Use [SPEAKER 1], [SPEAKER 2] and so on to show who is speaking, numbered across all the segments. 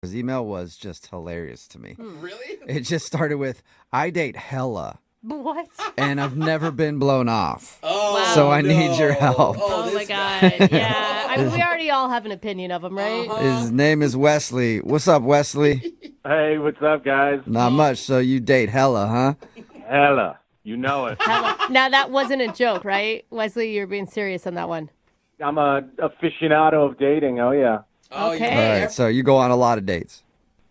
[SPEAKER 1] His email was just hilarious to me.
[SPEAKER 2] Really?
[SPEAKER 1] It just started with, I date hella,
[SPEAKER 3] What?
[SPEAKER 1] and I've never been blown off.
[SPEAKER 2] Oh,
[SPEAKER 3] Wow.
[SPEAKER 1] So I need your help.
[SPEAKER 3] Oh my
[SPEAKER 2] this guy.
[SPEAKER 3] God. Yeah. I mean, we already all have an opinion of him, right?
[SPEAKER 1] His name is Wesley. What's up, Wesley?
[SPEAKER 4] Hey, what's up, guys?
[SPEAKER 1] Not much. So you date hella, huh?
[SPEAKER 4] Hella. You know it.
[SPEAKER 3] Now, that wasn't a joke, right? Wesley, you're being serious on that one.
[SPEAKER 4] I'm a aficionado of dating. Oh, yeah.
[SPEAKER 2] Oh,
[SPEAKER 3] Okay.
[SPEAKER 2] yeah.
[SPEAKER 1] All right. So you go on a lot of dates.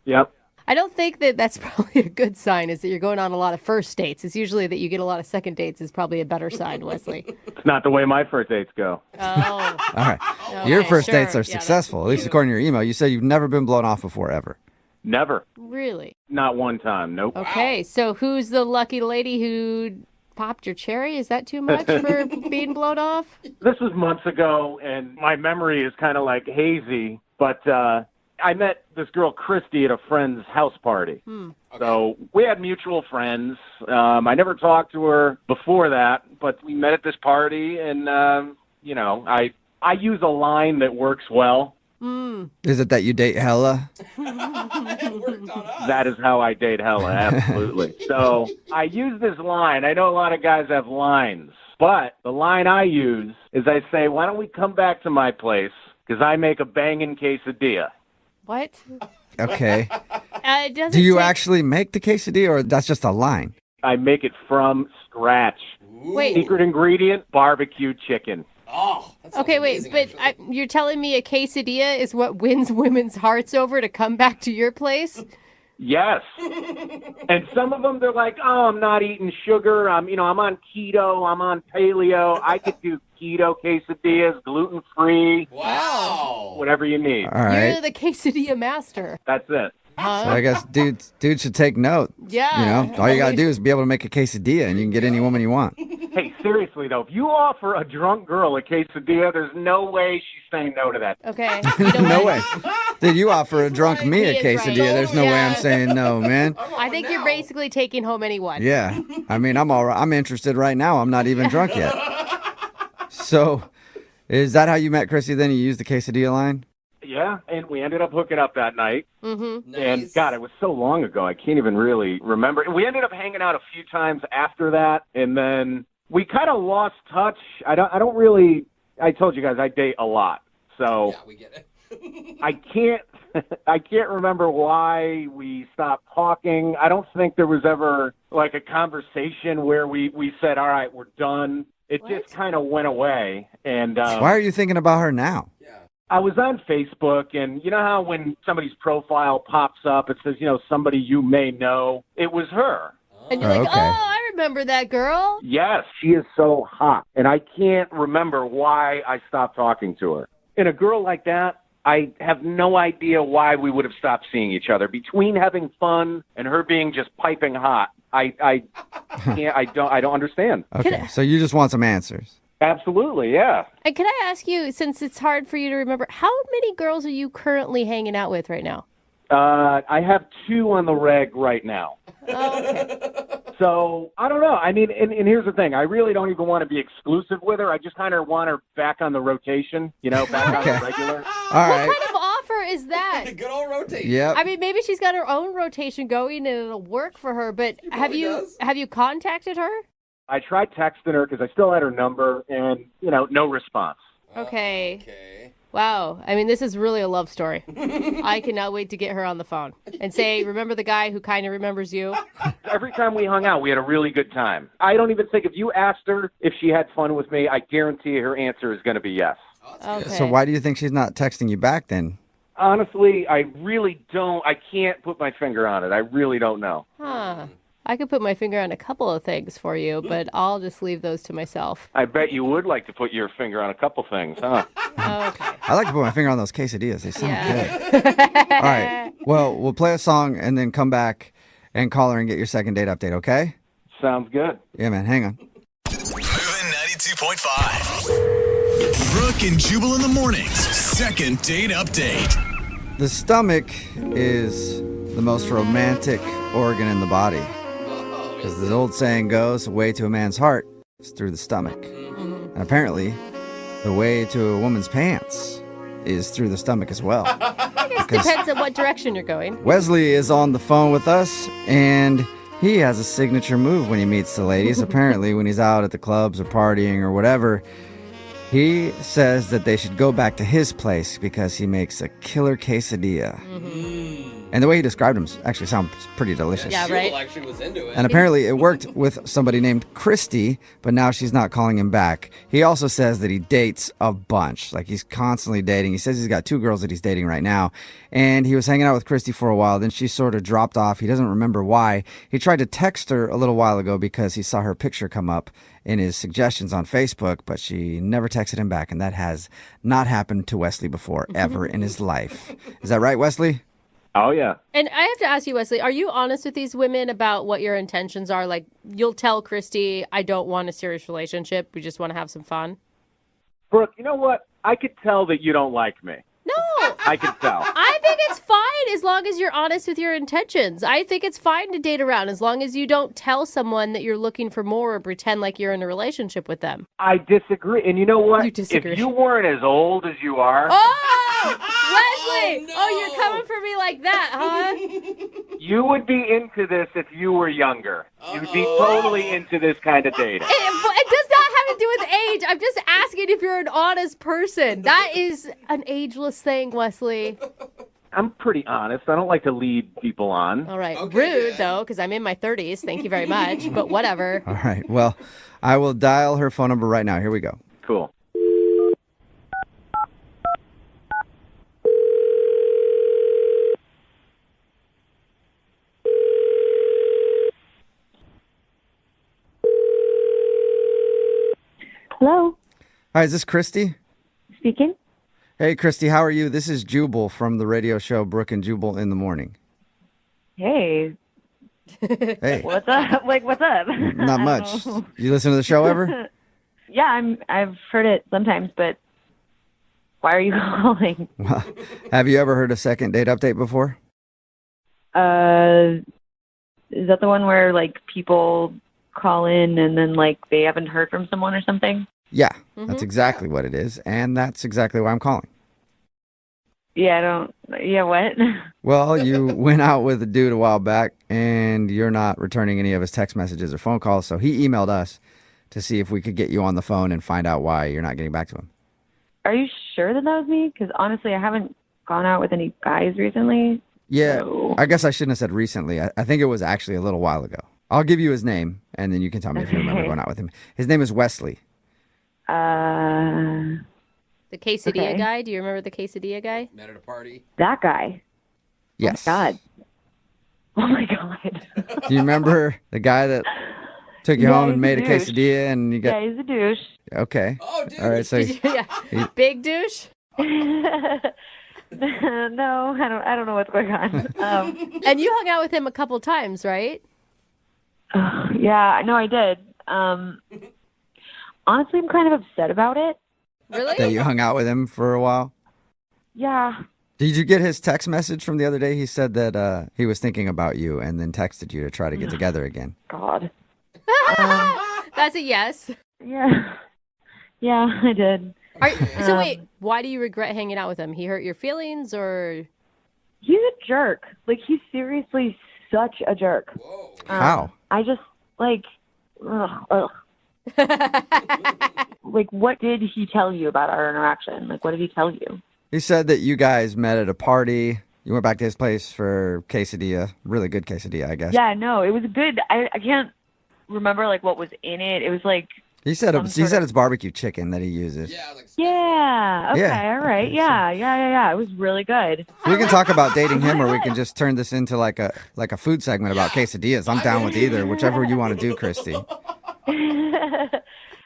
[SPEAKER 4] Yep.
[SPEAKER 3] I don't think that that's probably a good sign, is that you're going on a lot of first dates. It's usually that you get a lot of second dates is probably a better sign, Wesley.
[SPEAKER 4] It's not the way my first dates go.
[SPEAKER 3] Oh.
[SPEAKER 1] All right.
[SPEAKER 3] Okay,
[SPEAKER 1] Your first
[SPEAKER 3] sure.
[SPEAKER 1] dates are
[SPEAKER 3] Yeah, that's
[SPEAKER 1] successful, at least
[SPEAKER 3] cute.
[SPEAKER 1] according to your email. You said you've never been blown off before, ever.
[SPEAKER 4] Never.
[SPEAKER 3] Really?
[SPEAKER 4] Not one time. Nope.
[SPEAKER 3] Okay, so who's the lucky lady who popped your cherry? Is that too much for being blown off?
[SPEAKER 4] This was months ago, and my memory is kind of like hazy, but I met this girl, Christy, at a friend's house party. So we had mutual friends. I never talked to her before that, but we met at this party, and, I use a line that works well.
[SPEAKER 1] Is it that you date hella?
[SPEAKER 2] It worked on us.
[SPEAKER 4] That is how I date hella, absolutely. So I use this line. I know a lot of guys have lines, but the line I use is I say, why don't we come back to my place, because I make a banging quesadilla.
[SPEAKER 3] What?
[SPEAKER 1] Okay.
[SPEAKER 3] It doesn't
[SPEAKER 1] Do you
[SPEAKER 3] take-
[SPEAKER 1] actually make the quesadilla, or that's just a line?
[SPEAKER 4] I make it from scratch.
[SPEAKER 3] Wait.
[SPEAKER 4] Secret ingredient, barbecue chicken.
[SPEAKER 2] Oh, that sounds
[SPEAKER 3] Okay, wait,
[SPEAKER 2] amazing,
[SPEAKER 3] but
[SPEAKER 2] actually.
[SPEAKER 3] you're telling me a quesadilla is what wins women's hearts over to come back to your place?
[SPEAKER 4] Yes. And some of them, they're like, oh, I'm not eating sugar. I'm on keto. I'm on paleo. I could do keto quesadillas, gluten-free,
[SPEAKER 2] Wow.
[SPEAKER 4] whatever you need.
[SPEAKER 1] All right.
[SPEAKER 3] You're the quesadilla master.
[SPEAKER 4] That's it.
[SPEAKER 1] So I guess dudes should take note.
[SPEAKER 3] Yeah.
[SPEAKER 1] You know, all you got to do is be able to make a quesadilla, and you can get any woman you want.
[SPEAKER 4] Hey, seriously, though, if you offer a drunk girl a quesadilla, there's no way she's saying no to that.
[SPEAKER 3] Okay. You know
[SPEAKER 1] No
[SPEAKER 3] what?
[SPEAKER 1] way. Did you offer a drunk me a
[SPEAKER 3] He is right.
[SPEAKER 1] quesadilla? There's no way I'm
[SPEAKER 3] Yeah.
[SPEAKER 1] saying no, man.
[SPEAKER 3] I think you're basically taking home anyone.
[SPEAKER 1] Yeah. I mean, I'm all right. I'm interested right now. I'm not even drunk yet. So, is that how you met Chrissy then? You used the quesadilla line?
[SPEAKER 4] Yeah, and we ended up hooking up that night.
[SPEAKER 3] Mm-hmm.
[SPEAKER 4] And,
[SPEAKER 2] Nice.
[SPEAKER 4] God, it was so long ago, I can't even really remember. And we ended up hanging out a few times after that, and then we kind of lost touch. I told you guys I date a lot, so
[SPEAKER 2] Yeah, we get it.
[SPEAKER 4] I can't remember why we stopped talking. I don't think there was ever like a conversation where we said, all right, we're done. It just kind of went away. And
[SPEAKER 1] Why are you thinking about her now?
[SPEAKER 2] Yeah.
[SPEAKER 4] I was on Facebook, and you know how when somebody's profile pops up, it says, somebody you may know? It was her.
[SPEAKER 3] And you're like,
[SPEAKER 1] okay.
[SPEAKER 3] oh, I remember that girl.
[SPEAKER 4] Yes, she is so hot, and I can't remember why I stopped talking to her. And a girl like that, I have no idea why we would have stopped seeing each other. Between having fun and her being just piping hot, I don't understand.
[SPEAKER 1] Okay, so you just want some answers.
[SPEAKER 4] Absolutely, yeah.
[SPEAKER 3] And can I ask you, since it's hard for you to remember, how many girls are you currently hanging out with right now?
[SPEAKER 4] I have 2 on the reg right now.
[SPEAKER 3] Oh, okay.
[SPEAKER 4] So, I don't know. I mean, and here's the thing. I really don't even want to be exclusive with her. I just kind of want her back on the rotation, back on the regular.
[SPEAKER 1] All right.
[SPEAKER 3] What kind of offer is that?
[SPEAKER 2] Good old rotation.
[SPEAKER 1] Yep.
[SPEAKER 3] I mean, maybe she's got her own rotation going and it'll work for her, but have
[SPEAKER 2] probably does.
[SPEAKER 3] you contacted her?
[SPEAKER 4] I tried texting her because I still had her number, and, no response.
[SPEAKER 3] Okay.
[SPEAKER 2] Okay.
[SPEAKER 3] Wow. I mean, this is really a love story. I cannot wait to get her on the phone and say, remember the guy who kind of remembers you?
[SPEAKER 4] Every time we hung out, we had a really good time. I don't even think if you asked her if she had fun with me, I guarantee her answer is going to be yes.
[SPEAKER 2] Oh, that's good.
[SPEAKER 3] Okay.
[SPEAKER 1] So why do you think she's not texting you back then?
[SPEAKER 4] Honestly, I really don't. I can't put my finger on it. I really don't know.
[SPEAKER 3] Huh. I could put my finger on a couple of things for you, but I'll just leave those to myself.
[SPEAKER 4] I bet you would like to put your finger on a couple things, huh?
[SPEAKER 3] Okay.
[SPEAKER 1] I like to put my finger on those quesadillas. They sound
[SPEAKER 3] Yeah.
[SPEAKER 1] good. All right. Well, we'll play a song and then come back and call her and get your second date update, okay?
[SPEAKER 4] Sounds good.
[SPEAKER 1] Yeah, man. Hang on.
[SPEAKER 5] Moving 92.5. Brooke and Jubal in the mornings. Second date update.
[SPEAKER 1] The stomach is the most romantic organ in the body. Because the old saying goes, the way to a man's heart is through the stomach. And apparently, the way to a woman's pants is through the stomach as well.
[SPEAKER 3] I guess it depends on what direction you're going.
[SPEAKER 1] Wesley is on the phone with us, and he has a signature move when he meets the ladies. Apparently, when he's out at the clubs or partying or whatever, he says that they should go back to his place because he makes a killer quesadilla. And the way he described him actually sounds pretty delicious.
[SPEAKER 3] Yeah, right?
[SPEAKER 2] Jubal actually was into it.
[SPEAKER 1] And apparently it worked with somebody named Christy, but now she's not calling him back. He also says that he dates a bunch. Like, he's constantly dating. He says he's got 2 girls that he's dating right now. And he was hanging out with Christy for a while. Then she sort of dropped off. He doesn't remember why. He tried to text her a little while ago because he saw her picture come up in his suggestions on Facebook, but she never texted him back. And that has not happened to Wesley before, ever in his life. Is that right, Wesley?
[SPEAKER 4] Oh, yeah.
[SPEAKER 3] And I have to ask you, Wesley, are you honest with these women about what your intentions are? Like, you'll tell Christy, I don't want a serious relationship. We just want to have some fun.
[SPEAKER 4] Brooke, you know what? I could tell that you don't like me.
[SPEAKER 3] No.
[SPEAKER 4] I could tell.
[SPEAKER 3] I think it's fine as long as you're honest with your intentions. I think it's fine to date around as long as you don't tell someone that you're looking for more or pretend like you're in a relationship with them.
[SPEAKER 4] I disagree. And you know what?
[SPEAKER 3] You disagree.
[SPEAKER 4] If you weren't as old as you are,
[SPEAKER 3] Wesley!
[SPEAKER 2] no.
[SPEAKER 3] Oh, you're coming for me like that, huh?
[SPEAKER 4] you would be into this if you were younger. You'd be totally into this kind of dating.
[SPEAKER 3] It does not have to do with age. I'm just asking if you're an honest person. That is an ageless thing, Wesley.
[SPEAKER 4] I'm pretty honest. I don't like to lead people on.
[SPEAKER 3] All right.
[SPEAKER 2] Okay,
[SPEAKER 3] Rude,
[SPEAKER 2] yeah.
[SPEAKER 3] though, because I'm in my 30s. Thank you very much. But whatever.
[SPEAKER 1] All right. Well, I will dial her phone number right now. Here we go.
[SPEAKER 4] Cool.
[SPEAKER 6] Hello,
[SPEAKER 1] Hi, is this Christy?
[SPEAKER 6] speaking.
[SPEAKER 1] Hey, Christy, how are you? This is Jubal from the radio show Brooke and Jubal in the Morning.
[SPEAKER 6] Hey,
[SPEAKER 1] Hey,
[SPEAKER 6] what's up? What's up?
[SPEAKER 1] not much. You listen to the show ever?
[SPEAKER 6] Yeah, I've heard it sometimes, but why are you calling?
[SPEAKER 1] Well, have you ever heard of Second Date Update before?
[SPEAKER 6] Is that the one where like people call in and then like they haven't heard from someone or something?
[SPEAKER 1] Yeah, that's exactly what it is, and that's exactly why I'm calling.
[SPEAKER 6] Yeah, I don't. Yeah, what?
[SPEAKER 1] Well, you went out with a dude a while back, and you're not returning any of his text messages or phone calls, so he emailed us to see if we could get you on the phone and find out why you're not getting back to him.
[SPEAKER 6] Are you sure that was me? Because honestly, I haven't gone out with any guys recently.
[SPEAKER 1] Yeah,
[SPEAKER 6] So-
[SPEAKER 1] I guess I shouldn't have said recently. I think it was actually a little while ago. I'll give you his name, and then you can tell me if you remember
[SPEAKER 6] Okay.
[SPEAKER 1] going out with him. His name is Wesley.
[SPEAKER 3] The quesadilla
[SPEAKER 6] Okay.
[SPEAKER 3] guy. Do you remember the quesadilla guy?
[SPEAKER 2] Met at a party.
[SPEAKER 6] That guy.
[SPEAKER 1] Yes.
[SPEAKER 6] God. Oh my God.
[SPEAKER 1] Do you remember the guy that took you
[SPEAKER 6] Yeah,
[SPEAKER 1] home and
[SPEAKER 6] he's
[SPEAKER 1] made
[SPEAKER 6] a
[SPEAKER 1] a
[SPEAKER 6] douche.
[SPEAKER 1] quesadilla and you
[SPEAKER 6] Yeah,
[SPEAKER 1] got...
[SPEAKER 6] he's a douche.
[SPEAKER 1] Okay.
[SPEAKER 2] Oh, dude.
[SPEAKER 1] All right, so...
[SPEAKER 3] Yeah. Big douche.
[SPEAKER 6] No, I don't know what's going on.
[SPEAKER 3] And you hung out with him a couple times, right?
[SPEAKER 6] Yeah, no, I did. Honestly, I'm kind of upset about it.
[SPEAKER 1] That
[SPEAKER 3] Really?
[SPEAKER 1] you hung out with him for a while?
[SPEAKER 6] Yeah.
[SPEAKER 1] Did you get his text message from the other day? He said that he was thinking about you and then texted you to try to get together again.
[SPEAKER 6] God.
[SPEAKER 3] That's a yes.
[SPEAKER 6] Yeah. Yeah, I did.
[SPEAKER 3] So wait, why do you regret hanging out with him? He hurt your feelings, or?
[SPEAKER 6] He's a jerk. Like, he's seriously such a jerk.
[SPEAKER 2] Whoa.
[SPEAKER 1] How?
[SPEAKER 6] I just, like, ugh. Like, what did he tell you about our interaction? Like, what did he tell you?
[SPEAKER 1] He said that you guys met at a party. You went back to his place for quesadilla. Really good quesadilla, I guess.
[SPEAKER 6] Yeah, no, it was good. I can't remember, like, what was in it. It was, like,
[SPEAKER 1] He said
[SPEAKER 6] some sort of-
[SPEAKER 1] it's barbecue chicken that he uses.
[SPEAKER 2] Yeah, like
[SPEAKER 6] yeah, okay,
[SPEAKER 1] Yeah.
[SPEAKER 6] all right, yeah. It was really good.
[SPEAKER 1] We can talk about dating him, or we can just turn this into like a food segment about quesadillas. I'm down with either, whichever you want to do, Christy.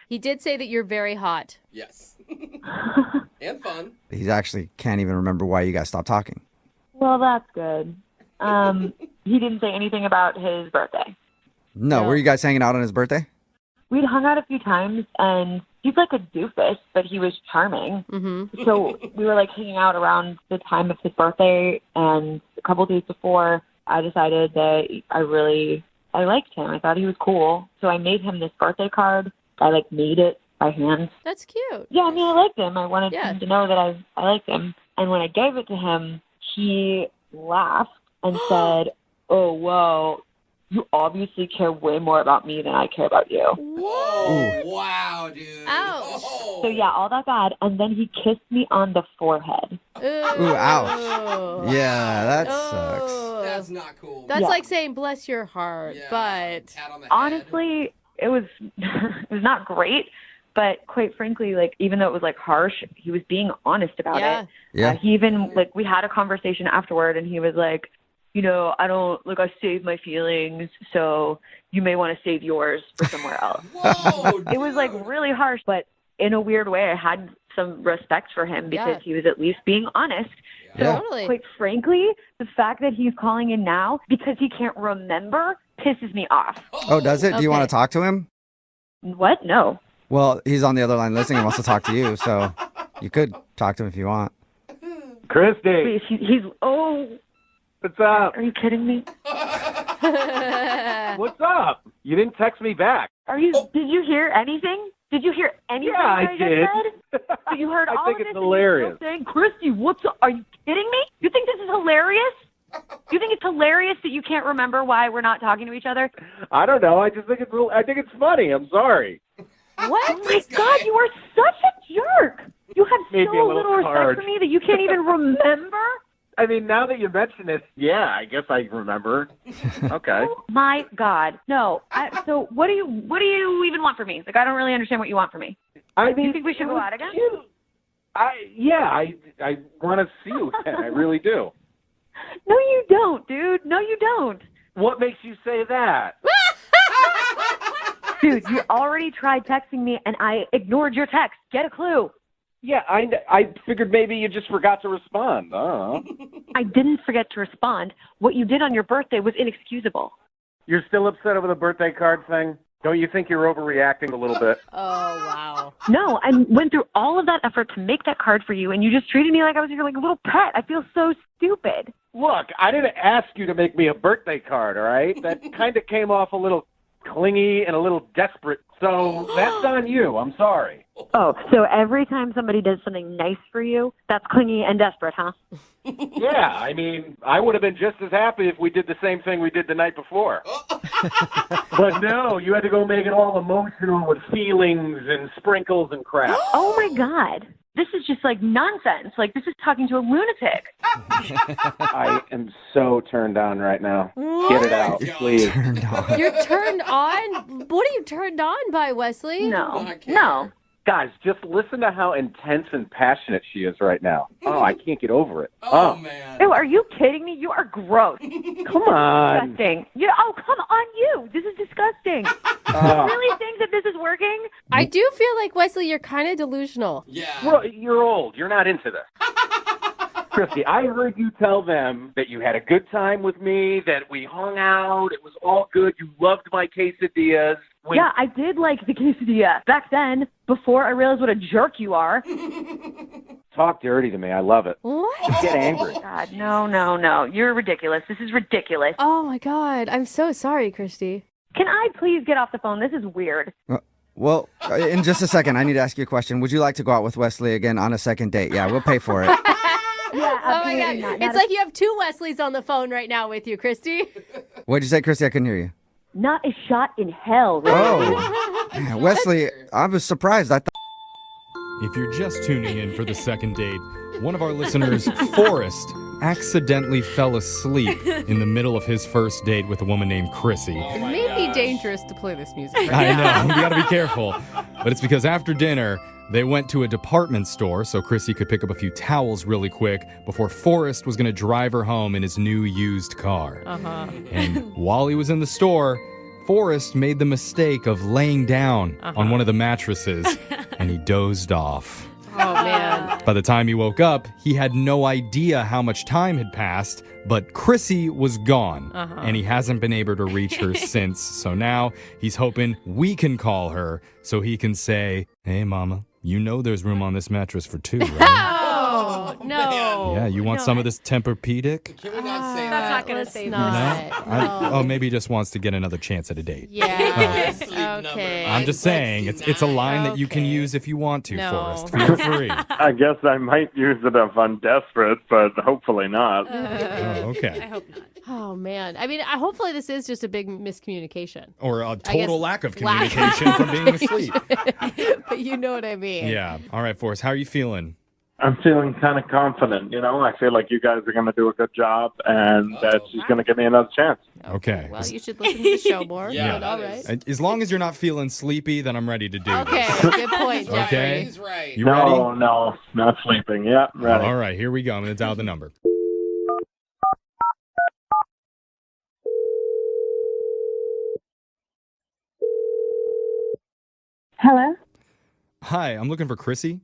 [SPEAKER 3] He did say that you're very hot.
[SPEAKER 2] Yes. And fun.
[SPEAKER 1] He actually can't even remember why you guys stopped talking.
[SPEAKER 6] Well, that's good. He didn't say anything about his birthday.
[SPEAKER 1] No,
[SPEAKER 3] No.
[SPEAKER 1] were you guys hanging out on his birthday?
[SPEAKER 6] We'd hung out a few times, and he's like a doofus, but he was charming.
[SPEAKER 3] Mm-hmm.
[SPEAKER 6] So we were like hanging out around the time of his birthday, and a couple days before, I decided that I liked him. I thought he was cool. So I made him this birthday card. I like made it by hand.
[SPEAKER 3] That's cute.
[SPEAKER 6] Yeah, I mean, I liked him. I wanted
[SPEAKER 3] Yeah.
[SPEAKER 6] him to know that I liked him. And when I gave it to him, he laughed and said, "Oh, well, you obviously care way more about me than I care about you."
[SPEAKER 2] Whoa! Wow, dude.
[SPEAKER 3] Ouch.
[SPEAKER 2] Oh.
[SPEAKER 6] So yeah, all that bad. And then he kissed me on the forehead.
[SPEAKER 1] Ooh, ouch. Yeah, that sucks.
[SPEAKER 2] That's not cool.
[SPEAKER 3] That's
[SPEAKER 6] Yeah.
[SPEAKER 3] like saying bless your heart,
[SPEAKER 2] Yeah,
[SPEAKER 3] but
[SPEAKER 2] pat on the head.
[SPEAKER 6] Honestly, it was it was not great, but quite frankly, like even though it was like harsh, he was being honest about
[SPEAKER 3] yeah.
[SPEAKER 6] it.
[SPEAKER 1] Yeah.
[SPEAKER 6] He even like we had a conversation afterward, and he was like, you know, I don't like I save my feelings, so you may want to save yours for somewhere else.
[SPEAKER 2] Whoa,
[SPEAKER 6] It was like
[SPEAKER 2] dude.
[SPEAKER 6] really harsh, but in a weird way, I had some respect for him because
[SPEAKER 3] Yeah.
[SPEAKER 6] he was at least being honest. So,
[SPEAKER 1] Yeah.
[SPEAKER 3] Totally.
[SPEAKER 6] quite frankly, the fact that he's calling in now because he can't remember pisses me off.
[SPEAKER 1] Oh, does it? Do you want
[SPEAKER 3] Okay.
[SPEAKER 1] to talk to him?
[SPEAKER 6] What? No.
[SPEAKER 1] Well, he's on the other line listening and wants to talk to you, so you could talk to him if you want.
[SPEAKER 4] Christy,
[SPEAKER 6] Wait, he's. Oh,
[SPEAKER 4] what's up?
[SPEAKER 6] are you kidding me?
[SPEAKER 4] What's up? You didn't text me back.
[SPEAKER 6] Are you? Did you hear anything? Did you hear anything
[SPEAKER 4] Yeah,
[SPEAKER 6] that
[SPEAKER 4] I
[SPEAKER 6] just
[SPEAKER 4] did.
[SPEAKER 6] said? But you heard
[SPEAKER 4] I
[SPEAKER 6] all
[SPEAKER 4] think
[SPEAKER 6] of
[SPEAKER 4] it's
[SPEAKER 6] this and
[SPEAKER 4] hilarious.
[SPEAKER 6] you're still saying, Christy, what's up? Are you kidding me? You think this is hilarious? You think it's hilarious that you can't remember why we're not talking to each other?
[SPEAKER 4] I don't know. I just think it's I think it's funny. I'm sorry.
[SPEAKER 3] What?
[SPEAKER 6] Oh my God, you are such a jerk. You have
[SPEAKER 4] Made
[SPEAKER 6] so
[SPEAKER 4] me a little
[SPEAKER 6] little respect
[SPEAKER 4] hard.
[SPEAKER 6] for me that you can't even remember.
[SPEAKER 4] I mean, now that you mention it, yeah, I guess I remember. Okay.
[SPEAKER 6] Oh my God, no. So what do you even want from me? Like, I don't really understand what you want from me.
[SPEAKER 4] I mean,
[SPEAKER 6] You think we should go out again?
[SPEAKER 4] I want to see you again. I really do.
[SPEAKER 6] No, you don't, dude. No, you don't.
[SPEAKER 4] What makes you say that?
[SPEAKER 6] Dude, you already tried texting me, and I ignored your text. Get a clue.
[SPEAKER 4] Yeah, I figured maybe you just forgot to respond. I don't know.
[SPEAKER 6] I didn't forget to respond. What you did on your birthday was inexcusable.
[SPEAKER 4] You're still upset over the birthday card thing? Don't you think you're overreacting a little bit?
[SPEAKER 3] Oh, wow.
[SPEAKER 6] No, I went through all of that effort to make that card for you, and you just treated me like I was your like little pet. I feel so stupid.
[SPEAKER 4] Look, I didn't ask you to make me a birthday card, all right? That kind of came off a little clingy and a little desperate, so that's on you. I'm sorry.
[SPEAKER 6] Oh, so every time somebody does something nice for you, that's clingy and desperate, huh?
[SPEAKER 4] Yeah, I mean, I would have been just as happy if we did the same thing we did the night before. But no, you had to go make it all emotional with feelings and sprinkles and crap.
[SPEAKER 6] Oh my God. This is just like nonsense. Like, this is talking to a lunatic.
[SPEAKER 4] I am so turned on right now. Get it out, please.
[SPEAKER 1] Turned on.
[SPEAKER 3] You're turned on? What are you turned on by, Wesley?
[SPEAKER 6] No.
[SPEAKER 2] Not
[SPEAKER 6] No.
[SPEAKER 4] Guys, just listen to how intense and passionate she is right now. Oh, I can't get over it.
[SPEAKER 2] Oh, man.
[SPEAKER 6] Ew, are you kidding me? You are gross.
[SPEAKER 4] Come on.
[SPEAKER 6] Disgusting. Oh, come on you. This is disgusting.
[SPEAKER 4] Oh.
[SPEAKER 6] You really think that this is working?
[SPEAKER 3] I do feel like, Wesley, you're kind of delusional.
[SPEAKER 2] Yeah.
[SPEAKER 4] Well, you're old. You're not into this. Christy, I heard you tell them that you had a good time with me, that we hung out, it was all good, you loved my quesadillas.
[SPEAKER 6] Yeah, I did like the quesadilla back then, before I realized what a jerk you are.
[SPEAKER 4] Talk dirty to me. I love it.
[SPEAKER 3] What?
[SPEAKER 4] Get angry.
[SPEAKER 6] God, no. You're ridiculous. This is ridiculous.
[SPEAKER 3] Oh, my God. I'm so sorry, Christy.
[SPEAKER 6] Can I please get off the phone? This is weird.
[SPEAKER 1] Well, in just a second, I need to ask you a question. Would you like to go out with Wesley again on a second date? Yeah, we'll pay for it.
[SPEAKER 6] Yeah,
[SPEAKER 3] Oh, my
[SPEAKER 6] absolutely
[SPEAKER 3] God.
[SPEAKER 6] not.
[SPEAKER 3] It's like you have two Wesleys on the phone right now with you, Christy.
[SPEAKER 1] What'd you say, Christy? I couldn't hear you.
[SPEAKER 6] Not a shot in hell. Really.
[SPEAKER 1] Oh, man, Wesley, I was surprised. I thought.
[SPEAKER 7] If you're just tuning in for the second date, one of our listeners, Forrest, accidentally fell asleep in the middle of his first date with a woman named Chrissy.
[SPEAKER 2] Oh,
[SPEAKER 3] It
[SPEAKER 2] my
[SPEAKER 3] may be
[SPEAKER 2] gosh.
[SPEAKER 3] dangerous to play this music. Right
[SPEAKER 7] I
[SPEAKER 3] now.
[SPEAKER 7] know, we gotta be careful. But it's because after dinner, they went to a department store so Chrissy could pick up a few towels really quick before Forrest was gonna drive her home in his new used car.
[SPEAKER 3] Uh-huh.
[SPEAKER 7] And while he was in the store, Forrest made the mistake of laying down on one of the mattresses and he dozed off.
[SPEAKER 3] Oh, man.
[SPEAKER 7] By the time he woke up, he had no idea how much time had passed, but Chrissy was gone, and he hasn't been able to reach her since. So now he's hoping we can call her so he can say, "Hey, Mama, you know there's room on this mattress for two, right?"
[SPEAKER 3] Oh, no.
[SPEAKER 7] Yeah, you want some of this Tempur-Pedic?
[SPEAKER 2] Can we not say
[SPEAKER 3] Stop
[SPEAKER 8] That's not going to
[SPEAKER 3] let's
[SPEAKER 8] save
[SPEAKER 3] not.
[SPEAKER 7] No? Oh, maybe he just wants to get another chance at a date.
[SPEAKER 3] Yeah.
[SPEAKER 2] Sleep number.
[SPEAKER 3] Okay.
[SPEAKER 7] I'm just saying, it's a line that you can
[SPEAKER 3] Okay.
[SPEAKER 7] use if you want to,
[SPEAKER 3] No.
[SPEAKER 7] Forrest. Feel free.
[SPEAKER 4] I guess I might use it if I'm desperate, but hopefully not.
[SPEAKER 7] Oh, okay.
[SPEAKER 8] I hope not.
[SPEAKER 3] Oh man. I mean, hopefully this is just a big miscommunication.
[SPEAKER 7] Or a
[SPEAKER 3] guess
[SPEAKER 7] total lack of
[SPEAKER 3] lack-
[SPEAKER 7] communication from being asleep.
[SPEAKER 3] But you know what I mean.
[SPEAKER 7] Yeah. All right, Forrest, how are you feeling?
[SPEAKER 4] I'm feeling kind of confident, I feel like you guys are going to do a good job and that she's going to give me another chance.
[SPEAKER 7] Okay.
[SPEAKER 3] Well, you should listen to the show more.
[SPEAKER 2] Yeah,
[SPEAKER 3] but all
[SPEAKER 2] that
[SPEAKER 3] right.
[SPEAKER 7] As long as you're not feeling sleepy, then I'm ready to do
[SPEAKER 3] Okay.
[SPEAKER 7] this.
[SPEAKER 3] Good point, Jeffrey.
[SPEAKER 7] Okay.
[SPEAKER 2] He's right.
[SPEAKER 7] You ready?
[SPEAKER 4] No, not sleeping. Yeah, ready.
[SPEAKER 7] All right, here we go. I'm going to dial the number.
[SPEAKER 9] Hello,
[SPEAKER 7] Hi, I'm looking for Chrissy.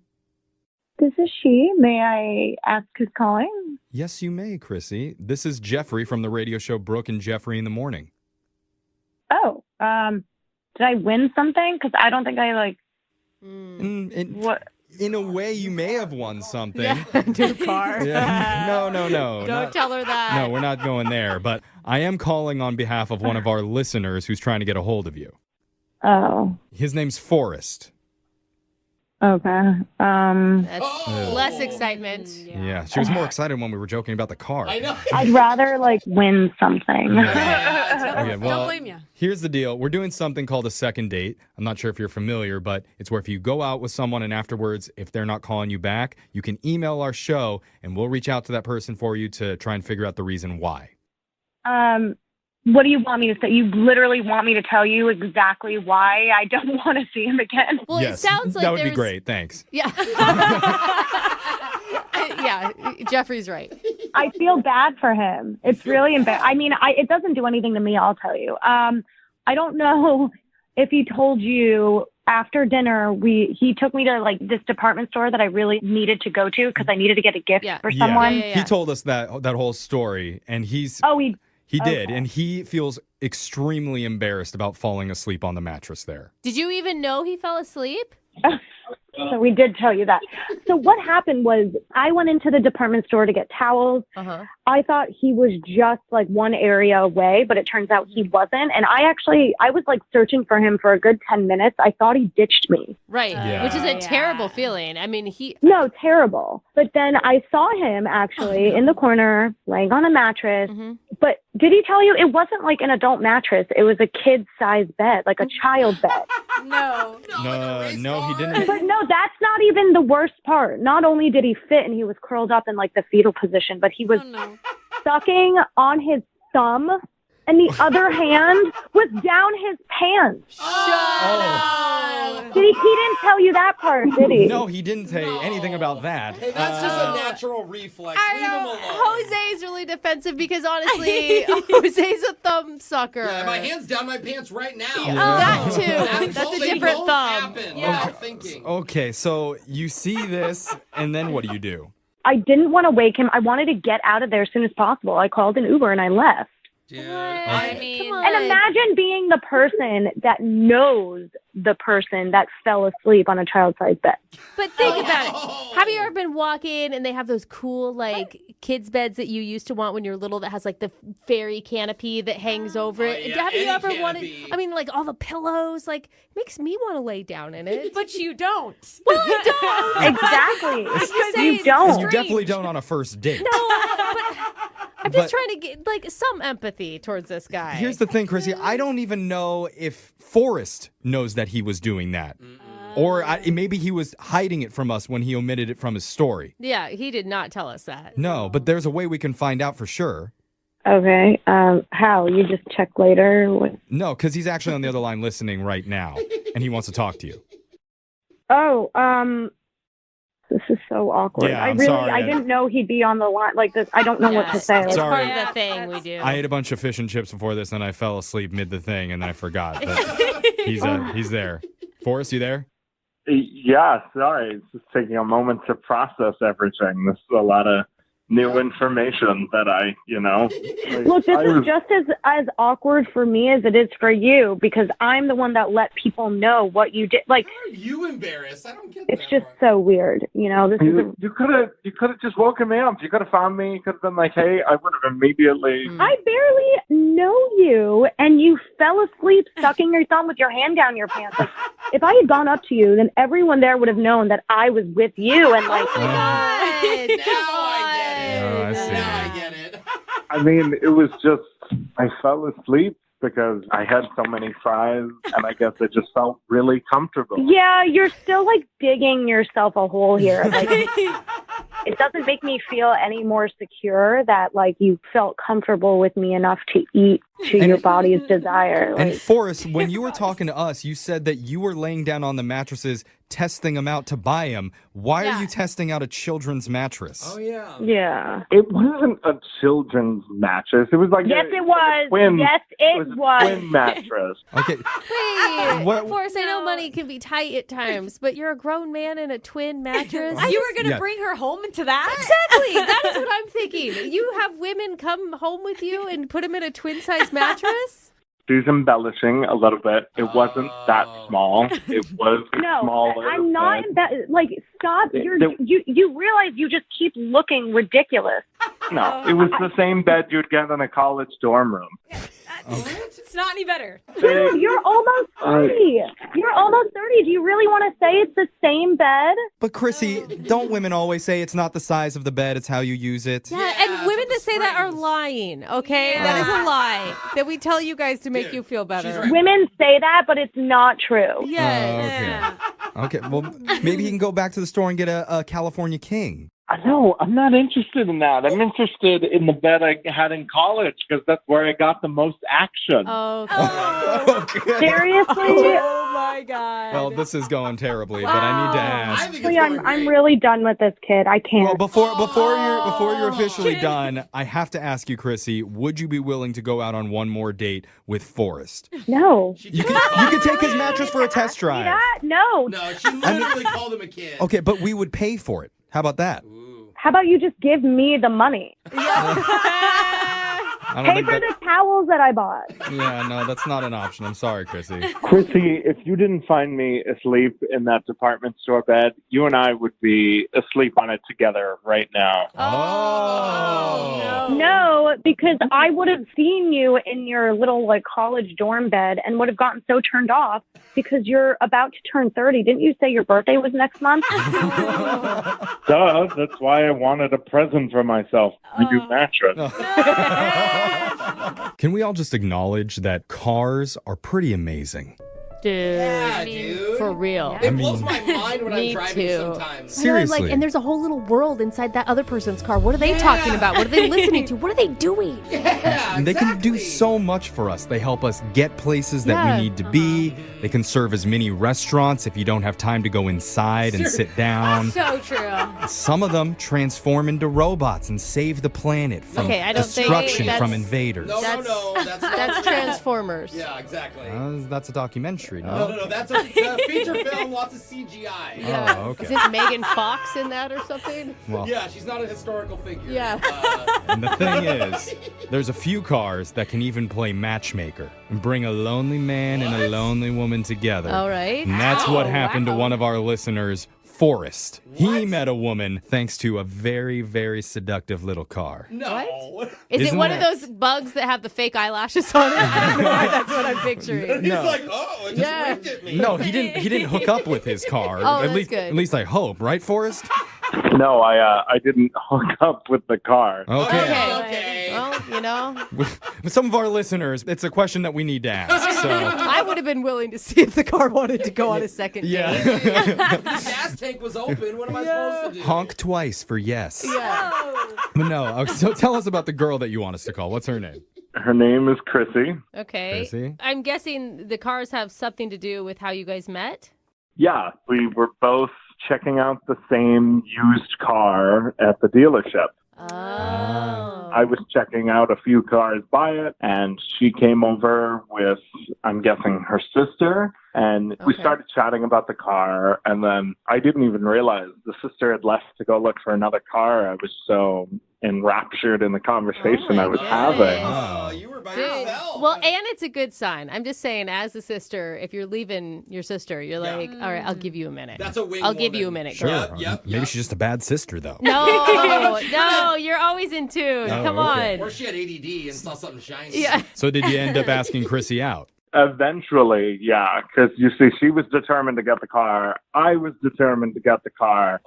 [SPEAKER 9] this is she. May I ask who's calling?
[SPEAKER 7] Yes, you may, Chrissy. This is Jeffrey from the radio show Brooke and Jeffrey in the Morning.
[SPEAKER 9] Oh, did I win something? Because I don't think I what?
[SPEAKER 7] In a way, you may have won something.
[SPEAKER 3] Yeah. New car.
[SPEAKER 7] Yeah. No.
[SPEAKER 3] Don't tell her that.
[SPEAKER 7] No, we're not going there. But I am calling on behalf of one of our listeners who's trying to get a hold of you.
[SPEAKER 9] Oh,
[SPEAKER 7] His name's Forrest.
[SPEAKER 9] okay.
[SPEAKER 3] That's
[SPEAKER 2] Oh.
[SPEAKER 3] less excitement.
[SPEAKER 7] Yeah, she was more excited when we were joking about the car.
[SPEAKER 2] I know.
[SPEAKER 9] I'd rather win something.
[SPEAKER 7] Okay, well,
[SPEAKER 8] Don't blame you.
[SPEAKER 7] here's the deal. We're doing something called a second date. I'm not sure if you're familiar, but it's where if you go out with someone and afterwards, if they're not calling you back, you can email our show and we'll reach out to that person for you to try and figure out the reason why.
[SPEAKER 9] What do you want me to say? You literally want me to tell you exactly why I don't want to see him again?
[SPEAKER 3] Well,
[SPEAKER 7] Yes,
[SPEAKER 3] it sounds like
[SPEAKER 7] that would be
[SPEAKER 3] there's-
[SPEAKER 7] great. Thanks.
[SPEAKER 3] Yeah. Yeah, Jeffrey's right.
[SPEAKER 9] I feel bad for him. It's really embarrassing. I mean, it doesn't do anything to me, I'll tell you. I don't know if he told you after dinner, he took me to this department store that I really needed to go to because I needed to get a gift for someone.
[SPEAKER 3] Yeah.
[SPEAKER 7] He told us that whole story, and he did,
[SPEAKER 9] okay.
[SPEAKER 7] and he feels extremely embarrassed about falling asleep on the mattress there.
[SPEAKER 3] Did you even know he fell asleep?
[SPEAKER 9] So we did tell you that. So what happened was I went into the department store to get towels.
[SPEAKER 3] Uh-huh.
[SPEAKER 9] I thought he was just one area away, but it turns out he wasn't. And I was searching for him for a good 10 minutes. I thought he ditched me.
[SPEAKER 3] Right.
[SPEAKER 7] Yeah.
[SPEAKER 3] Which is a terrible feeling. I mean,
[SPEAKER 9] No, terrible. But then I saw him actually in the corner laying on a mattress.
[SPEAKER 3] Mm-hmm.
[SPEAKER 9] But did he tell you it wasn't an adult mattress? It was a kid-sized bed, like a child bed.
[SPEAKER 8] No.
[SPEAKER 7] No, he didn't.
[SPEAKER 9] But no, that's not even the worst part. Not only did he fit and he was curled up in the fetal position, but he was sucking on his thumb and the other hand was down his pants. He didn't tell you that part, did he?
[SPEAKER 7] No, he didn't say anything about that.
[SPEAKER 2] Hey, that's just a natural reflex.
[SPEAKER 3] I
[SPEAKER 2] Leave him
[SPEAKER 3] know.
[SPEAKER 2] alone.
[SPEAKER 3] Jose's really defensive because honestly, Jose's a thumb sucker.
[SPEAKER 2] Yeah, my hand's down my pants right now.
[SPEAKER 3] Oh, that too. That's a
[SPEAKER 2] Absolutely
[SPEAKER 3] different
[SPEAKER 2] won't
[SPEAKER 3] thumb.
[SPEAKER 2] happen
[SPEAKER 3] Yeah.
[SPEAKER 2] without thinking.
[SPEAKER 7] Okay, so you see this, and then what do?
[SPEAKER 9] I didn't want to wake him. I wanted to get out of there as soon as possible. I called an Uber and I left.
[SPEAKER 2] Dude,
[SPEAKER 8] I mean,
[SPEAKER 3] Come on.
[SPEAKER 9] And imagine being the person that knows the person that fell asleep on a child-sized bed.
[SPEAKER 3] But think about it. Have you ever been walking and they have those cool kids beds that you used to want when you were little that has the fairy canopy that hangs over it?
[SPEAKER 2] yeah,
[SPEAKER 3] Have you
[SPEAKER 2] any
[SPEAKER 3] ever wanted?
[SPEAKER 2] canopy.
[SPEAKER 3] I mean, all the pillows. Makes me want to lay down in it.
[SPEAKER 8] but you don't.
[SPEAKER 3] Well, I don't.
[SPEAKER 9] Exactly.
[SPEAKER 3] saying
[SPEAKER 9] You don't.
[SPEAKER 7] You definitely don't on a first date.
[SPEAKER 3] No, but I'm just trying to get some empathy towards this guy.
[SPEAKER 7] Here's the thing, Chrissy. I don't even know if Forrest knows that he was doing that. Or maybe he was hiding it from us when he omitted it from his story.
[SPEAKER 3] Yeah, he did not tell us that.
[SPEAKER 7] No, but there's a way we can find out for sure.
[SPEAKER 9] Okay. How? You just check later?
[SPEAKER 7] No, because he's actually on the other line listening right now, and he wants to talk to you.
[SPEAKER 9] Oh, this is so awkward.
[SPEAKER 7] Yeah,
[SPEAKER 9] I
[SPEAKER 7] I'm
[SPEAKER 9] really,
[SPEAKER 7] sorry.
[SPEAKER 9] I didn't know he'd be on the line like this. I don't know what to say.
[SPEAKER 3] It's
[SPEAKER 7] Sorry.
[SPEAKER 3] part of the thing we do.
[SPEAKER 7] I ate a bunch of fish and chips before this, and I fell asleep mid the thing, and then I forgot. But he's there. Forrest, you there?
[SPEAKER 4] Yeah, sorry. It's just taking a moment to process everything. This is a lot of new information that
[SPEAKER 9] Look, this
[SPEAKER 4] I
[SPEAKER 9] is
[SPEAKER 4] was-
[SPEAKER 9] just as awkward for me as it is for you because I'm the one that let people know what you did. Like,
[SPEAKER 2] Why are you embarrassed? I don't get
[SPEAKER 9] it's
[SPEAKER 2] that
[SPEAKER 9] just
[SPEAKER 2] part.
[SPEAKER 9] so weird. This is
[SPEAKER 4] You could have just woken me up. You could have found me. You could have been like, hey, I would have immediately.
[SPEAKER 9] I barely know you, and you fell asleep sucking your thumb with your hand down your pants. Like, if I had gone up to you, then everyone there would have known that I was with you, and like,
[SPEAKER 3] Oh my God.
[SPEAKER 2] Now I get it.
[SPEAKER 7] Oh, I see.
[SPEAKER 2] Now I get it.
[SPEAKER 4] I mean, it was just I fell asleep because I had so many fries, and I guess it just felt really comfortable.
[SPEAKER 9] yeah, you're still like digging yourself a hole here. Like, it doesn't make me feel any more secure that like you felt comfortable with me enough to eat to your body's desire.
[SPEAKER 7] And
[SPEAKER 9] Like,
[SPEAKER 7] Forrest, when you were talking to us, you said that you were laying down on the mattresses, testing them out to buy them. Why are you testing out a children's mattress?
[SPEAKER 2] Oh, yeah.
[SPEAKER 9] yeah.
[SPEAKER 4] It wasn't a children's mattress. It was like
[SPEAKER 9] Yes, it was.
[SPEAKER 4] twin.
[SPEAKER 9] Yes, it
[SPEAKER 4] a
[SPEAKER 9] was.
[SPEAKER 4] twin mattress.
[SPEAKER 7] Okay.
[SPEAKER 3] Wait,
[SPEAKER 7] What-
[SPEAKER 3] Forrest, I know money can be tight at times, but you're a grown man in a twin mattress.
[SPEAKER 8] You were going to
[SPEAKER 7] Yeah.
[SPEAKER 8] bring her home into that?
[SPEAKER 3] Exactly. That is what I'm thinking. You have women come home with you and put them in a twin-size mattress?
[SPEAKER 4] She's embellishing a little bit. It wasn't that small. It was
[SPEAKER 9] No,
[SPEAKER 4] smaller.
[SPEAKER 9] I'm not. Like, stop. You realize you just keep looking ridiculous.
[SPEAKER 4] No, it was the same bed you'd get in a college dorm room.
[SPEAKER 8] It's not any better.
[SPEAKER 9] Dude, you're almost 30. You're almost 30. Do you really want to say it's the same bed?
[SPEAKER 7] But Chrissy, don't women always say it's not the size of the bed, it's how you use it?
[SPEAKER 3] Yeah,
[SPEAKER 2] Yeah,
[SPEAKER 3] and women
[SPEAKER 2] it's
[SPEAKER 3] that say that are
[SPEAKER 2] springs.
[SPEAKER 3] lying, okay? That is a lie that we tell you guys to make
[SPEAKER 2] Dude,
[SPEAKER 3] you feel
[SPEAKER 2] she's
[SPEAKER 3] better.
[SPEAKER 2] right.
[SPEAKER 9] Women say that, but it's not true.
[SPEAKER 3] Yes.
[SPEAKER 7] Okay, well, maybe he can go back to the store and get a California King.
[SPEAKER 4] I know. I'm not interested in that. I'm interested in the bed I had in college because that's where I got the most action.
[SPEAKER 3] Oh,
[SPEAKER 9] Seriously?
[SPEAKER 3] oh my God.
[SPEAKER 7] Well, this is going terribly, but I need to
[SPEAKER 2] I
[SPEAKER 7] ask.
[SPEAKER 2] think it's
[SPEAKER 9] Actually,
[SPEAKER 2] going
[SPEAKER 9] I'm
[SPEAKER 2] great.
[SPEAKER 9] really done with this kid. I
[SPEAKER 7] Well,
[SPEAKER 9] can't.
[SPEAKER 7] before you're officially done, I have to ask you, Chrissy, would you be willing to go out on one more date with Forrest?
[SPEAKER 9] No.
[SPEAKER 7] You could take his mattress for a test drive.
[SPEAKER 9] That? No.
[SPEAKER 2] No, she literally called him a kid.
[SPEAKER 7] Okay, but we would pay for it. How about that?
[SPEAKER 9] How about you just give me the money?
[SPEAKER 7] I don't
[SPEAKER 9] Pay
[SPEAKER 7] think
[SPEAKER 9] for
[SPEAKER 7] that.
[SPEAKER 9] the towels that I bought.
[SPEAKER 7] Yeah, no, that's not an option. I'm sorry, Chrissy.
[SPEAKER 4] Chrissy, if you didn't find me asleep in that department store bed, you and I would be asleep on it together right now.
[SPEAKER 7] Oh.
[SPEAKER 9] No, because I would have seen you in your little like college dorm bed and would have gotten so turned off because you're about to turn 30. Didn't you say your birthday was next month?
[SPEAKER 4] Duh, that's why I wanted a present for myself. A new mattress.
[SPEAKER 7] Can we all just acknowledge that cars are pretty amazing?
[SPEAKER 3] Dude.
[SPEAKER 2] Yeah, dude.
[SPEAKER 3] For real.
[SPEAKER 2] It blows my mind when I'm
[SPEAKER 3] Me
[SPEAKER 2] driving
[SPEAKER 3] too.
[SPEAKER 2] sometimes.
[SPEAKER 7] Seriously.
[SPEAKER 3] And there's a whole little world inside that other person's car. What are they talking about? What are they listening to? What are they doing?
[SPEAKER 2] Yeah,
[SPEAKER 7] And they can do
[SPEAKER 2] exactly.
[SPEAKER 7] so much for us. They help us get places that
[SPEAKER 3] Yeah.
[SPEAKER 7] we need to be. They can serve as mini restaurants if you don't have time to go inside and sit down.
[SPEAKER 8] So true.
[SPEAKER 7] Some of them transform into robots and save the planet from
[SPEAKER 3] Okay, I don't think
[SPEAKER 7] destruction
[SPEAKER 3] that's-
[SPEAKER 7] from invaders.
[SPEAKER 2] No,
[SPEAKER 3] That's-
[SPEAKER 2] no, no. That's not
[SPEAKER 3] That's
[SPEAKER 2] true.
[SPEAKER 3] Transformers.
[SPEAKER 2] Yeah, exactly.
[SPEAKER 7] That's a documentary,
[SPEAKER 2] No,
[SPEAKER 7] no?
[SPEAKER 2] no, no. That's a feature film, lots of CGI.
[SPEAKER 3] Yeah.
[SPEAKER 7] Oh, okay.
[SPEAKER 3] Is it Megan Fox in that or something?
[SPEAKER 7] Well,
[SPEAKER 2] Yeah, she's not a historical figure.
[SPEAKER 3] Yeah.
[SPEAKER 7] and the thing is, there's a few cars that can even play matchmaker and bring a lonely man and a
[SPEAKER 2] What?
[SPEAKER 7] lonely woman together.
[SPEAKER 3] All right.
[SPEAKER 7] And that's what
[SPEAKER 3] Oh,
[SPEAKER 7] happened to
[SPEAKER 3] wow.
[SPEAKER 7] one of our listeners, Forrest. He
[SPEAKER 2] What?
[SPEAKER 7] met a woman thanks to a very, very seductive little car.
[SPEAKER 2] No.
[SPEAKER 3] Is it
[SPEAKER 7] Isn't
[SPEAKER 3] one
[SPEAKER 7] that-
[SPEAKER 3] of those bugs that have the fake eyelashes on it? I don't know why that's what I'm picturing.
[SPEAKER 2] He's
[SPEAKER 7] No.
[SPEAKER 2] like, oh, it just
[SPEAKER 3] Yeah.
[SPEAKER 2] winked at me.
[SPEAKER 7] No, he didn't hook up with his car.
[SPEAKER 3] Oh,
[SPEAKER 7] at
[SPEAKER 3] that's
[SPEAKER 7] least,
[SPEAKER 3] good.
[SPEAKER 7] At least I hope, right, Forrest?
[SPEAKER 4] No, I didn't hook up with the car.
[SPEAKER 7] Okay.
[SPEAKER 2] Okay.
[SPEAKER 3] Well, you know,
[SPEAKER 7] With some of our listeners, it's a question that we need to ask. So,
[SPEAKER 3] I would have been willing to see if the car wanted to go on a second date.
[SPEAKER 7] yeah.
[SPEAKER 2] The gas tank was open. What am I supposed to do?
[SPEAKER 7] Honk twice for yes.
[SPEAKER 3] Yeah.
[SPEAKER 7] But no, so tell us about the girl that you want us to call. What's her name?
[SPEAKER 4] Her name is Chrissy.
[SPEAKER 3] Okay.
[SPEAKER 7] Chrissy?
[SPEAKER 3] I'm guessing the cars have something to do with how you guys met.
[SPEAKER 4] Yeah, we were both checking out the same used car at the dealership.
[SPEAKER 3] Oh.
[SPEAKER 4] I was checking out a few cars by it, and she came over with, I'm guessing, her sister, and we
[SPEAKER 3] Okay.
[SPEAKER 4] started chatting about the car, and then I didn't even realize the sister had left to go look for another car. I was so
[SPEAKER 10] enraptured in the conversation I was
[SPEAKER 3] goodness.
[SPEAKER 10] having.
[SPEAKER 2] Oh, you were by yourself.
[SPEAKER 3] Well, and it's a good sign. I'm just saying, as a sister, if you're leaving your sister, you're like, all right, I'll give you a minute.
[SPEAKER 2] That's a wing
[SPEAKER 3] I'll give
[SPEAKER 2] woman.
[SPEAKER 3] you a minute.
[SPEAKER 7] Sure.
[SPEAKER 3] girl.
[SPEAKER 7] Maybe she's just a bad sister, though.
[SPEAKER 3] No, you're always in tune.
[SPEAKER 7] Oh,
[SPEAKER 3] Come
[SPEAKER 7] okay.
[SPEAKER 3] on.
[SPEAKER 2] Or she had ADD and saw something shiny.
[SPEAKER 3] Yeah.
[SPEAKER 7] So did you end up asking Chrissy out?
[SPEAKER 10] Eventually, yeah, because you see, she was determined to get the car. I was determined to get the car.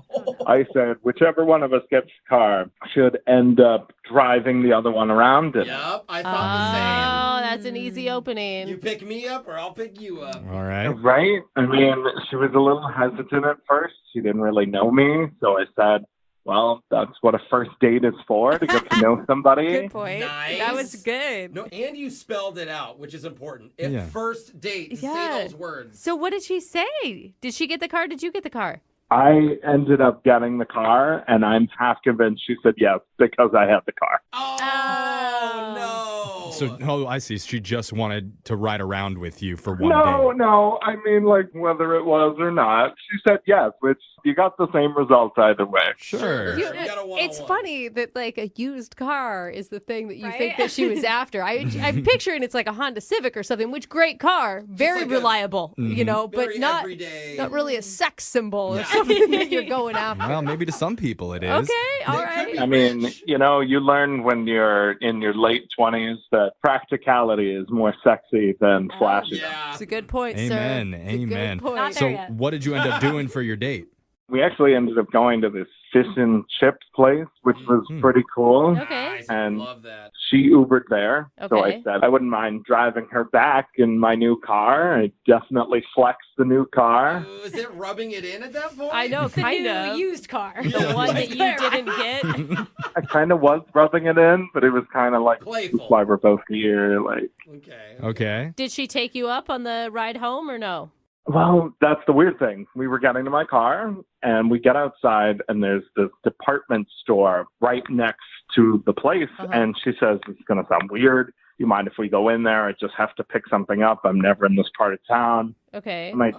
[SPEAKER 10] I said, whichever one of us gets the car should end up driving the other one around it.
[SPEAKER 2] Yep, I thought
[SPEAKER 3] Oh, that's an easy opening.
[SPEAKER 2] the same. You pick me up or I'll pick you up.
[SPEAKER 7] All right.
[SPEAKER 10] Right? I mean, she was a little hesitant at first. She didn't really know me. So I said, well, that's what a first date is for, to get to know somebody.
[SPEAKER 8] Good point.
[SPEAKER 2] Nice.
[SPEAKER 8] That was good.
[SPEAKER 2] No, and you spelled it out, which is important. If
[SPEAKER 7] Yeah.
[SPEAKER 2] first date,
[SPEAKER 3] Yeah.
[SPEAKER 2] say those words.
[SPEAKER 3] So what did she say? Did she get the car? Did you get the car?
[SPEAKER 10] I ended up getting the car, and I'm half convinced she said yes because I had the car.
[SPEAKER 2] Oh, no.
[SPEAKER 7] So, I see. She just wanted to ride around with you for one
[SPEAKER 10] No, I mean, like, whether it was or not, she said yes, which you got the same result either way.
[SPEAKER 7] Sure.
[SPEAKER 2] You got a one-on-one.
[SPEAKER 3] It's funny that like a used car is the thing that you
[SPEAKER 8] Right?
[SPEAKER 3] think that she was after. I'm picturing it's like a Honda Civic or something, which great car, very
[SPEAKER 2] like a-
[SPEAKER 3] reliable, you know, but
[SPEAKER 2] Very
[SPEAKER 3] not
[SPEAKER 2] everyday.
[SPEAKER 3] not really a sex symbol or something that you're going after.
[SPEAKER 7] Well, maybe to some people it is.
[SPEAKER 3] Okay, all
[SPEAKER 2] They could
[SPEAKER 3] right.
[SPEAKER 2] be
[SPEAKER 10] I mean,
[SPEAKER 2] rich.
[SPEAKER 10] you know, you learn when you're in your late 20s that practicality is more sexy than flashy.
[SPEAKER 2] Yeah.
[SPEAKER 3] It's a good point,
[SPEAKER 7] Amen.
[SPEAKER 3] sir. It's a good
[SPEAKER 7] Amen.
[SPEAKER 3] point.
[SPEAKER 8] Not
[SPEAKER 7] So,
[SPEAKER 8] there yet.
[SPEAKER 7] what did you end up doing for your date?
[SPEAKER 10] We actually ended up going to this fish and chips place, which was pretty cool.
[SPEAKER 3] Okay.
[SPEAKER 2] Nice. I
[SPEAKER 10] And
[SPEAKER 2] love that.
[SPEAKER 10] she Ubered there. So I
[SPEAKER 3] Okay.
[SPEAKER 10] said I wouldn't mind driving her back in my new car. I definitely flexed the new car.
[SPEAKER 2] Is it rubbing it in at that point?
[SPEAKER 3] I know,
[SPEAKER 8] The
[SPEAKER 3] kind
[SPEAKER 8] new
[SPEAKER 3] of.
[SPEAKER 8] used car.
[SPEAKER 3] The one that you didn't get.
[SPEAKER 10] I kind of was rubbing it in, but it was kind of like,
[SPEAKER 2] Playful.
[SPEAKER 10] that's why we're both here. Like,
[SPEAKER 2] Okay.
[SPEAKER 7] Okay.
[SPEAKER 3] Did she take you up on the ride home or no?
[SPEAKER 10] well, that's the weird thing. We were getting to my car, and we get outside, and there's this department store right next to the place. And she says, it's going to sound weird. You mind if we go in there? I just have to pick something up. I'm never in this part of town.
[SPEAKER 3] Okay.
[SPEAKER 10] I'm like,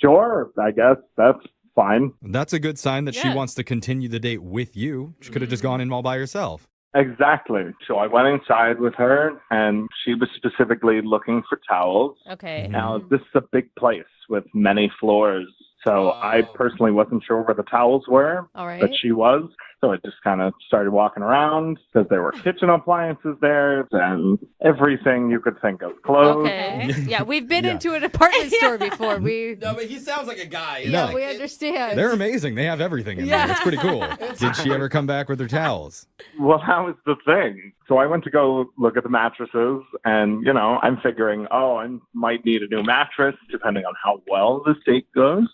[SPEAKER 10] sure, I guess that's fine.
[SPEAKER 7] That's a good sign that she
[SPEAKER 3] Yeah.
[SPEAKER 7] wants to continue the date with you. She could have just gone in all by herself.
[SPEAKER 10] Exactly. So I went inside with her, and she was specifically looking for towels.
[SPEAKER 3] Okay.
[SPEAKER 10] Now, this is a big place with many floors, so I personally wasn't sure where the towels were,
[SPEAKER 3] All right.
[SPEAKER 10] but she was. So I just kind of started walking around because there were kitchen appliances there and everything you could think of. Clothes.
[SPEAKER 3] Okay. Yeah, we've been into an apartment store before. We
[SPEAKER 2] No, but he sounds like a guy.
[SPEAKER 3] yeah,
[SPEAKER 7] No.
[SPEAKER 3] we understand.
[SPEAKER 7] They're amazing. They have everything in there. It's pretty cool. Did she ever come back with her towels?
[SPEAKER 10] Well, that was the thing. So I went to go look at the mattresses, and, you know, I'm figuring, oh, I might need a new mattress depending on how well this date goes.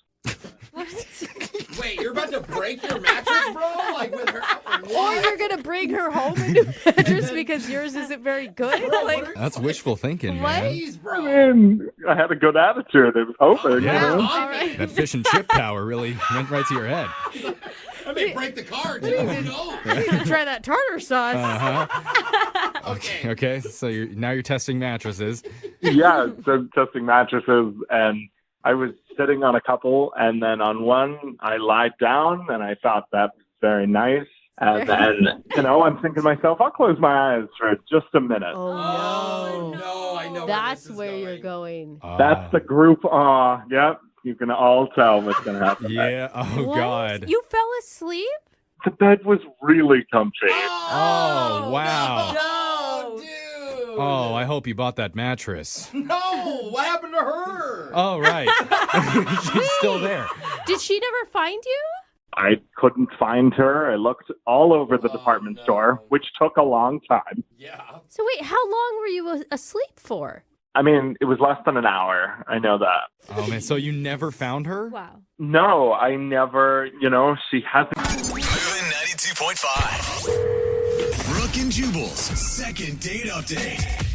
[SPEAKER 2] Wait, you're about to break your mattress, bro? Like with her?
[SPEAKER 3] Or
[SPEAKER 2] What?
[SPEAKER 3] you're gonna bring her home a new mattress because yours isn't very good.
[SPEAKER 2] Bro,
[SPEAKER 3] Like,
[SPEAKER 2] what are-
[SPEAKER 7] That's wishful thinking,
[SPEAKER 3] What?
[SPEAKER 7] man.
[SPEAKER 2] Jeez,
[SPEAKER 10] I
[SPEAKER 2] bro.
[SPEAKER 10] mean, I had a good attitude. I was hoping,
[SPEAKER 7] Yeah.
[SPEAKER 10] you know?
[SPEAKER 3] all right.
[SPEAKER 7] That fish and chip power really went right to your head.
[SPEAKER 2] I may break the car, too. Who knows?
[SPEAKER 3] I need to try that tartar sauce.
[SPEAKER 7] Uh-huh.
[SPEAKER 2] Okay.
[SPEAKER 7] Okay, so now you're testing mattresses.
[SPEAKER 10] Yeah, so testing mattresses, and I was sitting on a couple, and then on one, I lied down, and I thought that was very nice. And then, you know, I'm thinking to myself, I'll close my eyes for just a minute.
[SPEAKER 2] Oh, no. I know
[SPEAKER 3] That's
[SPEAKER 2] where,
[SPEAKER 3] where
[SPEAKER 2] this is
[SPEAKER 3] you're going.
[SPEAKER 10] That's the group awe. Yep, you can all tell what's going to happen.
[SPEAKER 7] Yeah, oh
[SPEAKER 3] What?
[SPEAKER 7] God.
[SPEAKER 3] You fell asleep?
[SPEAKER 10] The bed was really comfy.
[SPEAKER 7] Oh, wow.
[SPEAKER 2] No, dude.
[SPEAKER 7] Oh, I hope you bought that mattress.
[SPEAKER 2] No, what happened to her?
[SPEAKER 7] Oh, right. She's still there.
[SPEAKER 3] Did she never find you?
[SPEAKER 10] I couldn't find her. I looked all over the department store, which took a long time.
[SPEAKER 2] Yeah.
[SPEAKER 3] So wait, how long were you asleep for?
[SPEAKER 10] I mean, it was less than an hour. I know that.
[SPEAKER 7] Oh, man. So you never found her?
[SPEAKER 8] Wow.
[SPEAKER 10] No, I never, you know, she hasn't.
[SPEAKER 5] Moving 92.5. Brooke and Jubal's second date update.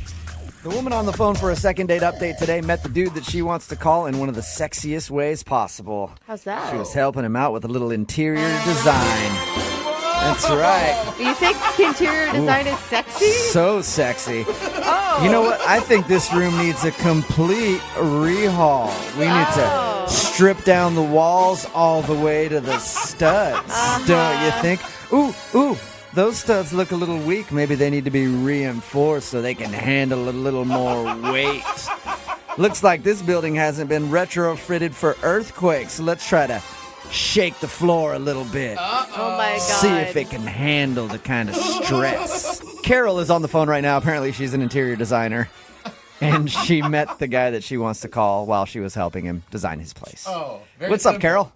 [SPEAKER 1] The woman on the phone for a second date update today met the dude that she wants to call in one of the sexiest ways possible.
[SPEAKER 3] How's that?
[SPEAKER 1] She was helping him out with a little interior design. That's right.
[SPEAKER 3] You think interior design is sexy?
[SPEAKER 1] So sexy.
[SPEAKER 3] Oh.
[SPEAKER 1] You know what? I think this room needs a complete rehaul. We need to strip down the walls all the way to the studs. Don't you think? Ooh, Those studs look a little weak. Maybe they need to be reinforced so they can handle a little more weight. Looks like this building hasn't been retrofitted for earthquakes. Let's try to shake the floor a little bit.
[SPEAKER 3] Oh my God.
[SPEAKER 1] See if it can handle the kind of stress. Carol is on the phone right now. Apparently she's an interior designer. And she met the guy that she wants to call while she was helping him design his place.
[SPEAKER 2] Oh,
[SPEAKER 1] What's up, Carol?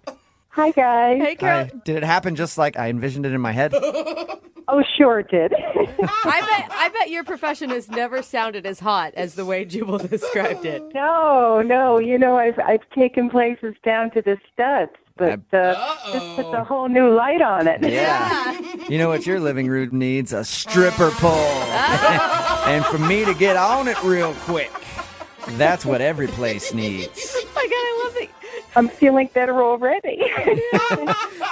[SPEAKER 11] Hi, guys.
[SPEAKER 3] Hey, Carol.
[SPEAKER 1] Hi. Did it happen just like I envisioned it in my head?
[SPEAKER 11] Oh, sure it did.
[SPEAKER 3] I bet your profession has never sounded as hot as the way Jubal described it.
[SPEAKER 11] No. You know, I've taken places down to the studs, but this puts a whole new light on it.
[SPEAKER 1] Yeah. You know what your living room needs? A stripper pole. And for me to get on it real quick. That's what every place needs.
[SPEAKER 3] Oh my God, I love it.
[SPEAKER 11] I'm feeling better already.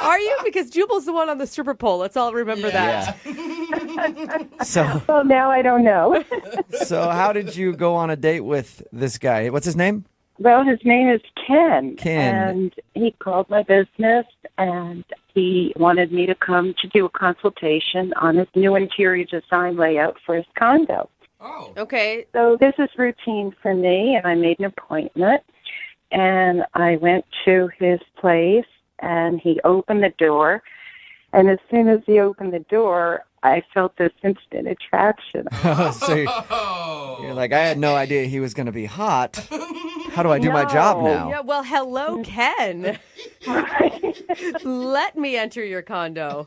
[SPEAKER 3] Are you? Because Jubal's the one on the stripper pole. Let's all remember that.
[SPEAKER 1] So,
[SPEAKER 11] well, now I don't know.
[SPEAKER 1] So how did you go on a date with this guy? What's his name?
[SPEAKER 11] Well, his name is Ken.
[SPEAKER 1] Ken.
[SPEAKER 11] And he called my business, and he wanted me to come to do a consultation on his new interior design layout for his condo.
[SPEAKER 2] Oh.
[SPEAKER 3] Okay.
[SPEAKER 11] So this is routine for me, and I made an appointment. And I went to his place, and he opened the door. And as soon as he opened the door, I felt this instant attraction.
[SPEAKER 1] So you're like, I had no idea he was going to be hot. How do I do my job now?
[SPEAKER 3] Yeah, well, hello, Ken. Let me enter your condo.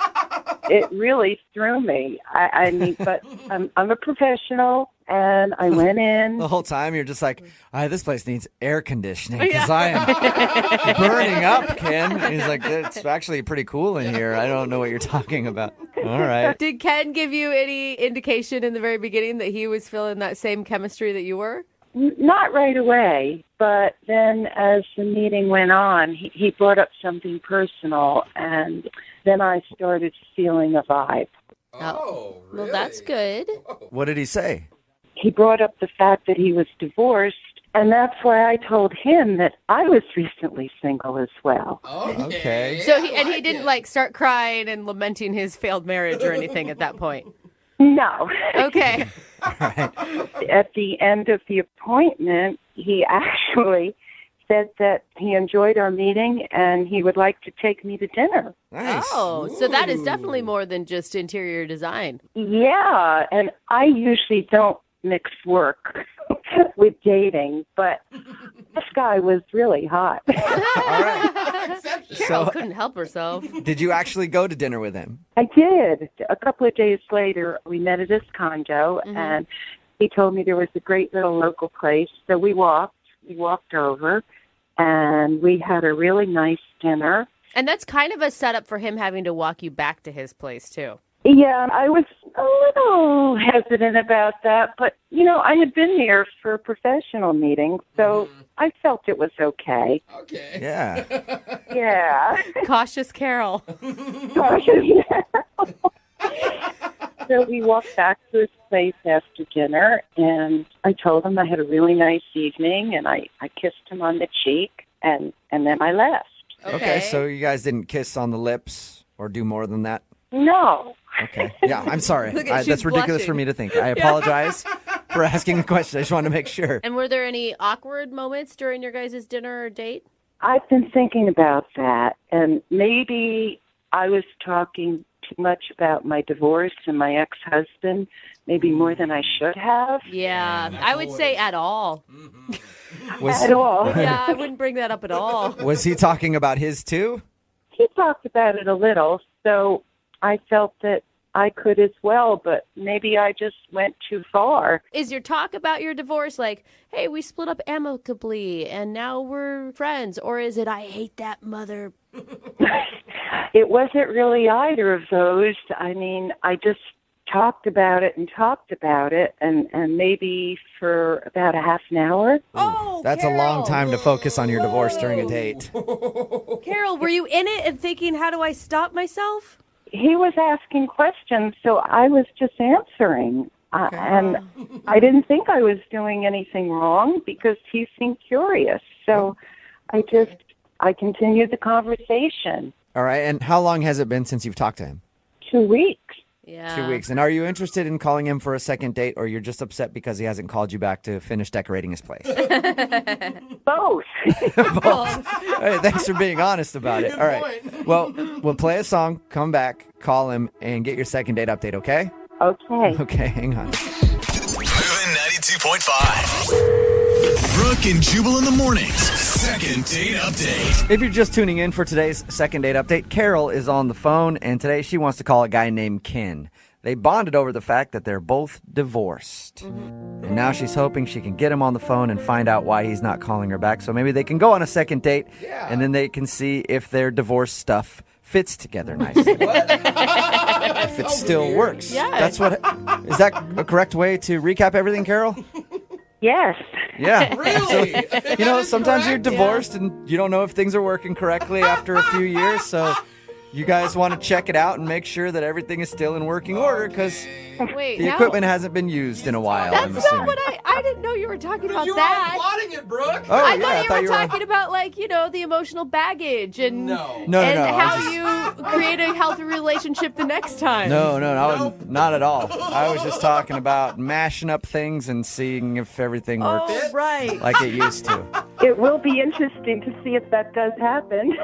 [SPEAKER 11] It really threw me. I mean, but I'm a professional, and I went in.
[SPEAKER 1] The whole time you're just like, this place needs air conditioning because I am burning up, Ken. And he's like, it's actually pretty cool in here. I don't know what you're talking about. All right.
[SPEAKER 3] Did Ken give you any indication in the very beginning that he was feeling that same chemistry that you were?
[SPEAKER 11] Not right away, but then as the meeting went on, he brought up something personal, and then I started feeling a vibe.
[SPEAKER 2] Oh, really?
[SPEAKER 3] Well, that's good.
[SPEAKER 1] What did he say?
[SPEAKER 11] He brought up the fact that he was divorced, and that's why I told him that I was recently single as well.
[SPEAKER 1] Okay.
[SPEAKER 3] So he didn't like start crying and lamenting his failed marriage or anything at that point.
[SPEAKER 11] No.
[SPEAKER 3] Okay.
[SPEAKER 1] All right.
[SPEAKER 11] At the end of the appointment, he actually said that he enjoyed our meeting and he would like to take me to dinner.
[SPEAKER 1] Nice.
[SPEAKER 3] Oh, so that is definitely more than just interior design.
[SPEAKER 11] Yeah, and I usually don't mix work with dating, but this guy was really hot.
[SPEAKER 1] All right.
[SPEAKER 3] Carol couldn't help herself.
[SPEAKER 1] Did you actually go to dinner with him?
[SPEAKER 11] I did. A couple of days later, we met at his condo, and he told me there was a great little local place. So we walked over, and we had a really nice dinner.
[SPEAKER 3] And that's kind of a setup for him having to walk you back to his place, too.
[SPEAKER 11] Yeah, I was a little hesitant about that, but, you know, I had been there for a professional meeting, so I felt it was okay.
[SPEAKER 2] Okay.
[SPEAKER 1] Yeah.
[SPEAKER 11] Yeah.
[SPEAKER 3] Cautious Carol.
[SPEAKER 11] Cautious Carol. So we walked back to his place after dinner, and I told him I had a really nice evening, and I kissed him on the cheek, and then I left.
[SPEAKER 1] Okay, so you guys didn't kiss on the lips or do more than that?
[SPEAKER 11] No.
[SPEAKER 1] Okay. Yeah, I'm sorry.
[SPEAKER 3] Look
[SPEAKER 1] That's
[SPEAKER 3] she's
[SPEAKER 1] ridiculous
[SPEAKER 3] blushing.
[SPEAKER 1] for me to think. I apologize for asking the question. I just wanted to make sure.
[SPEAKER 3] And were there any awkward moments during your guys' dinner or date?
[SPEAKER 11] I've been thinking about that, and maybe I was talking too much about my divorce and my ex-husband, maybe more than I should have.
[SPEAKER 3] Yeah, I would say at all.
[SPEAKER 11] At all.
[SPEAKER 3] Yeah, I wouldn't bring that up at all.
[SPEAKER 1] Was he talking about his too?
[SPEAKER 11] He talked about it a little, so I felt that I could as well, but maybe I just went too far.
[SPEAKER 3] Is your talk about your divorce like, hey, we split up amicably and now we're friends? Or is it, I hate that mother?
[SPEAKER 11] It wasn't really either of those. I mean, I just talked about it, and maybe for about a half an hour.
[SPEAKER 3] Oh,
[SPEAKER 1] That's
[SPEAKER 3] Carol.
[SPEAKER 1] a long time to focus on your divorce during a date.
[SPEAKER 3] Carol, were you in it and thinking, how do I stop myself?
[SPEAKER 11] He was asking questions, so I was just answering. And I didn't think I was doing anything wrong because he seemed curious. So I continued the conversation.
[SPEAKER 1] All right, and how long has it been since you've talked to him?
[SPEAKER 11] 2 weeks.
[SPEAKER 3] Yeah.
[SPEAKER 1] 2 weeks. And are you interested in calling him for a second date, or you're just upset because he hasn't called you back to finish decorating his place?
[SPEAKER 11] Both.
[SPEAKER 1] Both. Hey, thanks for being honest about it. All right. Well, we'll play a song, come back, call him, and get your second date update, okay?
[SPEAKER 11] Okay.
[SPEAKER 1] Okay, hang on.
[SPEAKER 5] Moving 92.5. Brooke and Jubal in the mornings. Second date update.
[SPEAKER 1] If you're just tuning in for today's second date update, Carol is on the phone, and today she wants to call a guy named Ken. They bonded over the fact that they're both divorced. And now she's hoping she can get him on the phone and find out why he's not calling her back. So maybe they can go on a second date, and then they can see if their divorce stuff fits together nicely. If it still works.
[SPEAKER 3] Yeah.
[SPEAKER 1] Is that a correct way to recap everything, Carol?
[SPEAKER 11] Yes.
[SPEAKER 1] Yeah.
[SPEAKER 2] Really?
[SPEAKER 1] So, sometimes you're divorced and you don't know if things are working correctly after a few years. So you guys want to check it out and make sure that everything is still in working order because
[SPEAKER 3] Wait,
[SPEAKER 1] the equipment hasn't been used in a while. I'm
[SPEAKER 3] That's
[SPEAKER 1] assuming.
[SPEAKER 3] not what I didn't know you were talking about
[SPEAKER 2] You
[SPEAKER 3] that.
[SPEAKER 2] were plotting it, Brooke.
[SPEAKER 1] Oh,
[SPEAKER 3] I
[SPEAKER 1] yeah,
[SPEAKER 3] thought you were talking about, the emotional baggage and
[SPEAKER 2] No.
[SPEAKER 1] No.
[SPEAKER 3] and
[SPEAKER 1] I
[SPEAKER 3] how
[SPEAKER 1] was
[SPEAKER 3] you create a healthy relationship the next time.
[SPEAKER 1] No, not at all. I was just talking about mashing up things and seeing if everything works
[SPEAKER 3] Oh, right.
[SPEAKER 1] like it used to.
[SPEAKER 11] It will be interesting to see if that does happen.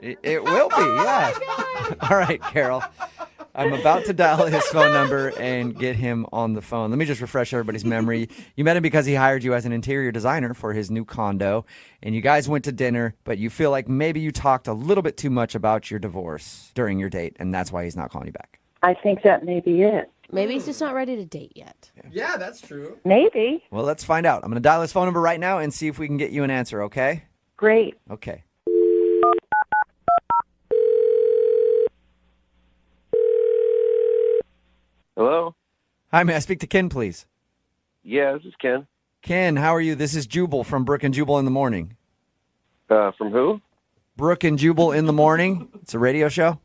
[SPEAKER 1] It will be, yeah. All right, Carol. I'm about to dial his phone number and get him on the phone. Let me just refresh everybody's memory. You met him because he hired you as an interior designer for his new condo, and you guys went to dinner, but you feel like maybe you talked a little bit too much about your divorce during your date, and that's why he's not calling you back.
[SPEAKER 11] I think that may be it.
[SPEAKER 3] Maybe he's just not ready to date yet.
[SPEAKER 2] Yeah, that's true.
[SPEAKER 11] Maybe.
[SPEAKER 1] Well, let's find out. I'm going to dial his phone number right now and see if we can get you an answer, okay?
[SPEAKER 11] Great.
[SPEAKER 1] Okay.
[SPEAKER 12] Hello?
[SPEAKER 1] Hi, may I speak to Ken, please?
[SPEAKER 12] Yeah, this is Ken.
[SPEAKER 1] Ken, how are you? This is Jubal from Brooke and Jubal in the Morning.
[SPEAKER 12] From who?
[SPEAKER 1] Brooke and Jubal in the Morning. It's a radio show.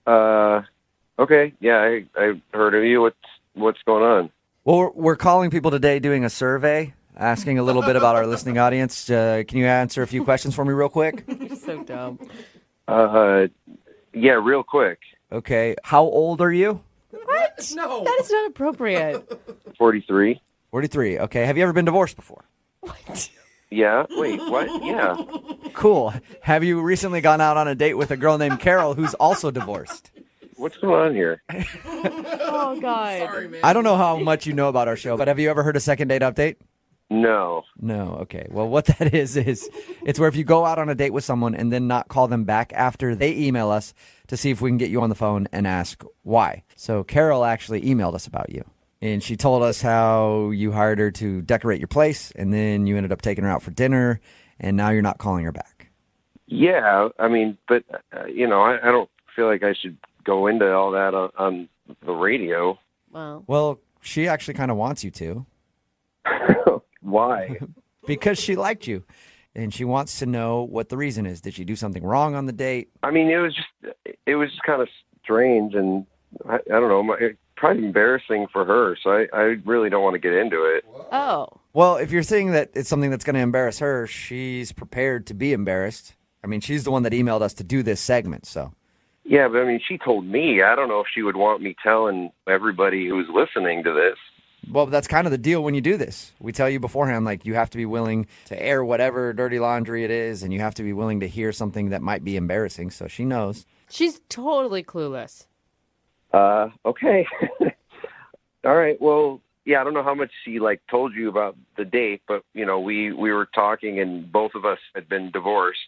[SPEAKER 12] Okay. Yeah, I heard of you. What's going on?
[SPEAKER 1] Well, we're calling people today doing a survey, asking a little bit about our listening audience. Can you answer a few questions for me real quick?
[SPEAKER 3] You're so dumb.
[SPEAKER 12] Yeah, real quick.
[SPEAKER 1] Okay. How old are you?
[SPEAKER 3] What?
[SPEAKER 2] No.
[SPEAKER 3] That is not appropriate.
[SPEAKER 12] 43.
[SPEAKER 1] 43. Okay. Have you ever been divorced before?
[SPEAKER 3] What?
[SPEAKER 12] Yeah. Wait, what? Yeah.
[SPEAKER 1] Cool. Have you recently gone out on a date with a girl named Carol who's also divorced?
[SPEAKER 12] What's going on here?
[SPEAKER 3] Oh, God.
[SPEAKER 2] Sorry, man.
[SPEAKER 1] I don't know how much you know about our show, but have you ever heard a second date update?
[SPEAKER 12] No.
[SPEAKER 1] No. Okay. Well, what that is it's where if you go out on a date with someone and then not call them back after they email us to see if we can get you on the phone and ask why. So Carol actually emailed us about you. And she told us how you hired her to decorate your place, and then you ended up taking her out for dinner, and now you're not calling her back.
[SPEAKER 12] Yeah, I mean, but, I don't feel like I should go into all that on the radio.
[SPEAKER 1] Well, she actually kind of wants you to.
[SPEAKER 12] Why?
[SPEAKER 1] Because she liked you, and she wants to know what the reason is. Did she do something wrong on the date?
[SPEAKER 12] I mean, it was just kind of strange, and I don't know, probably embarrassing for her, so I really don't want to get into it.
[SPEAKER 3] Oh.
[SPEAKER 1] Well, if you're saying that it's something that's going to embarrass her, she's prepared to be embarrassed. I mean, she's the one that emailed us to do this segment, so.
[SPEAKER 12] Yeah, but I mean, she told me. I don't know if she would want me telling everybody who's listening to this.
[SPEAKER 1] Well, that's kind of the deal when you do this. We tell you beforehand, like, you have to be willing to air whatever dirty laundry it is, and you have to be willing to hear something that might be embarrassing, so she knows.
[SPEAKER 3] She's totally clueless.
[SPEAKER 12] Okay. All right, well, yeah, I don't know how much she, told you about the date, but, we were talking, and both of us had been divorced,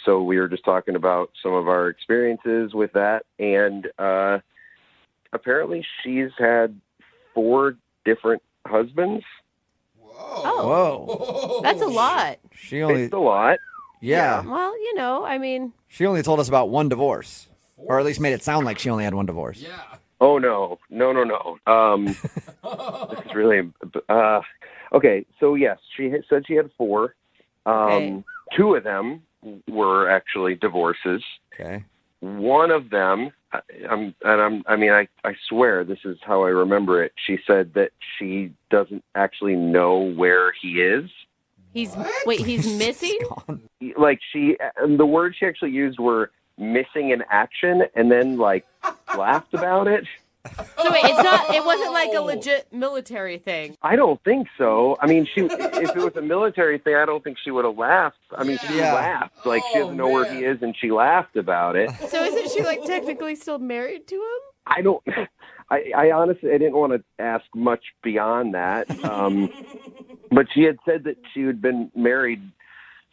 [SPEAKER 12] so we were just talking about some of our experiences with that, and apparently she's had 4 different husbands.
[SPEAKER 1] Whoa.
[SPEAKER 3] That's a lot.
[SPEAKER 12] It's a lot.
[SPEAKER 1] Yeah.
[SPEAKER 3] Well, I mean.
[SPEAKER 1] She only told us about one divorce, or at least made it sound like she only had one divorce.
[SPEAKER 2] Yeah.
[SPEAKER 12] Oh, no. This is really, okay. So yes, she said she had 4.
[SPEAKER 3] Okay.
[SPEAKER 12] 2 of them were actually divorces.
[SPEAKER 1] Okay.
[SPEAKER 12] One of them, I swear this is how I remember it. She said that she doesn't actually know where he is.
[SPEAKER 3] He's missing?
[SPEAKER 12] The words she actually used were missing in action, and then laughed about it.
[SPEAKER 3] So wait, it wasn't like a legit military thing.
[SPEAKER 12] I don't think so. I mean, if it was a military thing, I don't think she would have laughed. I mean, she laughed. Like, she doesn't know where he is, and she laughed about it.
[SPEAKER 3] So isn't she, like, technically still married to him?
[SPEAKER 12] I honestly, I didn't want to ask much beyond that. But she had said that she had been married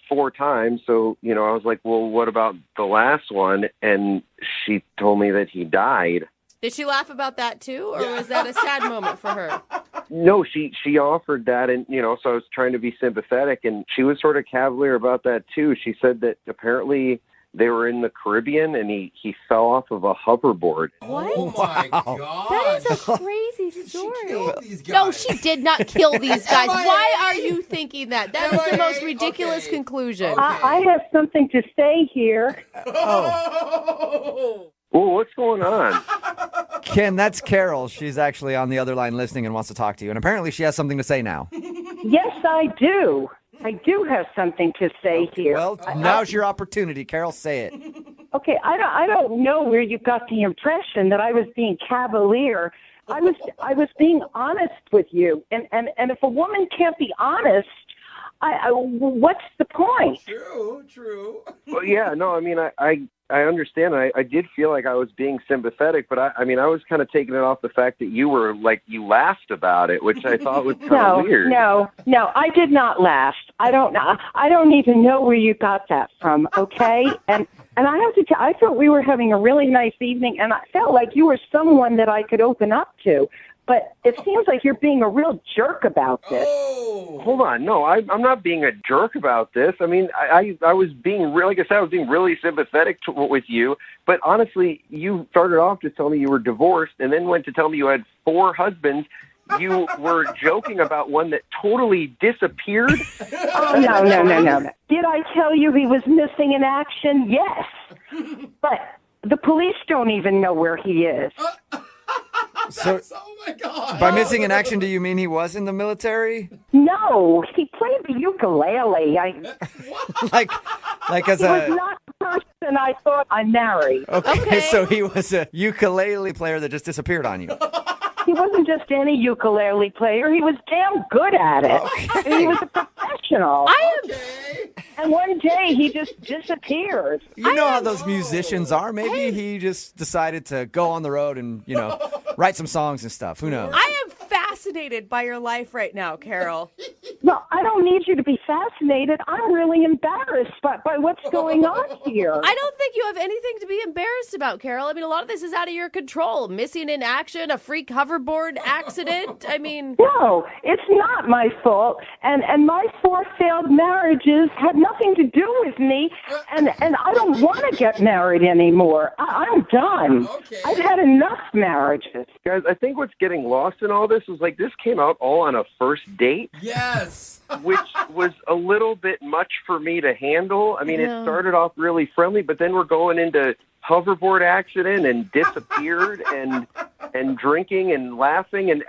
[SPEAKER 12] 4 times. So, I was like, well, what about the last one? And she told me that he died.
[SPEAKER 3] Did she laugh about that too, or was that a sad moment for her?
[SPEAKER 12] No, she offered that, and so I was trying to be sympathetic, and she was sort of cavalier about that too. She said that apparently they were in the Caribbean, and he fell off of a hoverboard.
[SPEAKER 3] What?
[SPEAKER 2] Oh my God!
[SPEAKER 3] That is a crazy story.
[SPEAKER 2] She killed these guys.
[SPEAKER 3] No, she did not kill these guys. Why are you thinking that? That is the most ridiculous conclusion.
[SPEAKER 11] I have something to say here.
[SPEAKER 12] Oh, what's going on?
[SPEAKER 1] Ken, that's Carol. She's actually on the other line listening and wants to talk to you. And apparently she has something to say now.
[SPEAKER 11] Yes, I do. I do have something to say here.
[SPEAKER 1] Well, now's your opportunity. Carol, say it.
[SPEAKER 11] Okay, I don't know where you got the impression that I was being cavalier. I was being honest with you. And if a woman can't be honest, what's the point?
[SPEAKER 2] True.
[SPEAKER 12] Well, yeah, no, I mean, I understand. I did feel like I was being sympathetic, but I mean, I was kind of taking it off the fact that you were like, you laughed about it, which I thought was kind of weird.
[SPEAKER 11] No, I did not laugh. I don't even know where you got that from. Okay, and I have to tell, I thought we were having a really nice evening, and I felt like you were someone that I could open up to. But it seems like you're being a real jerk about this.
[SPEAKER 2] Oh.
[SPEAKER 12] Hold on. No, I'm not being a jerk about this. I mean, I was being really, like I said, I was being really sympathetic with you. But honestly, you started off just telling me you were divorced and then went to tell me you had 4 husbands. You were joking about one that totally disappeared.
[SPEAKER 11] Oh, no. Did I tell you he was missing in action? Yes. But the police don't even know where he is.
[SPEAKER 1] So,
[SPEAKER 2] oh my God.
[SPEAKER 1] By missing in action, do you mean he was in the military?
[SPEAKER 11] No, he played the ukulele.
[SPEAKER 1] like as
[SPEAKER 11] he was not the person I thought I married.
[SPEAKER 1] Okay, so he was a ukulele player that just disappeared on you.
[SPEAKER 11] He wasn't just any ukulele player. He was damn good at it.
[SPEAKER 1] Okay.
[SPEAKER 11] He was a professional. And one day he just disappeared.
[SPEAKER 1] You know how those musicians are. Maybe he just decided to go on the road and, write some songs and stuff. Who knows?
[SPEAKER 3] I am fascinated by your life right now, Carol.
[SPEAKER 11] No, I don't need you to be fascinated. I'm really embarrassed by what's going on here.
[SPEAKER 3] I don't think you have anything to be embarrassed about, Carol. I mean, a lot of this is out of your control. Missing in action, a freak hoverboard accident. I mean...
[SPEAKER 11] No, it's not my fault. And my 4 failed marriages had nothing to do with me. And I don't want to get married anymore. I'm done.
[SPEAKER 2] Okay.
[SPEAKER 11] I've had enough marriages.
[SPEAKER 12] Guys, I think what's getting lost in all this is like this came out all on a first date.
[SPEAKER 2] Yes.
[SPEAKER 12] Which was a little bit much for me to handle. I mean, It started off really friendly, but then we're going into hoverboard accident and disappeared and drinking and laughing and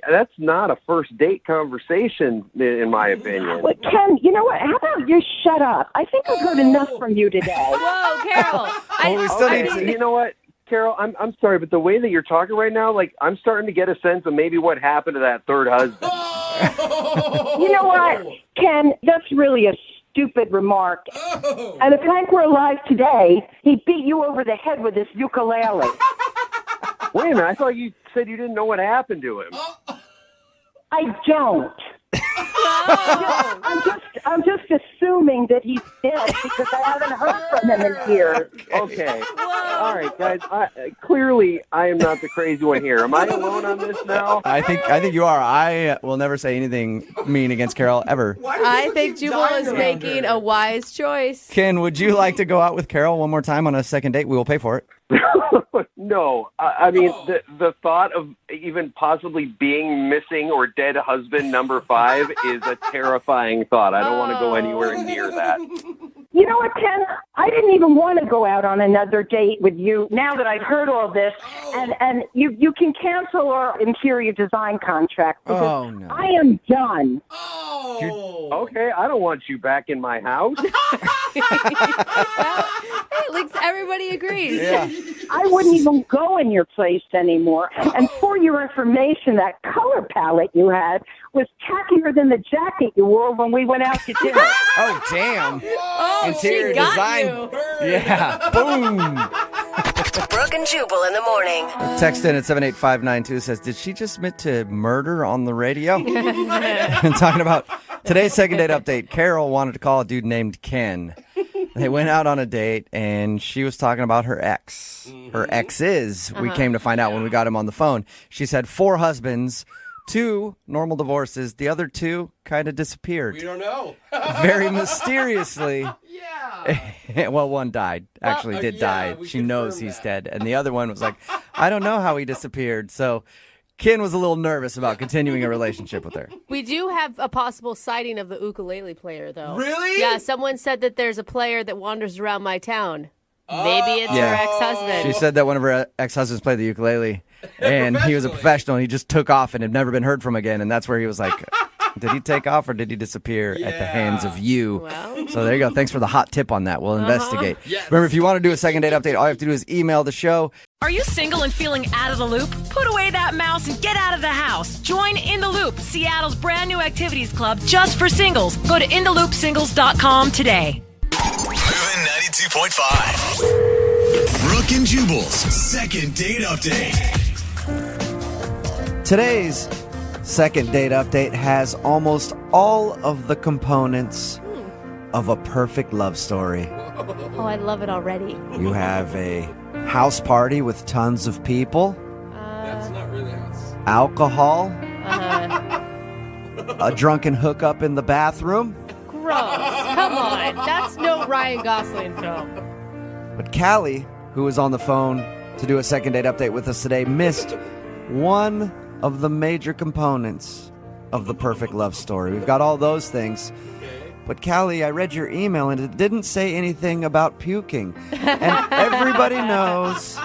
[SPEAKER 12] that's not a first date conversation in my opinion.
[SPEAKER 11] Well, Ken, you know what? How about you shut up? I think I've heard enough from you today.
[SPEAKER 3] Whoa, Carol.
[SPEAKER 1] We still need to...
[SPEAKER 12] You know what? Carol, I'm sorry, but the way that you're talking right now, like I'm starting to get a sense of maybe what happened to that 3rd husband.
[SPEAKER 11] You know what, Ken? That's really a stupid remark. And if Hank were alive today, he'd beat you over the head with his ukulele.
[SPEAKER 12] Wait a minute, I thought you said you didn't know what happened to him.
[SPEAKER 11] I don't. I'm just assuming that he's dead because I haven't heard from him in years.
[SPEAKER 12] Okay. All right, guys. Clearly, I am not the crazy one here. Am I alone on this now?
[SPEAKER 1] I think you are. I will never say anything mean against Carol ever.
[SPEAKER 3] I think Jubal is making a wise choice.
[SPEAKER 1] Ken, would you like to go out with Carol one more time on a second date? We will pay for it.
[SPEAKER 12] No. I mean, the thought of even possibly being missing or dead husband number 5 is a terrifying thought. I don't want to go anywhere near that.
[SPEAKER 11] You know what, Ken? I didn't even want to go out on another date with you now that I've heard all this. And you can cancel our interior design contract because I am done.
[SPEAKER 12] Okay, I don't want you back in my house.
[SPEAKER 3] At least everybody agrees.
[SPEAKER 1] Yeah.
[SPEAKER 11] I wouldn't even go in your place anymore. And for your information, that color palette you had was tackier than the jacket you wore when we went out to dinner.
[SPEAKER 1] Oh, damn.
[SPEAKER 3] Oh,
[SPEAKER 1] Interior
[SPEAKER 3] she got
[SPEAKER 1] design.
[SPEAKER 3] you.
[SPEAKER 1] Yeah. Boom.
[SPEAKER 13] Brooke and Jubal in the morning.
[SPEAKER 1] Text in at 78592 says, did she just admit to murder on the radio? And talking about today's second date update, Carol wanted to call a dude named Ken. They went out on a date, and she was talking about her ex. Her exes, we came to find out when we got him on the phone. She's had 4 husbands, 2 normal divorces. The other 2 kind of disappeared.
[SPEAKER 2] We don't know.
[SPEAKER 1] Very mysteriously.
[SPEAKER 2] Yeah.
[SPEAKER 1] Well, one died. Actually, did die. She knows he's dead. And the other one was like, I don't know how he disappeared. So Ken was a little nervous about continuing a relationship with her.
[SPEAKER 3] We do have a possible sighting of the ukulele player, though.
[SPEAKER 2] Really?
[SPEAKER 3] Yeah, someone said that there's a player that wanders around my town. Maybe it's her ex-husband.
[SPEAKER 1] She said that one of her ex-husbands played the ukulele, and he was a professional, and he just took off and had never been heard from again. And that's where he was like, did he take off or did he disappear at the hands of you?
[SPEAKER 3] Well.
[SPEAKER 1] So there you go. Thanks for the hot tip on that. We'll investigate.
[SPEAKER 2] Yes.
[SPEAKER 1] Remember, if you want to do a second date update, all you have to do is email the show.
[SPEAKER 14] Are you single and feeling out of the loop? Put away that mouse and get out of the house. Join In the Loop, Seattle's brand new activities club just for singles. Go to intheloopsingles.com today.
[SPEAKER 5] Moving 92.5. Brooke and Jubal's second date update.
[SPEAKER 1] Today's second date update has almost all of the components of a perfect love story.
[SPEAKER 3] Oh, I love it already.
[SPEAKER 1] You have a house party with tons of people,
[SPEAKER 2] That's not really us.
[SPEAKER 1] alcohol, a drunken hookup in the bathroom.
[SPEAKER 3] Gross. Come on. That's no Ryan Gosling film.
[SPEAKER 1] But Callie, who was on the phone to do a second date update with us today, missed one of the major components of the perfect love story. We've got all those things. But Callie, I read your email and it didn't say anything about puking. And everybody knows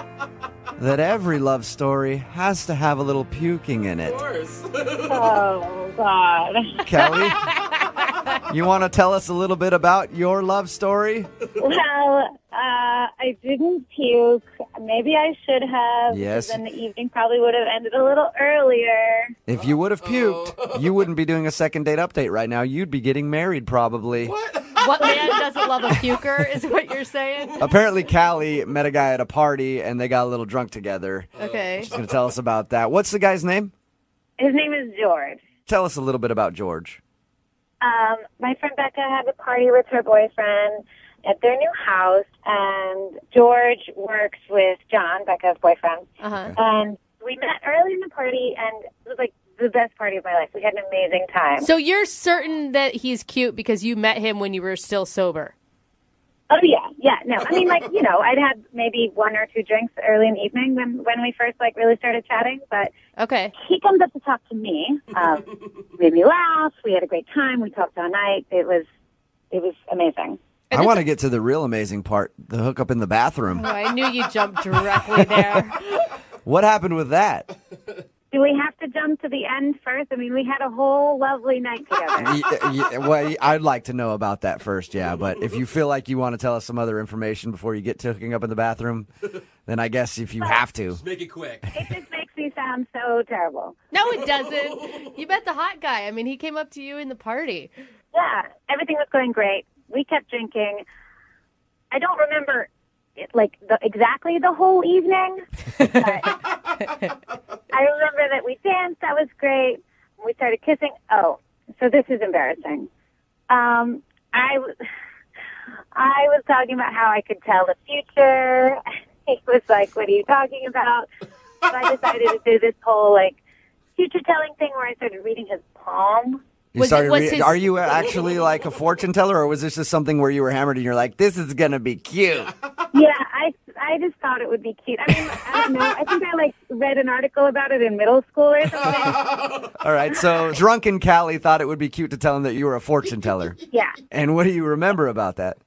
[SPEAKER 1] that every love story has to have a little puking in it.
[SPEAKER 2] Of course.
[SPEAKER 6] Oh, God.
[SPEAKER 1] Kelly, you want to tell us a little bit about your love story?
[SPEAKER 6] Well, I didn't puke. Maybe I should have.
[SPEAKER 1] Yes.
[SPEAKER 6] Then the evening probably would have ended a little earlier.
[SPEAKER 1] If you would have puked, you wouldn't be doing a second date update right now. You'd be getting married probably.
[SPEAKER 3] What man doesn't love a puker is what you're saying?
[SPEAKER 1] Apparently, Callie met a guy at a party and they got a little drunk together.
[SPEAKER 3] Okay.
[SPEAKER 1] She's going to tell us about that. What's the guy's name?
[SPEAKER 6] His name is George.
[SPEAKER 1] Tell us a little bit about George.
[SPEAKER 6] My friend Becca had a party with her boyfriend at their new house, and George works with John, Becca's boyfriend. And we met early in the party, and it was like the best party of my life. We had an amazing time.
[SPEAKER 3] So you're certain that he's cute because you met him when you were still sober?
[SPEAKER 6] Oh, yeah. No, I mean, I'd had maybe 1 or 2 drinks early in the evening when we first, really started chatting. But
[SPEAKER 3] okay,
[SPEAKER 6] he comes up to talk to me, made me laugh. We had a great time. We talked all night. It was amazing.
[SPEAKER 1] I want to get to the real amazing part, the hookup in the bathroom.
[SPEAKER 3] Oh, I knew you'd jump directly there.
[SPEAKER 1] What happened with that?
[SPEAKER 6] Do we have to jump to the end first? I mean, we had a whole lovely night together.
[SPEAKER 1] Well, I'd like to know about that first, yeah. But if you feel like you want to tell us some other information before you get to hooking up in the bathroom, then I guess if you have to.
[SPEAKER 2] Just make it quick.
[SPEAKER 6] It just makes me sound so terrible.
[SPEAKER 3] No, it doesn't. You met the hot guy. I mean, he came up to you in the party.
[SPEAKER 6] Yeah, everything was going great. We kept drinking. I don't remember exactly the whole evening, but I remember that we danced. That was great. We started kissing. Oh, so this is embarrassing. I was talking about how I could tell the future. He was like, "What are you talking about?" So I decided to do this whole future telling thing where I started reading his palm.
[SPEAKER 1] Are you actually like a fortune teller, or was this just something where you were hammered and you're like, this is going to be cute?
[SPEAKER 6] Yeah, I just thought it would be cute. I mean, I don't know. I think I read an article about it in middle school or something.
[SPEAKER 1] All right, so drunken Callie thought it would be cute to tell him that you were a fortune teller.
[SPEAKER 6] Yeah.
[SPEAKER 1] And what do you remember about that?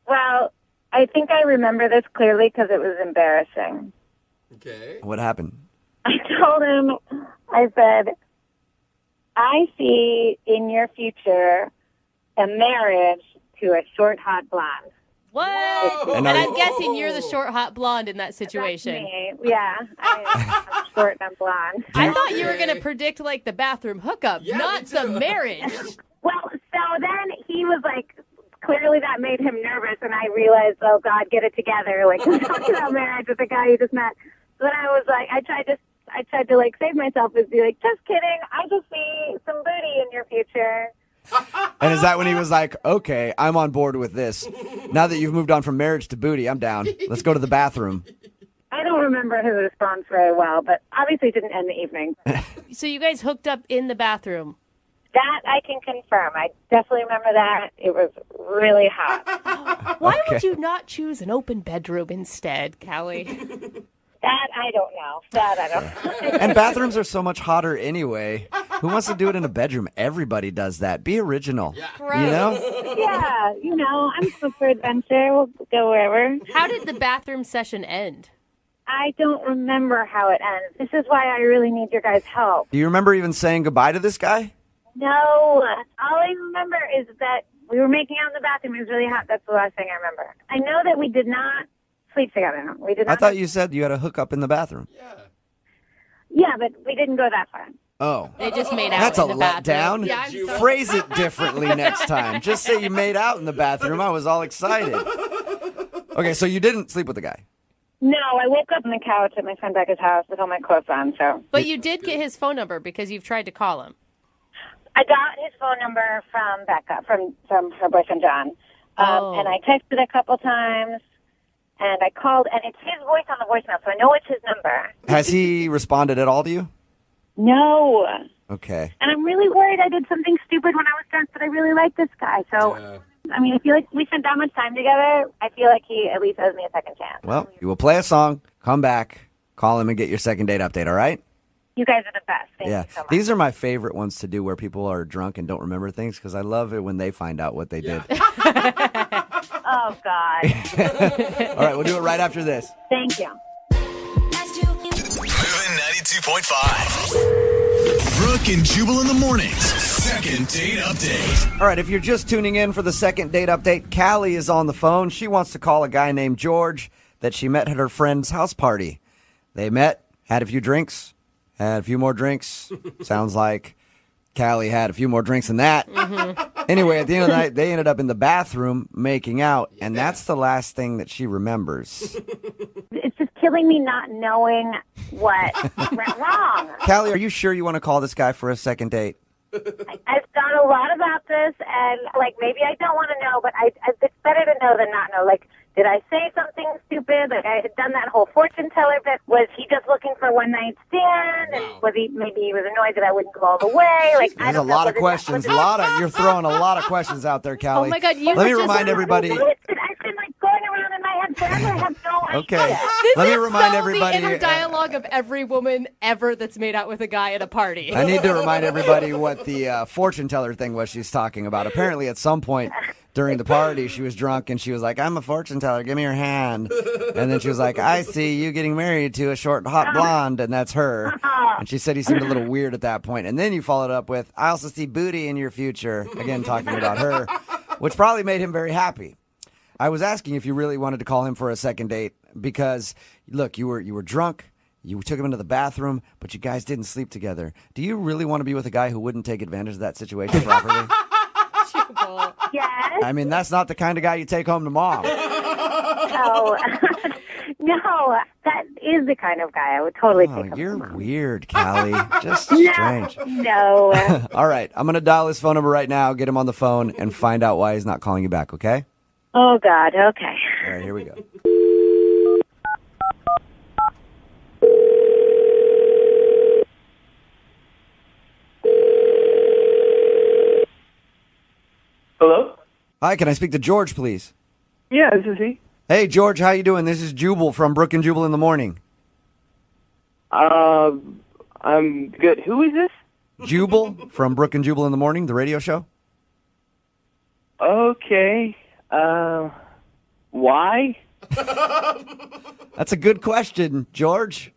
[SPEAKER 6] Well, I think I remember this clearly because it was embarrassing.
[SPEAKER 2] Okay.
[SPEAKER 1] What happened?
[SPEAKER 6] I told him, I said, I see in your future a marriage to a short, hot blonde.
[SPEAKER 3] What?
[SPEAKER 1] And
[SPEAKER 3] And
[SPEAKER 1] are
[SPEAKER 3] I'm
[SPEAKER 1] you-
[SPEAKER 3] guessing you're the short, hot blonde in that situation.
[SPEAKER 11] That's me. Yeah, I'm short and I'm blonde.
[SPEAKER 3] I thought you were going to predict like the bathroom hookup, not the marriage.
[SPEAKER 11] Well, so then he was like, clearly that made him nervous, and I realized, oh God, get it together. Like, I'm talking about marriage with a guy you just met. So then I was like, I tried to like save myself and be like, just kidding. I just see some booty in your future.
[SPEAKER 1] And is that when he was like, okay, I'm on board with this. Now that you've moved on from marriage to booty, I'm down. Let's go to the bathroom.
[SPEAKER 11] I don't remember his response very well, but obviously it didn't end the evening.
[SPEAKER 3] So you guys hooked up in the bathroom.
[SPEAKER 11] That I can confirm. I definitely remember that. It was really hot.
[SPEAKER 3] Why would you not choose an open bedroom instead, Callie?
[SPEAKER 11] That I don't know. That I don't know.
[SPEAKER 1] And bathrooms are so much hotter anyway. Who wants to do it in a bedroom? Everybody does that. Be original. You know?
[SPEAKER 11] Yeah, I'm up for adventure. We'll go wherever.
[SPEAKER 3] How did the bathroom session end?
[SPEAKER 11] I don't remember how it ends. This is why I really need your guys' help.
[SPEAKER 1] Do you remember even saying goodbye to this guy?
[SPEAKER 11] No. All I remember is that we were making out in the bathroom. It was really hot. That's the last thing I remember. I know that we did not sleep together. We did not.
[SPEAKER 1] I thought you said you had a hookup in the bathroom.
[SPEAKER 11] Yeah, but we didn't go that far.
[SPEAKER 1] Oh.
[SPEAKER 3] They just made out
[SPEAKER 1] That's
[SPEAKER 3] in
[SPEAKER 1] a
[SPEAKER 3] the bathroom.
[SPEAKER 1] letdown.
[SPEAKER 3] Yeah, I'm sorry.
[SPEAKER 1] Phrase it differently next time. Just say you made out in the bathroom. I was all excited. Okay, so you didn't sleep with the guy.
[SPEAKER 11] No, I woke up on the couch at my friend Becca's house with all my clothes on, so.
[SPEAKER 3] But you did get his phone number because you've tried to call him.
[SPEAKER 11] I got his phone number from Becca, from her boyfriend John.
[SPEAKER 3] Oh.
[SPEAKER 11] And I texted a couple times, and I called, and it's his voice on the voicemail, so I know it's his number.
[SPEAKER 1] Has he responded at all to you?
[SPEAKER 11] No.
[SPEAKER 1] Okay.
[SPEAKER 11] And I'm really worried I did something stupid when I was drunk, but I really like this guy. So, I mean, I feel like we spent that much time together. I feel like he at least owes me a second chance.
[SPEAKER 1] Well, you will play a song, come back, call him, and get your second date update, all right?
[SPEAKER 11] You guys are the best. Thank
[SPEAKER 1] Yeah.
[SPEAKER 11] you so much.
[SPEAKER 1] These are my favorite ones to do where people are drunk and don't remember things because I love it when they find out what they did.
[SPEAKER 11] Oh, God.
[SPEAKER 1] All right, we'll do it right after this.
[SPEAKER 11] Thank you.
[SPEAKER 5] Moving 92.5. Brooke and Jubal in the mornings. Second date update.
[SPEAKER 1] All right, if you're just tuning in for the second date update, Callie is on the phone. She wants to call a guy named George that she met at her friend's house party. They met, had a few drinks, had a few more drinks. Sounds like Callie had a few more drinks than that. Anyway, at the end of the night, they ended up in the bathroom making out, and that's the last thing that she remembers.
[SPEAKER 11] It's just killing me not knowing what went wrong.
[SPEAKER 1] Callie, are you sure you want to call this guy for a second date?
[SPEAKER 11] I've thought a lot about this, and, like, maybe I don't want to know, but it's better to know than not know. Like, did I say something stupid? Like, I had done that whole fortune teller bit. Was he just looking for a one-night stand? And maybe he was annoyed that I wouldn't go all the way? Like, I
[SPEAKER 1] There's a
[SPEAKER 11] don't know.
[SPEAKER 1] lot of questions. You're throwing a lot of questions out there, Callie.
[SPEAKER 3] Oh, my God.
[SPEAKER 1] Let me remind everybody.
[SPEAKER 11] I've been, like, going around in my head forever. I have no idea.
[SPEAKER 1] Okay.
[SPEAKER 3] This
[SPEAKER 1] Let me
[SPEAKER 3] is
[SPEAKER 1] remind
[SPEAKER 3] so
[SPEAKER 1] everybody.
[SPEAKER 3] the inner dialogue of every woman ever that's made out with a guy at a party.
[SPEAKER 1] I need to remind everybody what the fortune teller thing was she's talking about. Apparently, at some point during the party, she was drunk and she was like, I'm a fortune teller. Give me your hand. And then she was like, I see you getting married to a short, hot blonde, and that's her. And she said he seemed a little weird at that point. And then you followed up with, I also see booty in your future. Again, talking about her, which probably made him very happy. I was asking if you really wanted to call him for a second date because, look, you were drunk. You took him into the bathroom, but you guys didn't sleep together. Do you really want to be with a guy who wouldn't take advantage of that situation properly?
[SPEAKER 11] Yes.
[SPEAKER 1] I mean, that's not the kind of guy you take home to mom.
[SPEAKER 11] No. No, that is the kind of guy I would totally
[SPEAKER 1] Oh,
[SPEAKER 11] take him.
[SPEAKER 1] you're weird, Callie. Just
[SPEAKER 11] No.
[SPEAKER 1] strange.
[SPEAKER 11] No.
[SPEAKER 1] All right, I'm going to dial his phone number right now, get him on the phone, and find out why he's not calling you back, okay?
[SPEAKER 11] Oh, God. Okay.
[SPEAKER 1] All right, here we go.
[SPEAKER 15] Hello?
[SPEAKER 1] Hi, can I speak to George, please?
[SPEAKER 15] Yeah, this is he.
[SPEAKER 1] Hey, George, how you doing? This is Jubal from Brooke and Jubal in the Morning.
[SPEAKER 15] I'm good. Who is this?
[SPEAKER 1] Jubal from Brooke and Jubal in the Morning, the radio show.
[SPEAKER 15] Okay. Why?
[SPEAKER 1] That's a good question, George.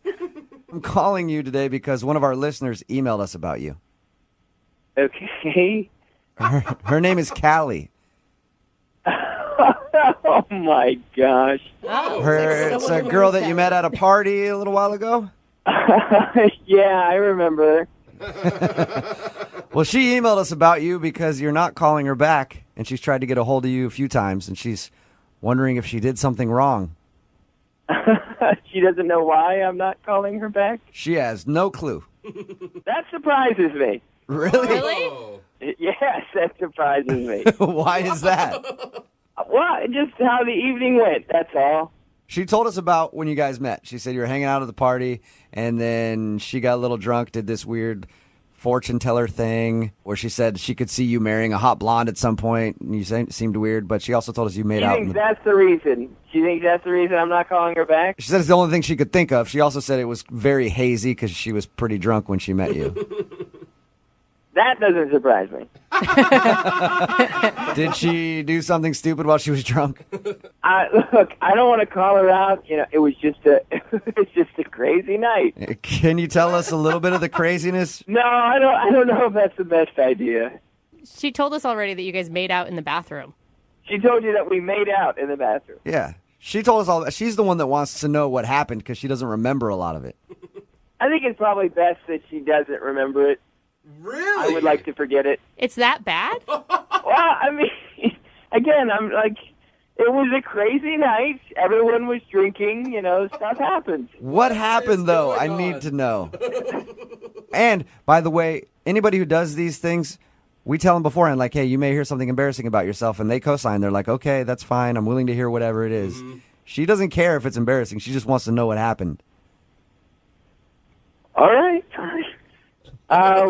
[SPEAKER 1] I'm calling you today because one of our listeners emailed us about you.
[SPEAKER 15] Okay.
[SPEAKER 1] Her name is Callie.
[SPEAKER 15] Oh my gosh.
[SPEAKER 1] It's a girl that you met at a party a little while ago?
[SPEAKER 15] Yeah, I remember.
[SPEAKER 1] Well, she emailed us about you because you're not calling her back, and she's tried to get a hold of you a few times, and she's wondering if she did something wrong.
[SPEAKER 15] She doesn't know why I'm not calling her back?
[SPEAKER 1] She has no clue.
[SPEAKER 15] That surprises me.
[SPEAKER 1] Really?
[SPEAKER 15] Yes, that surprises me.
[SPEAKER 1] Why is that?
[SPEAKER 15] Well, just how the evening went, that's all.
[SPEAKER 1] She told us about when you guys met. She said you were hanging out at the party, and then she got a little drunk, did this weird fortune teller thing where she said she could see you marrying a hot blonde at some point, and you seemed weird, but she also told us you made out.
[SPEAKER 15] She thinks that's the reason. She thinks that's the reason I'm not calling her back?
[SPEAKER 1] She said it's the only thing she could think of. She also said it was very hazy because she was pretty drunk when she met you.
[SPEAKER 15] That doesn't surprise me.
[SPEAKER 1] Did she do something stupid while she was drunk?
[SPEAKER 15] Look, I don't want to call her out. You know, it was just a crazy night.
[SPEAKER 1] Can you tell us a little bit of the craziness?
[SPEAKER 15] No, I don't know if that's the best idea.
[SPEAKER 3] She told us already that you guys made out in the bathroom.
[SPEAKER 15] She told you that we made out in the bathroom.
[SPEAKER 1] Yeah. She told us all that. She's the one that wants to know what happened because she doesn't remember a lot of it.
[SPEAKER 15] I think it's probably best that she doesn't remember it.
[SPEAKER 2] Really?
[SPEAKER 15] I would like to forget it.
[SPEAKER 3] It's that bad?
[SPEAKER 15] Well, I mean, again, I'm like, it was a crazy night. Everyone was drinking. You know, stuff happens.
[SPEAKER 1] What happened, though? I need to know. And, by the way, anybody who does these things, we tell them beforehand, like, hey, you may hear something embarrassing about yourself, and they co-sign. They're like, okay, that's fine. I'm willing to hear whatever it is. Mm-hmm. She doesn't care if it's embarrassing. She just wants to know what happened.
[SPEAKER 15] All right.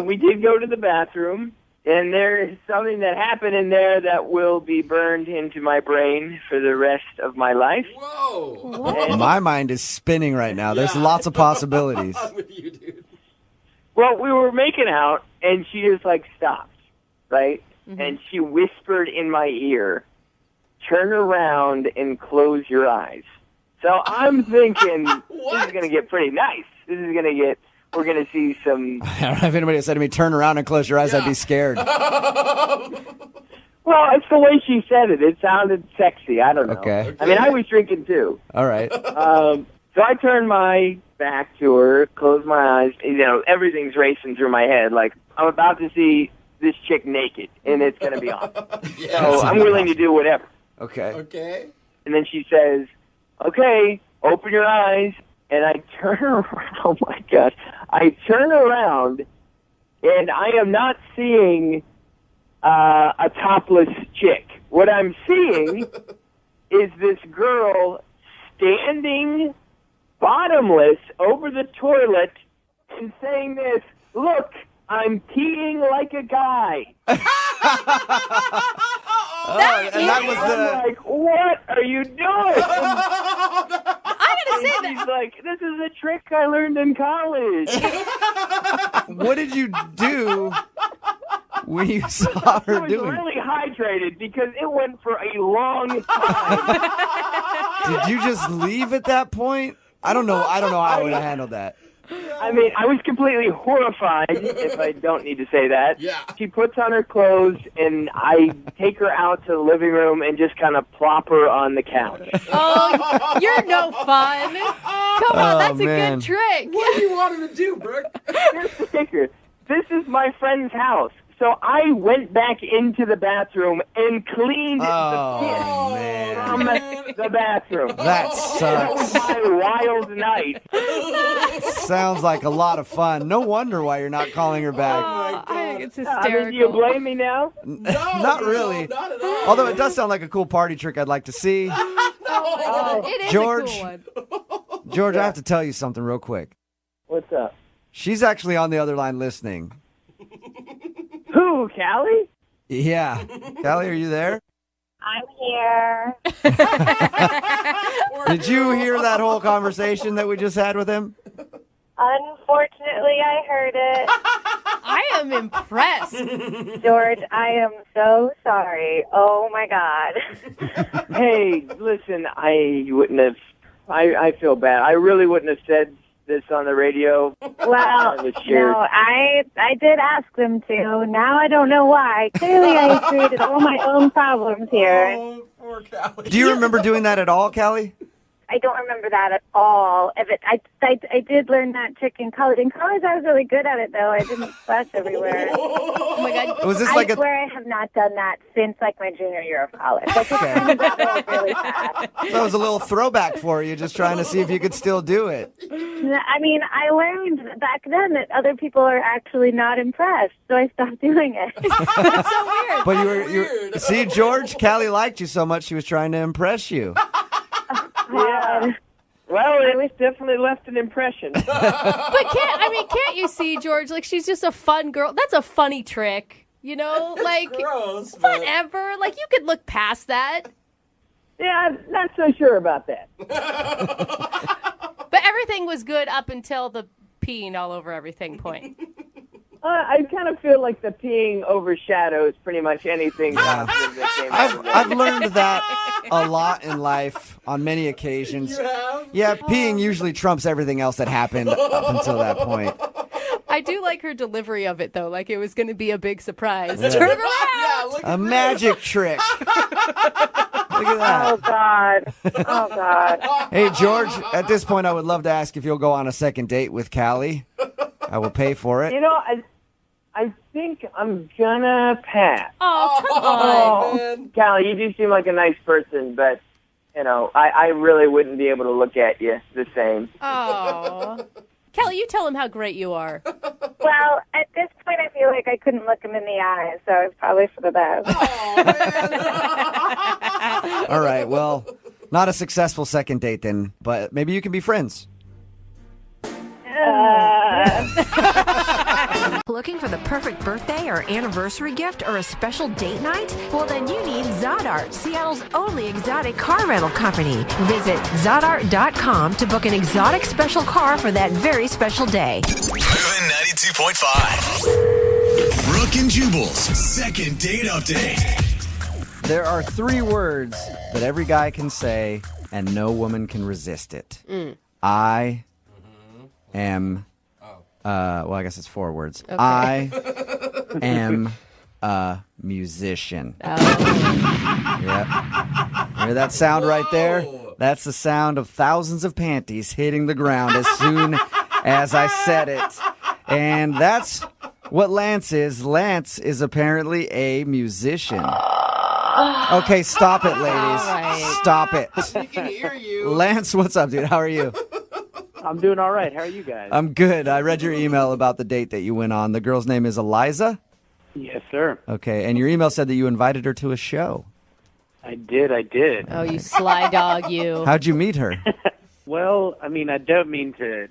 [SPEAKER 15] We did go to the bathroom, and there is something that happened in there that will be burned into my brain for the rest of my life.
[SPEAKER 2] Whoa.
[SPEAKER 1] My mind is spinning right now. There's lots of possibilities.
[SPEAKER 2] I'm with you, dude.
[SPEAKER 15] Well, we were making out, and she just, like, stopped, right? Mm-hmm. And she whispered in my ear, turn around and close your eyes. So I'm thinking, this is going to get pretty nice. This is going to get... We're going to see some...
[SPEAKER 1] I don't know if anybody had said to me, turn around and close your eyes, I'd be scared.
[SPEAKER 15] Well, it's the way she said it. It sounded sexy. I don't know.
[SPEAKER 1] Okay.
[SPEAKER 15] I mean, I was drinking too.
[SPEAKER 1] All right.
[SPEAKER 15] So I turned my back to her, closed my eyes. You know, everything's racing through my head. Like, I'm about to see this chick naked, and it's going to be on. So I'm willing to do whatever.
[SPEAKER 1] Okay.
[SPEAKER 2] Okay.
[SPEAKER 15] And then she says, okay, open your eyes. And I turn around, oh my gosh, I turn around, and I am not seeing a topless chick. What I'm seeing is this girl standing bottomless over the toilet and saying this, look, I'm peeing like a guy.
[SPEAKER 1] I'm
[SPEAKER 15] like, what are you doing?
[SPEAKER 3] I gotta say that.
[SPEAKER 15] She's like, this is a trick I learned in college.
[SPEAKER 1] What did you do when you saw her doing it?
[SPEAKER 15] I was really hydrated because it went for a long time.
[SPEAKER 1] Did you just leave at that point? I don't know how I would have handled that.
[SPEAKER 15] I mean, I was completely horrified, if I don't need to say that.
[SPEAKER 2] Yeah.
[SPEAKER 15] She puts on her clothes, and I take her out to the living room and just kind of plop her on the couch.
[SPEAKER 3] Oh, you're no fun. Come on, that's a good trick.
[SPEAKER 2] What do you want him to do, Brooke?
[SPEAKER 15] Here's the kicker. This is my friend's house. So I went back into the bathroom and cleaned the piss from the bathroom.
[SPEAKER 1] That
[SPEAKER 15] That
[SPEAKER 1] sucks.
[SPEAKER 15] was my wild night.
[SPEAKER 1] Sounds like a lot of fun. No wonder why you're not calling her back.
[SPEAKER 3] I think it's
[SPEAKER 15] Do
[SPEAKER 3] hysterical.
[SPEAKER 15] you blame me now?
[SPEAKER 1] Not really.
[SPEAKER 2] Not at all.
[SPEAKER 1] Although it does sound like a cool party trick I'd like to see.
[SPEAKER 3] It is
[SPEAKER 1] George.
[SPEAKER 3] a cool one.
[SPEAKER 1] George, I have to tell you something real quick.
[SPEAKER 15] What's up?
[SPEAKER 1] She's actually on the other line listening.
[SPEAKER 15] Who, Callie?
[SPEAKER 1] Yeah. Callie, are you there?
[SPEAKER 16] I'm here.
[SPEAKER 1] Did you hear that whole conversation that we just had with him?
[SPEAKER 16] Unfortunately, I heard it.
[SPEAKER 3] I am impressed.
[SPEAKER 16] George, I am so sorry. Oh, my God.
[SPEAKER 15] Hey, listen, I wouldn't have... I feel bad. I really wouldn't have said this on the radio.
[SPEAKER 16] Well,
[SPEAKER 15] It was shared.
[SPEAKER 16] no, I did ask them to. Now I don't know why. Clearly, I created all my own problems here.
[SPEAKER 1] Do you remember doing that at all, Callie?
[SPEAKER 16] I don't remember that at all. I did learn that trick in college. In college, I was really good at it, though. I didn't splash everywhere.
[SPEAKER 3] Oh, my God.
[SPEAKER 1] Was this like
[SPEAKER 16] I swear I have not done that since, like, my junior year of college. I just kind of got old really fast.
[SPEAKER 1] That was a little throwback for you, just trying to see if you could still do it.
[SPEAKER 16] I mean, I learned back then that other people are actually not impressed, so I stopped doing it.
[SPEAKER 3] That's so weird.
[SPEAKER 1] But you see, George, Callie liked you so much she was trying to impress you.
[SPEAKER 15] Yeah. Well, it definitely left an impression.
[SPEAKER 3] But can't you see, George? Like, she's just a fun girl. That's a funny trick, you know? Like,
[SPEAKER 2] gross,
[SPEAKER 3] whatever. Like, you could look past that.
[SPEAKER 15] Yeah, I'm not so sure about that.
[SPEAKER 3] But everything was good up until the peeing all over everything point.
[SPEAKER 15] I kind of feel like the peeing overshadows pretty much anything positive that came out of that.
[SPEAKER 1] I've learned that a lot in life on many occasions.
[SPEAKER 2] You have?
[SPEAKER 1] Yeah, peeing usually trumps everything else that happened up until that point.
[SPEAKER 3] I do like her delivery of it, though. Like it was going to be a big surprise.
[SPEAKER 1] Yeah.
[SPEAKER 3] Turn around!
[SPEAKER 1] A magic trick. Look at that.
[SPEAKER 16] Oh, God. Oh, God.
[SPEAKER 1] Hey, George, at this point, I would love to ask if you'll go on a second date with Callie. I will pay for it.
[SPEAKER 15] You know, I think I'm gonna pass.
[SPEAKER 3] Oh, come on.
[SPEAKER 2] Man.
[SPEAKER 15] Callie, you do seem like a nice person, but, you know, I really wouldn't be able to look at you the same.
[SPEAKER 3] Oh. Kelly, you tell him how great you are.
[SPEAKER 16] Well, at this point, I feel like I couldn't look him in the eye, so it's probably for the best.
[SPEAKER 1] All right, well, not a successful second date then, but maybe you can be friends.
[SPEAKER 17] Looking for the perfect birthday or anniversary gift or a special date night? Well, then you need Zodart, Seattle's only exotic car rental company. Visit Zodart.com to book an exotic special car for that very special day.
[SPEAKER 5] Moving 92.5. Brooke and Jubal's second date update.
[SPEAKER 1] There are 3 words that every guy can say and no woman can resist it. I am... well, I guess it's 4 words.
[SPEAKER 3] Okay.
[SPEAKER 1] I am a musician.
[SPEAKER 3] Oh.
[SPEAKER 1] Yep. Hear that sound right there? That's the sound of thousands of panties hitting the ground as soon as I said it. And that's what Lance is. Lance is apparently a musician. Okay, stop it, ladies.
[SPEAKER 3] Right.
[SPEAKER 1] Stop it.
[SPEAKER 2] He can hear you.
[SPEAKER 1] Lance, what's up, dude? How are you?
[SPEAKER 15] I'm doing all right. How are you guys?
[SPEAKER 1] I'm good. I read your email about the date that you went on. The girl's name is Eliza?
[SPEAKER 15] Yes, sir.
[SPEAKER 1] Okay, and your email said that you invited her to a show.
[SPEAKER 15] I did.
[SPEAKER 3] Oh, you sly dog, you.
[SPEAKER 1] How'd you meet her?
[SPEAKER 15] Well, I mean, I don't mean to,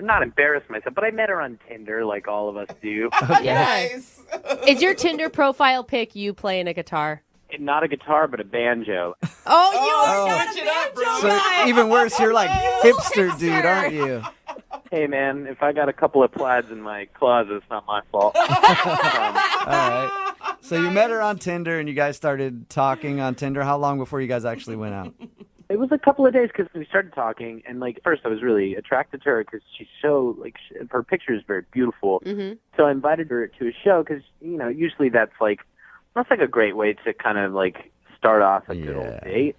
[SPEAKER 15] not embarrass myself, but I met her on Tinder like all of us do.
[SPEAKER 3] Yes. Is your Tinder profile pic you playing a guitar?
[SPEAKER 15] Not a guitar, but a banjo.
[SPEAKER 3] Oh, you are not
[SPEAKER 2] switch
[SPEAKER 3] a
[SPEAKER 2] it up, bro.
[SPEAKER 3] banjo
[SPEAKER 1] So
[SPEAKER 3] guy.
[SPEAKER 1] even worse, you're like hipster
[SPEAKER 3] hipster.
[SPEAKER 1] dude, aren't you?
[SPEAKER 15] Hey, man, if I got a couple of plaids in my closet, it's not my fault.
[SPEAKER 1] All right. So you met her on Tinder and you guys started talking on Tinder. How long before you guys actually went out?
[SPEAKER 15] It was a couple of days because we started talking, and first I was really attracted to her because she's so her picture is very beautiful.
[SPEAKER 3] Mm-hmm.
[SPEAKER 15] So I invited her to a show because usually that's like a great way to kind of start off a good old date,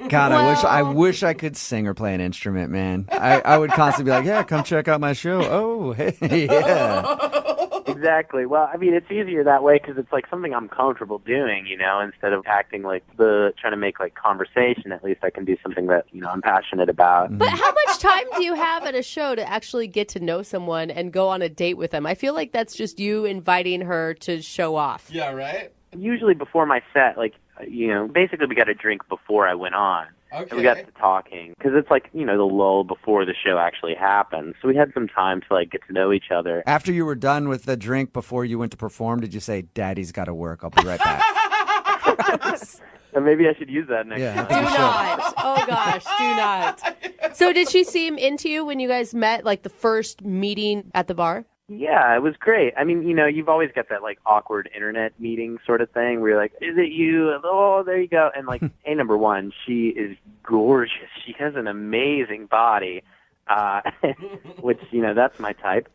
[SPEAKER 1] God, I wish I could sing or play an instrument, man. I would constantly be like, yeah, come check out my show. Oh, hey, yeah.
[SPEAKER 15] Exactly. Well, I mean, it's easier that way because it's something I'm comfortable doing, instead of acting trying to make conversation. At least I can do something that, I'm passionate about.
[SPEAKER 3] But how much time do you have at a show to actually get to know someone and go on a date with them? I feel like that's just you inviting her to show off.
[SPEAKER 2] Yeah, right?
[SPEAKER 15] Usually before my set, basically we got a drink before I went on.
[SPEAKER 2] Okay.
[SPEAKER 15] And we got to talking because it's the lull before the show actually happens. So we had some time to get to know each other.
[SPEAKER 1] After you were done with the drink before you went to perform, did you say, Daddy's got to work, I'll be right back?
[SPEAKER 15] And maybe I should use that next time.
[SPEAKER 3] Do not. Oh, gosh, do not. So did she seem into you when you guys met, the first meeting at the bar?
[SPEAKER 15] Yeah, it was great. I mean, you've always got that awkward internet meeting sort of thing where you're like, is it you? Oh, there you go. And hey, number one, she is gorgeous. She has an amazing body.
[SPEAKER 18] which, that's my type.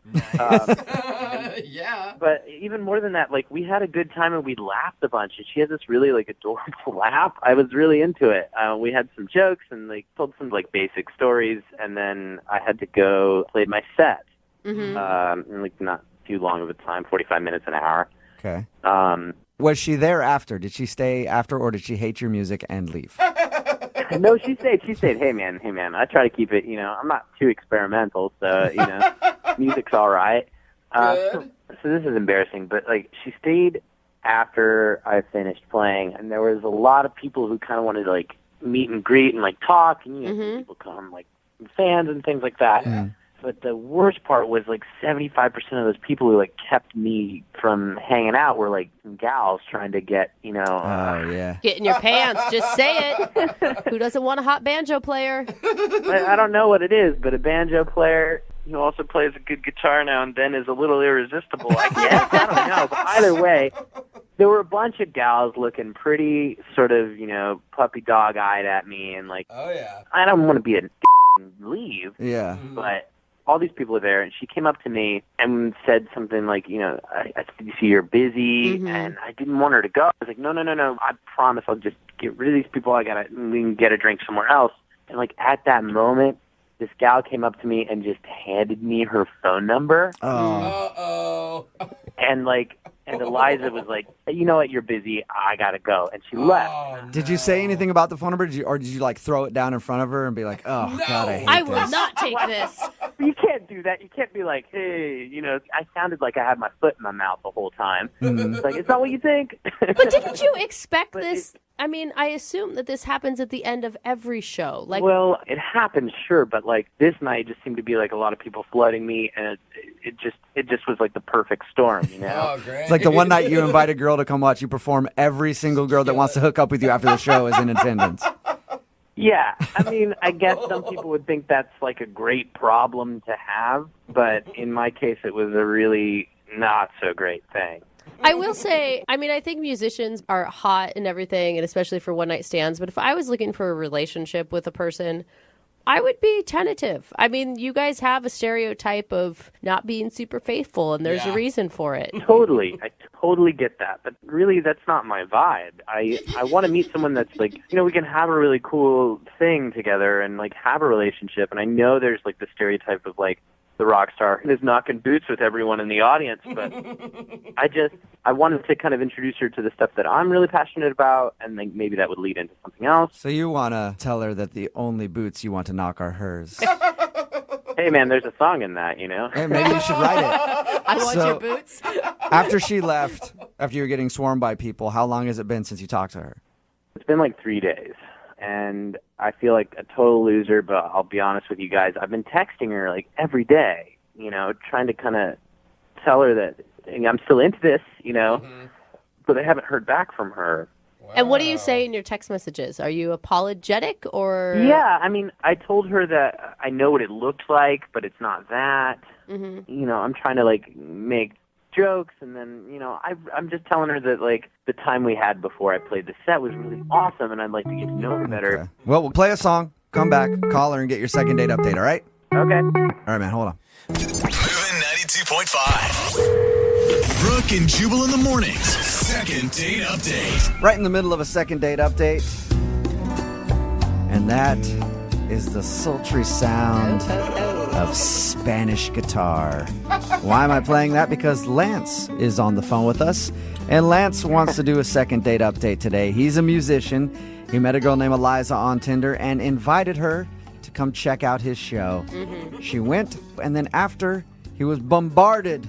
[SPEAKER 2] Yeah.
[SPEAKER 18] But even more than that, like, we had a good time and we laughed a bunch. And she had this really, like, adorable laugh. I was really into it. We had some jokes and, like, told some, like, basic stories. And then I had to go play my set. Like, not too long of a time, 45 minutes, an hour.
[SPEAKER 1] Okay. Was she there after? Did she stay after, or did she hate your music and leave?
[SPEAKER 18] No, she stayed. Hey man, I try to keep it, I'm not too experimental, so, music's all right. So this is embarrassing, but, like, she stayed after I finished playing, and there was a lot of people who kind of wanted to, like, meet and greet and, like, talk, and, some people come, like, fans and things like that. But the worst part was, like, 75% of those people who, like, kept me from hanging out were, like, some gals trying to get,
[SPEAKER 1] Oh, yeah.
[SPEAKER 3] Get in your pants. Just say it. Who doesn't want a hot banjo player?
[SPEAKER 18] I don't know what it is, but a banjo player who also plays a good guitar now and then is a little irresistible, I guess. I don't know. But either way, there were a bunch of gals looking pretty sort of, puppy dog-eyed at me and, like,
[SPEAKER 2] oh, yeah.
[SPEAKER 18] I don't want to be a and leave.
[SPEAKER 1] Yeah.
[SPEAKER 18] But all these people are there, and she came up to me and said something like, I see you're busy, and I didn't want her to go. I was like, no, I promise I'll just get rid of these people. We can get a drink somewhere else. And, like, at that moment, this gal came up to me and just handed me her phone number.
[SPEAKER 2] Uh-oh.
[SPEAKER 18] And, like, and Eliza was like, you know what, you're busy, I gotta go. And she left.
[SPEAKER 1] Did you say anything about the phone number, or did you, like, throw it down in front of her and be like, oh, God, I hate
[SPEAKER 3] I
[SPEAKER 1] this?
[SPEAKER 3] will not take this.
[SPEAKER 18] You can't do that. You can't be like, hey, I sounded like I had my foot in my mouth the whole time. It's like, it's not what you think.
[SPEAKER 3] But didn't you expect this? I mean, I assume that this happens at the end of every show. Like,
[SPEAKER 18] well, it happens, sure, but, like, this night just seemed to be, like, a lot of people flooding me, and it just was, like, the perfect storm,
[SPEAKER 2] Oh, great.
[SPEAKER 1] It's like the one night you invite a girl to come watch you perform, every single girl that wants to hook up with you after the show is in attendance.
[SPEAKER 18] Yeah, I mean, I guess some people would think that's, like, a great problem to have, but in my case, it was a really not so great thing.
[SPEAKER 3] I will say, I mean, I think musicians are hot and everything, and especially for one-night stands, but if I was looking for a relationship with a person, I would be tentative. I mean, you guys have a stereotype of not being super faithful, and there's a reason for it.
[SPEAKER 18] Totally. I totally get that. But really, that's not my vibe. I want to meet someone that's like, we can have a really cool thing together and, like, have a relationship. And I know there's, like, the stereotype of, like, the rock star is knocking boots with everyone in the audience, but I wanted to kind of introduce her to the stuff that I'm really passionate about, and then maybe that would lead into something else.
[SPEAKER 1] So you want to tell her that the only boots you want to knock are hers.
[SPEAKER 18] Hey, man, there's a song in that,
[SPEAKER 1] Hey, maybe you should write it.
[SPEAKER 3] I want your boots.
[SPEAKER 1] After she left, after you were getting swarmed by people, how long has it been since you talked to her?
[SPEAKER 18] It's been like 3 days. And I feel like a total loser, but I'll be honest with you guys. I've been texting her, like, every day, trying to kind of tell her that I'm still into this, but I haven't heard back from her.
[SPEAKER 3] Wow. And what do you say in your text messages? Are you apologetic or?
[SPEAKER 18] Yeah, I mean, I told her that I know what it looked like, but it's not that. I'm trying to, like, make jokes, and then, I'm just telling her that, like, the time we had before I played the set was really awesome, and I'd like to get to know her better.
[SPEAKER 1] Okay. Well, we'll play a song, come back, call her, and get your second date update, all right?
[SPEAKER 18] Okay.
[SPEAKER 1] All right, man, hold on.
[SPEAKER 5] Moving 92.5. Brooke and Jubal in the mornings. Second date update.
[SPEAKER 1] Right in the middle of a second date update. And that is the sultry sound of Spanish guitar. Why am I playing that? Because Lance is on the phone with us. And Lance wants to do a second date update today. He's a musician. He met a girl named Eliza on Tinder and invited her to come check out his show. She went, and then after, he was bombarded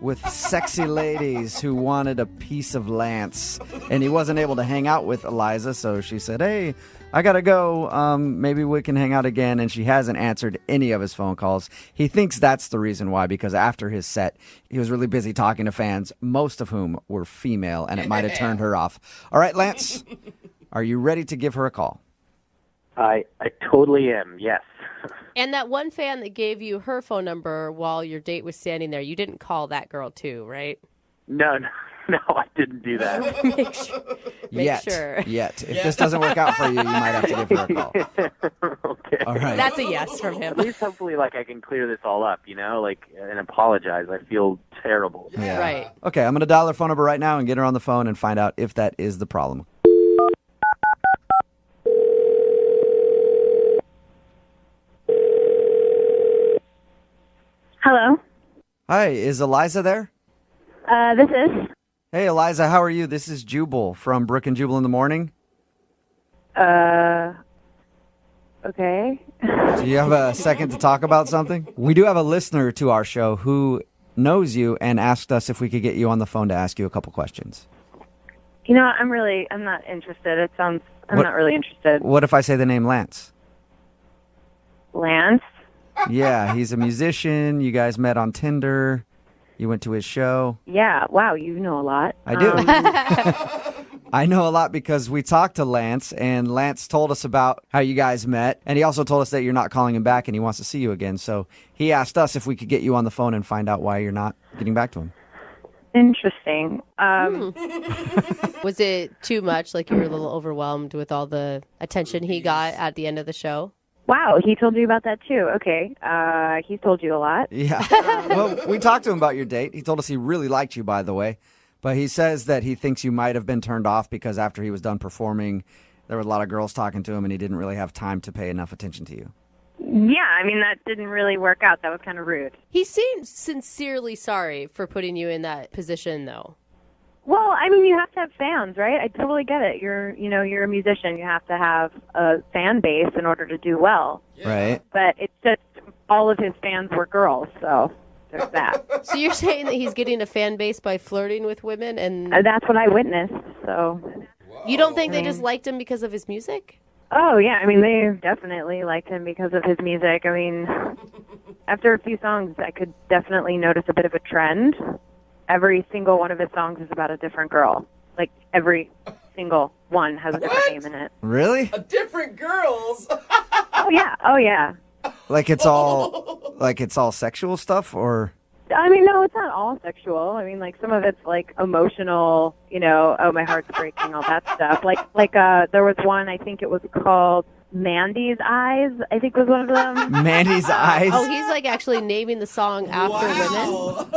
[SPEAKER 1] with sexy ladies who wanted a piece of Lance. And he wasn't able to hang out with Eliza, so she said, hey, I gotta go. Maybe we can hang out again. And she hasn't answered any of his phone calls. He thinks that's the reason why, because after his set, he was really busy talking to fans, most of whom were female, and it might have turned her off. All right, Lance, are you ready to give her a call?
[SPEAKER 18] I totally am, yes.
[SPEAKER 3] And that one fan that gave you her phone number while your date was standing there, you didn't call that girl too, right?
[SPEAKER 18] No, I didn't do that.
[SPEAKER 3] Make sure.
[SPEAKER 1] Yet. If this doesn't work out for you, you might have to give her a call. All right.
[SPEAKER 3] That's a yes from him.
[SPEAKER 18] At least hopefully, like, I can clear this all up, and apologize. I feel terrible.
[SPEAKER 1] Yeah.
[SPEAKER 3] Right.
[SPEAKER 1] Okay, I'm going to dial her phone number right now and get her on the phone and find out if that is the problem.
[SPEAKER 16] Hello.
[SPEAKER 1] Hi, is Eliza there?
[SPEAKER 16] This is.
[SPEAKER 1] Hey, Eliza, how are you? This is Jubal from Brooke and Jubal in the Morning.
[SPEAKER 16] Okay.
[SPEAKER 1] Do you have a second to talk about something? We do have a listener to our show who knows you and asked us if we could get you on the phone to ask you a couple questions.
[SPEAKER 16] You know, I'm not interested. I'm not really interested.
[SPEAKER 1] What if I say the name Lance?
[SPEAKER 16] Lance?
[SPEAKER 1] Yeah, he's a musician. You guys met on Tinder. You went to his show.
[SPEAKER 16] Yeah. Wow, you know a lot.
[SPEAKER 1] I do. I know a lot because we talked to Lance, and Lance told us about how you guys met, and he also told us that you're not calling him back and he wants to see you again. So he asked us if we could get you on the phone and find out why you're not getting back to him.
[SPEAKER 16] Interesting.
[SPEAKER 3] Was it too much? Like you were a little overwhelmed with all the attention he got at the end of the show?
[SPEAKER 16] Wow, he told you about that too. Okay. He's told you a lot.
[SPEAKER 1] Yeah. Well, we talked to him about your date. He told us he really liked you, by the way. But he says that he thinks you might have been turned off because after he was done performing, there were a lot of girls talking to him and he didn't really have time to pay enough attention to you.
[SPEAKER 16] Yeah, I mean, that didn't really work out. That was kind of rude.
[SPEAKER 3] He seemed sincerely sorry for putting you in that position, though.
[SPEAKER 16] Well, I mean, you have to have fans, right? I totally get it. You're a musician. You have to have a fan base in order to do well.
[SPEAKER 1] Right.
[SPEAKER 16] But it's just all of his fans were girls, so there's that.
[SPEAKER 3] So you're saying that he's getting a fan base by flirting with women, and
[SPEAKER 16] That's what I witnessed, so.
[SPEAKER 3] You don't think they just liked him because of his music?
[SPEAKER 16] Oh, yeah. I mean, they definitely liked him because of his music. I mean, after a few songs, I could definitely notice a bit of a trend. Every single one of his songs is about a different girl. Like, every single one has a different name in it.
[SPEAKER 1] Really?
[SPEAKER 2] Different girls.
[SPEAKER 16] Oh, yeah. Oh, yeah.
[SPEAKER 1] Like it's all sexual stuff, or?
[SPEAKER 16] I mean, no, it's not all sexual. I mean, like, some of it's, like, emotional, oh, my heart's breaking, all that stuff. Like, there was one, I think it was called Mandy's Eyes, I think was one of them.
[SPEAKER 1] Mandy's Eyes?
[SPEAKER 3] Oh, he's, like, actually naming the song after women?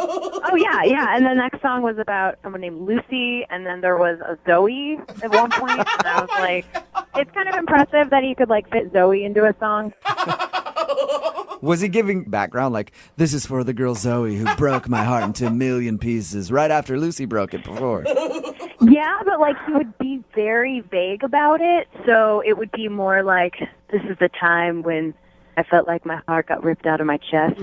[SPEAKER 16] Oh, yeah, yeah. And the next song was about someone named Lucy, and then there was a Zoe at one point, and I was like, it's kind of impressive that he could, like, fit Zoe into a song.
[SPEAKER 1] Was he giving background like, this is for the girl Zoe who broke my heart into a million pieces right after Lucy broke it before?
[SPEAKER 16] Yeah, but, like, he would be very vague about it, so it would be more like, this is the time when I felt like my heart got ripped out of my chest.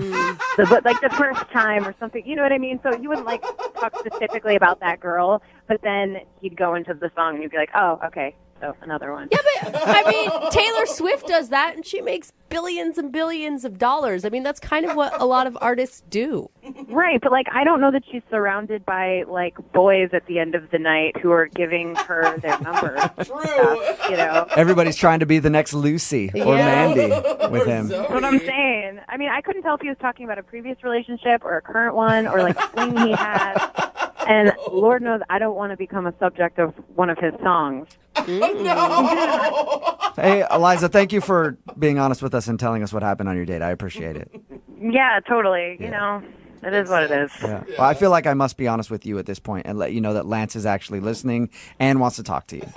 [SPEAKER 16] So, but, like, the first time or something, you know what I mean? So you wouldn't, like, talk specifically about that girl, but then he'd go into the song and you'd be like, oh, okay. So another one.
[SPEAKER 3] Yeah, but I mean, Taylor Swift does that, and she makes billions and billions of dollars. I mean, that's kind of what a lot of artists do.
[SPEAKER 16] Right, but, like, I don't know that she's surrounded by, like, boys at the end of the night who are giving her their numbers. True.
[SPEAKER 1] Everybody's trying to be the next Lucy or Mandy with him.
[SPEAKER 16] That's what I'm saying. I mean, I couldn't tell if he was talking about a previous relationship or a current one or, like, a fling he had. And Lord knows I don't want to become a subject of one of his songs.
[SPEAKER 1] Hey, Eliza, thank you for being honest with us and telling us what happened on your date. I appreciate it.
[SPEAKER 16] Yeah, totally. You know, it is what it is.
[SPEAKER 1] Yeah. Well, I feel like I must be honest with you at this point and let you know that Lance is actually listening and wants to talk to you.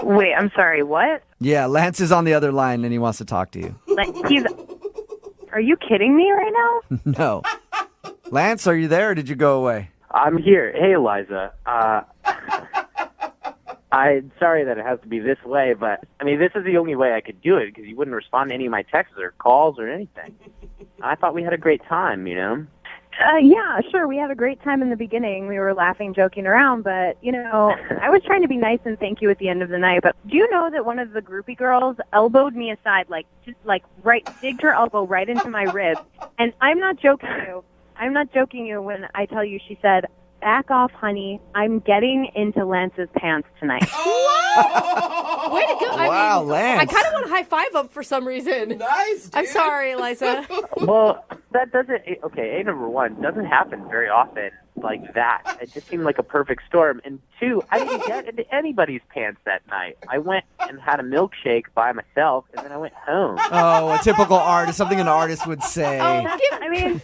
[SPEAKER 16] Wait, I'm sorry, what?
[SPEAKER 1] Yeah, Lance is on the other line and he wants to talk to you.
[SPEAKER 16] Like, are you kidding me right now?
[SPEAKER 1] No. Lance, are you there or did you go away?
[SPEAKER 18] I'm here. Hey, Eliza. I'm sorry that it has to be this way, but, I mean, this is the only way I could do it because you wouldn't respond to any of my texts or calls or anything. I thought we had a great time,
[SPEAKER 16] Yeah, sure. We had a great time in the beginning. We were laughing, joking around, but, I was trying to be nice and thank you at the end of the night. But do you know that one of the groupie girls elbowed me aside, digged her elbow right into my rib? And I'm not joking you. I'm not joking you when I tell you she said, back off, honey. I'm getting into Lance's pants tonight.
[SPEAKER 3] Way to go.
[SPEAKER 1] Wow, Lance.
[SPEAKER 3] I kind of want to high five him for some reason.
[SPEAKER 2] Nice, dude.
[SPEAKER 3] I'm sorry, Eliza.
[SPEAKER 18] Well, that doesn't, number one, doesn't happen very often. like that. It just seemed like a perfect storm. And 2, I didn't get into anybody's pants that night. I went and had a milkshake by myself, and then I went home.
[SPEAKER 1] Oh, a typical artist, something an artist would say.
[SPEAKER 16] I mean,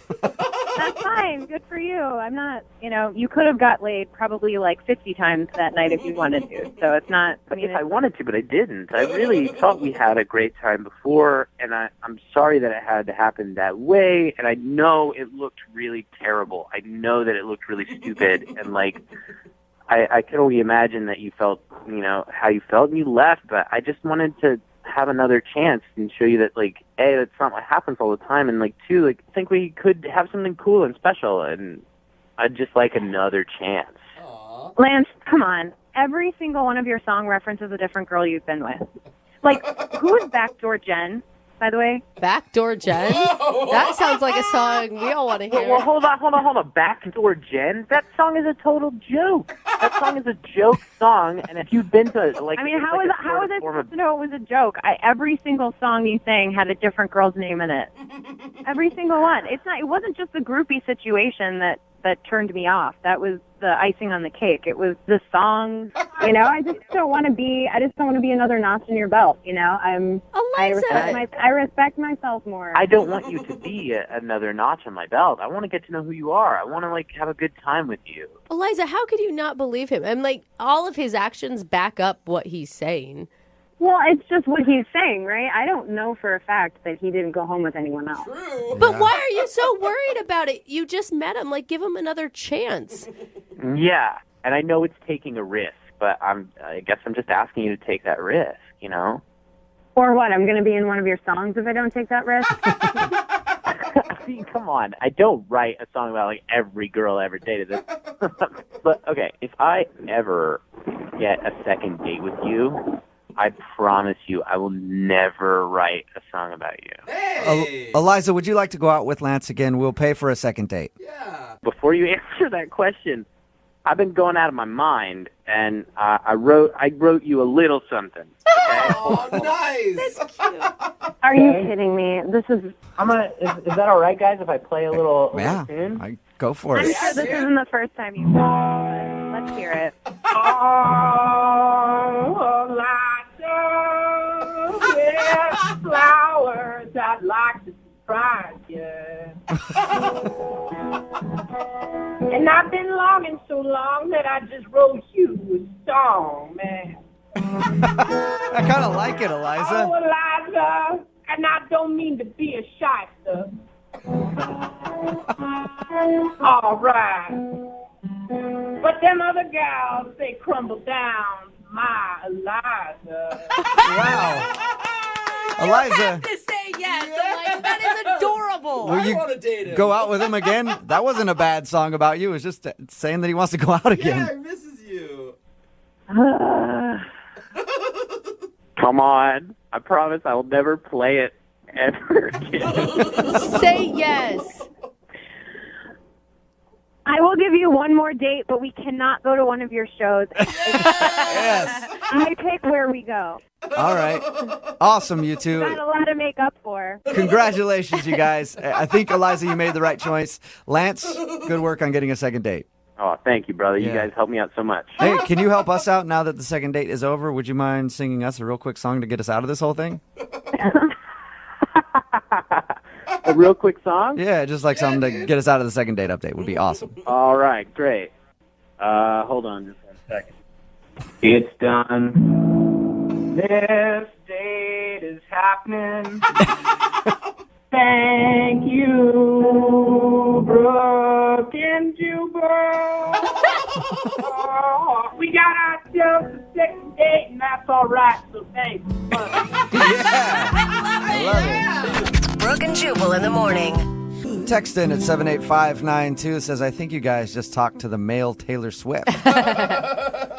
[SPEAKER 16] that's fine. Good for you. I'm not, you could have got laid probably like 50 times that night if you wanted to. So it's not.
[SPEAKER 18] If I wanted to, but I didn't. I really thought we had a great time before, and I'm sorry that it had to happen that way. And I know it looked really terrible. I know that it looked really stupid, and I can only imagine that you felt, how you felt, and you left. But I just wanted to have another chance and show you that, A, that's not what happens all the time, and 2, I think we could have something cool and special, and I'd just like another chance.
[SPEAKER 16] Lance, come on. Every single one of your song references a different girl you've been with. Who is Backdoor Jen, by the way?
[SPEAKER 3] Backdoor Jen? That sounds like a song we all want to hear.
[SPEAKER 18] Well, hold on. Backdoor Jen? That song is a total joke. That song is a joke song, and if you've been to,
[SPEAKER 16] I mean, how is it supposed to know it was a joke? Every single song you sang had a different girl's name in it. Every single one. It wasn't just the groupie situation that turned me off. That was the icing on the cake. It was the song.
[SPEAKER 9] I just don't want to be another notch in your belt. I respect myself more.
[SPEAKER 18] I don't want you to be another notch on my belt. I want to get to know who you are. I want to have a good time with you.
[SPEAKER 3] Eliza, how could you not believe him? And all of his actions back up what he's saying.
[SPEAKER 9] Well, it's just what he's saying, right? I don't know for a fact that he didn't go home with anyone else.
[SPEAKER 2] True.
[SPEAKER 3] But why are you so worried about it? You just met him. Give him another chance.
[SPEAKER 18] Yeah, and I know it's taking a risk, but I guess I'm just asking you to take that risk,
[SPEAKER 9] Or what? I'm going to be in one of your songs if I don't take that risk?
[SPEAKER 18] I mean, come on. I don't write a song about every girl I ever dated. But okay, if I ever get a second date with you, I promise you I will never write a song about you.
[SPEAKER 2] Hey!
[SPEAKER 1] Eliza, would you like to go out with Lance again? We'll pay for a second date.
[SPEAKER 2] Yeah.
[SPEAKER 18] Before you answer that question, I've been going out of my mind, and I wrote you a little something. Okay?
[SPEAKER 2] Oh, nice.
[SPEAKER 3] That's cute.
[SPEAKER 9] Are you kidding me? This is...
[SPEAKER 18] Is that all right, guys, if I play a little
[SPEAKER 1] tune? Go for
[SPEAKER 9] I'm
[SPEAKER 1] it.
[SPEAKER 9] sure this isn't the first time you've done it. Let's hear it.
[SPEAKER 15] Flowers I'd like to surprise you. And I've been longing so long that I just wrote you a song, man.
[SPEAKER 1] I kind of like it, Eliza.
[SPEAKER 15] Oh, Eliza, and I don't mean to be a shyster. All right. But them other gals, they crumble down my Eliza.
[SPEAKER 1] Wow. Eliza,
[SPEAKER 3] To say yes. Eliza, that is adorable.
[SPEAKER 1] will you
[SPEAKER 2] want to date him.
[SPEAKER 1] go out with him again? That wasn't a bad song about you. It was just saying that he wants to go out again.
[SPEAKER 2] Yeah, he misses you.
[SPEAKER 18] Come on. I promise I will never play it ever again.
[SPEAKER 3] Say yes.
[SPEAKER 16] I will give you one more date, but we cannot go to one of your shows.
[SPEAKER 1] Yes.
[SPEAKER 16] I pick where we go.
[SPEAKER 1] All right. Awesome, you two.
[SPEAKER 16] Got a lot to make up for.
[SPEAKER 1] Congratulations, you guys. I think, Eliza, you made the right choice. Lance, good work on getting a second date.
[SPEAKER 18] Oh, thank you, brother. You
[SPEAKER 1] Yeah.
[SPEAKER 18] guys helped me out so much.
[SPEAKER 1] Hey, can you help us out now that the second date is over? Would you mind singing us a real quick song to get us out of this whole thing?
[SPEAKER 18] A real quick song?
[SPEAKER 1] Yeah, just like something to get us out of the second date update would be awesome.
[SPEAKER 18] All right, great. Hold on just 1 second. It's done. This date is happening. Thank you, Brooke and Jubal.
[SPEAKER 15] We got ourselves a second date, and that's all right, so thanks.
[SPEAKER 1] I love it.
[SPEAKER 13] Brooke and Jubal in the morning.
[SPEAKER 1] Text in at 78592 says, I think you guys just talked to the male Taylor Swift.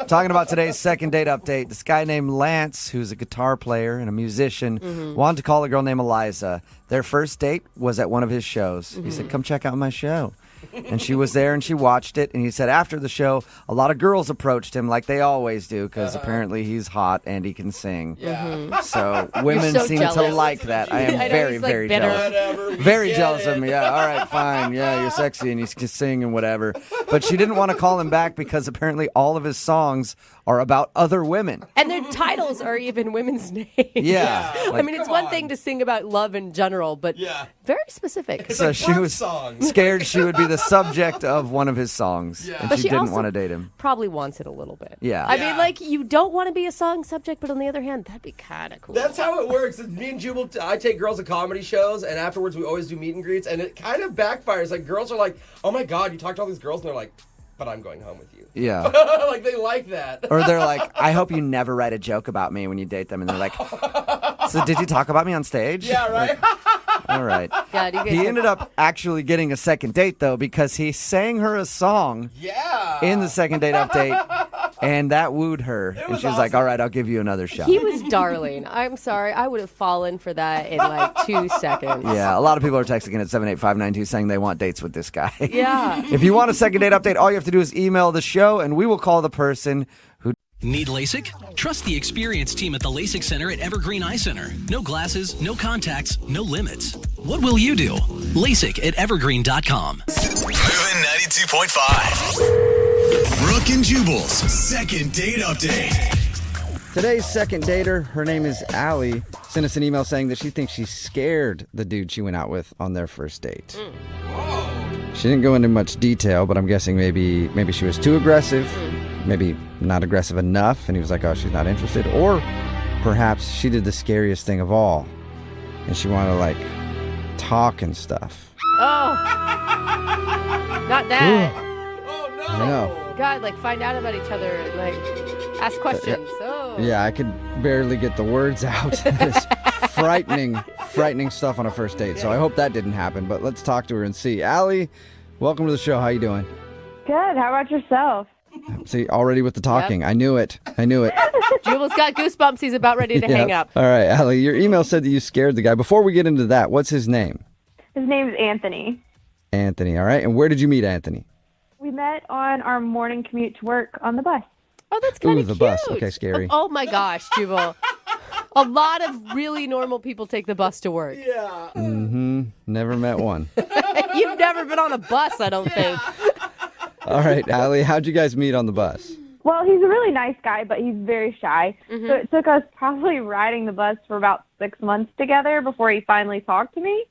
[SPEAKER 1] Talking about today's second date update, this guy named Lance, who's a guitar player and a musician, wanted to call a girl named Eliza. Their first date was at one of his shows. He said, come check out my show. and she was there and she watched it. And he said after the show, a lot of girls approached him like they always do because apparently he's hot and he can sing.
[SPEAKER 2] Yeah.
[SPEAKER 1] So women
[SPEAKER 3] so
[SPEAKER 1] seem
[SPEAKER 3] jealous.
[SPEAKER 1] to like that. I am
[SPEAKER 3] I know,
[SPEAKER 1] very,
[SPEAKER 3] he's, like,
[SPEAKER 1] very
[SPEAKER 3] bitter.
[SPEAKER 1] jealous.
[SPEAKER 2] Whatever, we
[SPEAKER 1] Very
[SPEAKER 2] get
[SPEAKER 1] jealous
[SPEAKER 2] it.
[SPEAKER 1] of me. Yeah, all right, fine. Yeah, you're sexy and you can sing and whatever. But she didn't want to call him back because apparently all of his songs are about other women.
[SPEAKER 3] And their titles are even women's names.
[SPEAKER 1] Yeah.
[SPEAKER 3] I
[SPEAKER 1] Like,
[SPEAKER 3] mean, it's one thing to sing about love in general, but very specific.
[SPEAKER 1] so she was scared she would be the subject of one of his songs, and
[SPEAKER 3] But
[SPEAKER 1] she
[SPEAKER 3] she
[SPEAKER 1] didn't
[SPEAKER 3] also
[SPEAKER 1] want to date him.
[SPEAKER 3] Probably wants it a little bit.
[SPEAKER 1] Yeah.
[SPEAKER 3] I mean, like, you don't want to be a song subject, but on the other hand, that'd be kind of cool.
[SPEAKER 2] That's how it works. Me and Jubal, I take girls to comedy shows, and afterwards we always do meet and greets, and it kind of backfires. Like, girls are like, oh my God, you talked to all these girls, and they're like, but I'm going home with you.
[SPEAKER 1] Yeah.
[SPEAKER 2] Like, they like that.
[SPEAKER 1] Or they're like, I hope you never write a joke about me when you date them. And they're like, so did you talk about me on stage?
[SPEAKER 2] Yeah, right?
[SPEAKER 1] All right.
[SPEAKER 3] God, you guys
[SPEAKER 1] He
[SPEAKER 3] are-
[SPEAKER 1] ended up actually getting a second date, though, because he sang her a song in the second date update, and that wooed her. And she was like, all right, I'll give you another shot.
[SPEAKER 3] He was darling. I'm sorry. I would have fallen for that in like 2 seconds.
[SPEAKER 1] Yeah, a lot of people are texting in at 78592 saying they want dates with this guy.
[SPEAKER 3] Yeah.
[SPEAKER 1] If you want a second date update, all you have to do is email the show, and we will call the person who...
[SPEAKER 19] Need LASIK? Trust the experienced team at the LASIK Center at Evergreen Eye Center. No glasses, no contacts, no limits. What will you do? LASIK at evergreen.com.
[SPEAKER 5] Moving 92.5. Brooke and Jubal's second date update.
[SPEAKER 1] Today's second dater, her name is Allie, sent us an email saying that she thinks she scared the dude she went out with on their first date. She didn't go into much detail, but I'm guessing maybe she was too aggressive, maybe not aggressive enough, and he was like, oh, she's not interested. Or perhaps she did the scariest thing of all, and she wanted to, like, talk and stuff.
[SPEAKER 3] Oh. Not that.
[SPEAKER 1] I know.
[SPEAKER 3] God, like, find out about each other and, like, ask questions. Oh.
[SPEAKER 1] Yeah, I could barely get the words out. It's frightening stuff on a first date. So I hope that didn't happen, but let's talk to her and see. Allie, welcome to the show. How you doing?
[SPEAKER 9] Good. How about yourself?
[SPEAKER 1] See, already with the talking.
[SPEAKER 3] Yep.
[SPEAKER 1] I knew it.
[SPEAKER 3] Jubal's got goosebumps. He's about ready to hang up.
[SPEAKER 1] All right, Allie, your email said that you scared the guy. Before we get into that, what's his name?
[SPEAKER 9] His name is Anthony.
[SPEAKER 1] Anthony, all right. And where did you meet Anthony?
[SPEAKER 9] We met on our morning commute to work on the bus.
[SPEAKER 3] Oh, that's kind
[SPEAKER 1] Ooh,
[SPEAKER 3] of
[SPEAKER 1] the
[SPEAKER 3] cute.
[SPEAKER 1] bus. Okay, scary.
[SPEAKER 3] Oh my gosh, Jubal. A lot of really normal people take the bus to work.
[SPEAKER 2] Yeah.
[SPEAKER 1] Mm-hmm. Never met one.
[SPEAKER 3] You've never been on a bus, I don't think.
[SPEAKER 1] All right, Allie, how'd you guys meet on the bus?
[SPEAKER 9] Well, he's a really nice guy, but he's very shy.
[SPEAKER 3] Mm-hmm.
[SPEAKER 9] So it took us probably riding the bus for about 6 months together before he finally talked to me.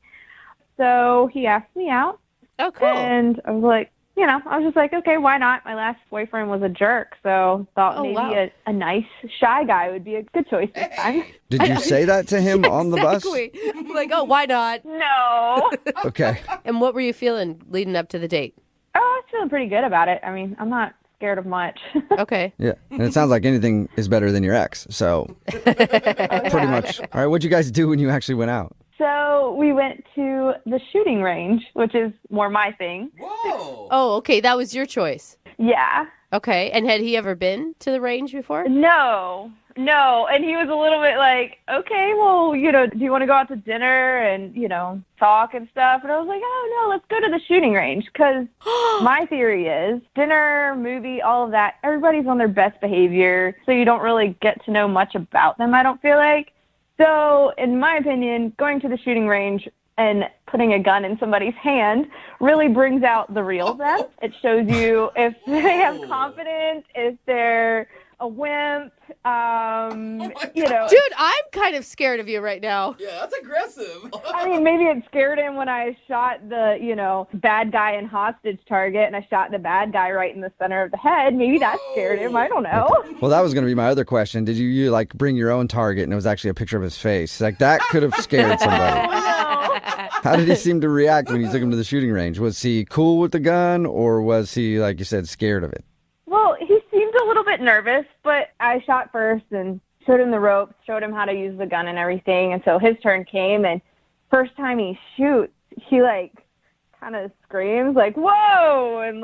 [SPEAKER 9] So he asked me out.
[SPEAKER 3] Oh, cool.
[SPEAKER 9] And I was like, I was just like, okay, why not? My last boyfriend was a jerk, so thought maybe a nice, shy guy would be a good choice this time.
[SPEAKER 1] Did you say that to him on the bus?
[SPEAKER 3] Exactly. Like, oh, why not?
[SPEAKER 9] No.
[SPEAKER 1] Okay.
[SPEAKER 3] And what were you feeling leading up to the date?
[SPEAKER 9] Oh, I was feeling pretty good about it. I mean, I'm not scared of much.
[SPEAKER 3] Okay.
[SPEAKER 1] Yeah, and it sounds like anything is better than your ex, so pretty much. All right, what'd you guys do when you actually went out?
[SPEAKER 9] So we went to the shooting range, which is more my thing.
[SPEAKER 2] Whoa.
[SPEAKER 3] Oh, okay. That was your choice.
[SPEAKER 9] Yeah.
[SPEAKER 3] Okay. And had he ever been to the range before?
[SPEAKER 9] No. And he was a little bit like, okay, well, do you want to go out to dinner and, talk and stuff? And I was like, oh, no, let's go to the shooting range. Because my theory is dinner, movie, all of that, everybody's on their best behavior. So you don't really get to know much about them, I don't feel like. So, in my opinion, going to the shooting range and putting a gun in somebody's hand really brings out the real them. It shows you if they have confidence, if they're a wimp,
[SPEAKER 3] Dude, I'm kind of scared of you right now.
[SPEAKER 2] Yeah, that's aggressive.
[SPEAKER 9] I mean, maybe it scared him when I shot the, bad guy in hostage target and I shot the bad guy right in the center of the head. Maybe that scared him. I don't know.
[SPEAKER 1] Well, that was going to be my other question. Did you like bring your own target and it was actually a picture of his face? Like that could have scared somebody. How did he seem to react when you took him to the shooting range? Was he cool with the gun or was he, like you said, scared of it?
[SPEAKER 9] Well, he seemed a little bit nervous, but I shot first and showed him the ropes, showed him how to use the gun and everything. And so his turn came, and first time he shoots, he kind of screams like, whoa, and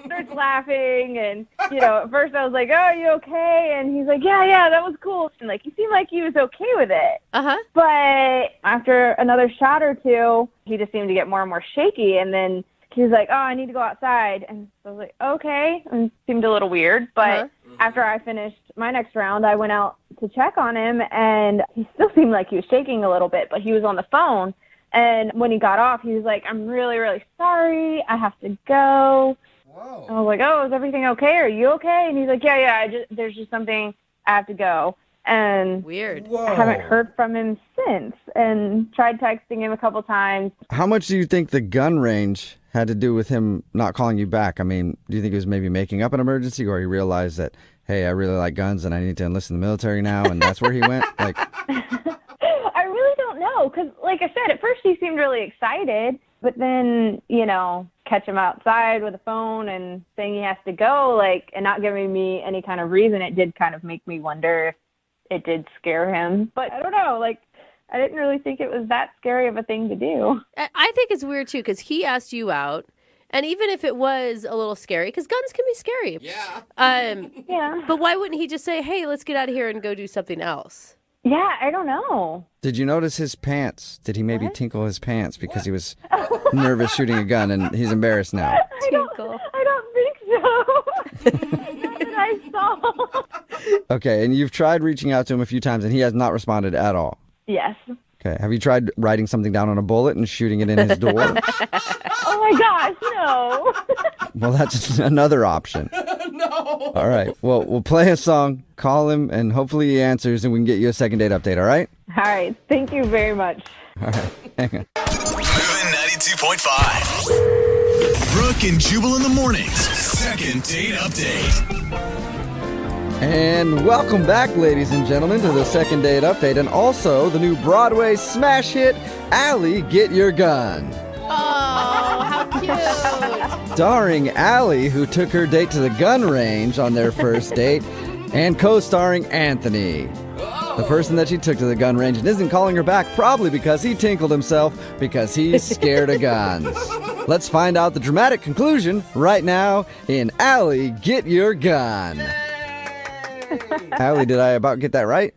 [SPEAKER 9] starts laughing. And, at first I was like, oh, are you okay? And he's like, yeah, that was cool. And he seemed like he was okay with it.
[SPEAKER 3] Uh-huh.
[SPEAKER 9] But after another shot or two, he just seemed to get more and more shaky. And then
[SPEAKER 16] he was like, oh, I need to go outside. And so I was like, okay. And it seemed a little weird. But after I finished my next round, I went out to check on him, and he still seemed like he was shaking a little bit, but he was on the phone. And when he got off, he was like, I'm really, really sorry. I have to go. Whoa. I was like, oh, is everything okay? Are you okay? And he's like, yeah, there's just something. I have to go. And
[SPEAKER 3] weird.
[SPEAKER 16] I haven't heard from him since, and tried texting him a couple times.
[SPEAKER 1] How much do you think the gun range had to do with him not calling you back? I mean, do you think he was maybe making up an emergency, or he realized that, hey, I really like guns and I need to enlist in the military now, and that's where he went? Like,
[SPEAKER 16] I really don't know, because like I said, at first he seemed really excited, but then, catch him outside with a phone and saying he has to go, and not giving me any kind of reason, it did kind of make me wonder if it did scare him. But I don't know, I didn't really think it was that scary of a thing to do.
[SPEAKER 3] I think it's weird, too, because he asked you out. And even if it was a little scary, because guns can be scary. Yeah.
[SPEAKER 16] Yeah.
[SPEAKER 3] But why wouldn't he just say, hey, let's get out of here and go do something else?
[SPEAKER 16] Yeah, I don't know.
[SPEAKER 1] did you notice his pants? Did he maybe tinkle his pants because he was nervous shooting a gun and he's embarrassed now?
[SPEAKER 16] I don't think so. Not that I saw.
[SPEAKER 1] Okay, and you've tried reaching out to him a few times and he has not responded at all.
[SPEAKER 16] Yes.
[SPEAKER 1] Okay, have you tried writing something down on a bullet and shooting it in his door?
[SPEAKER 16] Oh my gosh, no.
[SPEAKER 1] Well, that's another option.
[SPEAKER 2] No.
[SPEAKER 1] All right, well, we'll play a song, call him, and hopefully he answers and we can get you a second date update, all right?
[SPEAKER 16] All right, thank you very much.
[SPEAKER 1] All right, hang on.
[SPEAKER 5] Moving 92.5. Brooke and Jubal in the mornings. Second date update.
[SPEAKER 1] And welcome back, ladies and gentlemen, to the second date update, and also the new Broadway smash hit, Allie, Get Your Gun.
[SPEAKER 3] Oh, how cute.
[SPEAKER 1] Starring Allie, who took her date to the gun range on their first date, and co-starring Anthony, the person that she took to the gun range and isn't calling her back, probably because he tinkled himself because he's scared of guns. Let's find out the dramatic conclusion right now in Allie, Get Your Gun. Allie, did I about get that right?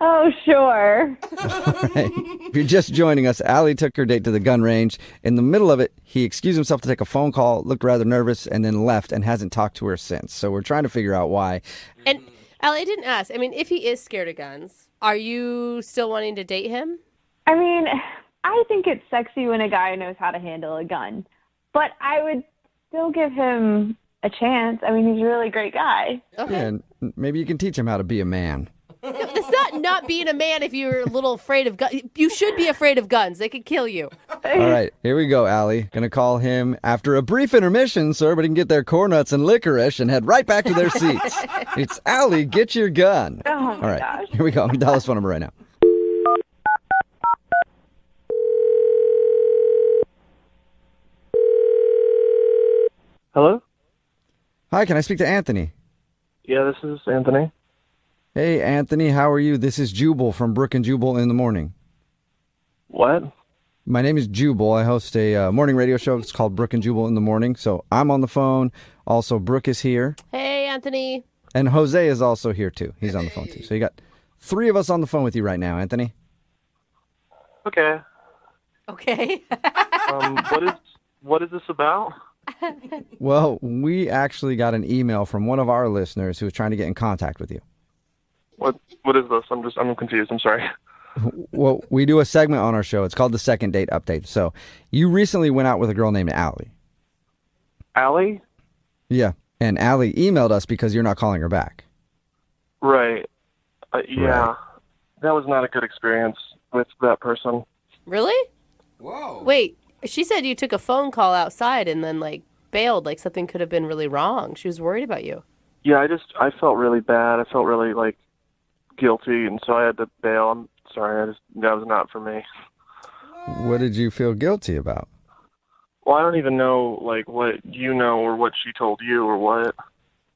[SPEAKER 16] Oh, sure.
[SPEAKER 1] All right. If you're just joining us, Allie took her date to the gun range. In the middle of it, he excused himself to take a phone call, looked rather nervous, and then left and hasn't talked to her since. So we're trying to figure out why.
[SPEAKER 3] And Allie, I didn't ask. I mean, if he is scared of guns, are you still wanting to date him?
[SPEAKER 16] I mean, I think it's sexy when a guy knows how to handle a gun, but I would still give him a chance. I mean, he's a really great guy.
[SPEAKER 3] Okay.
[SPEAKER 1] Yeah, and maybe you can teach him how to be a man.
[SPEAKER 3] No, it's not being a man if you're a little afraid of guns. You should be afraid of guns. They could kill you.
[SPEAKER 1] All right, here we go, Allie. Gonna call him after a brief intermission so everybody can get their corn nuts and licorice and head right back to their seats. It's Allie, Get Your Gun.
[SPEAKER 16] Oh, my
[SPEAKER 1] All right,
[SPEAKER 16] gosh.
[SPEAKER 1] here we go. Dial his phone number right now.
[SPEAKER 10] Hello?
[SPEAKER 1] Hi, can I speak to Anthony?
[SPEAKER 10] Yeah, this is Anthony.
[SPEAKER 1] Hey, Anthony, how are you? This is Jubal from Brooke and Jubal in the Morning.
[SPEAKER 10] What?
[SPEAKER 1] My name is Jubal. I host a morning radio show. It's called Brooke and Jubal in the Morning. So I'm on the phone. Also, Brooke is here.
[SPEAKER 3] Hey, Anthony.
[SPEAKER 1] And Jose is also here, too. He's on the phone, too. So you got three of us on the phone with you right now, Anthony.
[SPEAKER 10] Okay.
[SPEAKER 3] Okay.
[SPEAKER 10] What is this about?
[SPEAKER 1] Well, we actually got an email from one of our listeners who was trying to get in contact with you.
[SPEAKER 10] What is this? I'm confused. I'm sorry.
[SPEAKER 1] Well, we do a segment on our show. It's called the Second Date Update. So you recently went out with a girl named Allie.
[SPEAKER 10] Allie?
[SPEAKER 1] Yeah. And Allie emailed us because you're not calling her back.
[SPEAKER 10] Right. Yeah.
[SPEAKER 1] Right.
[SPEAKER 10] That was not a good experience with that person.
[SPEAKER 3] Really?
[SPEAKER 2] Whoa.
[SPEAKER 3] Wait, she said you took a phone call outside and then, bailed, something could have been really wrong. She was worried about you.
[SPEAKER 10] Yeah, I felt really bad. I felt really, guilty, and so I had to bail. I'm sorry. That was not for me.
[SPEAKER 1] What did you feel guilty about?
[SPEAKER 10] Well, I don't even know, what you know or what she told you or what.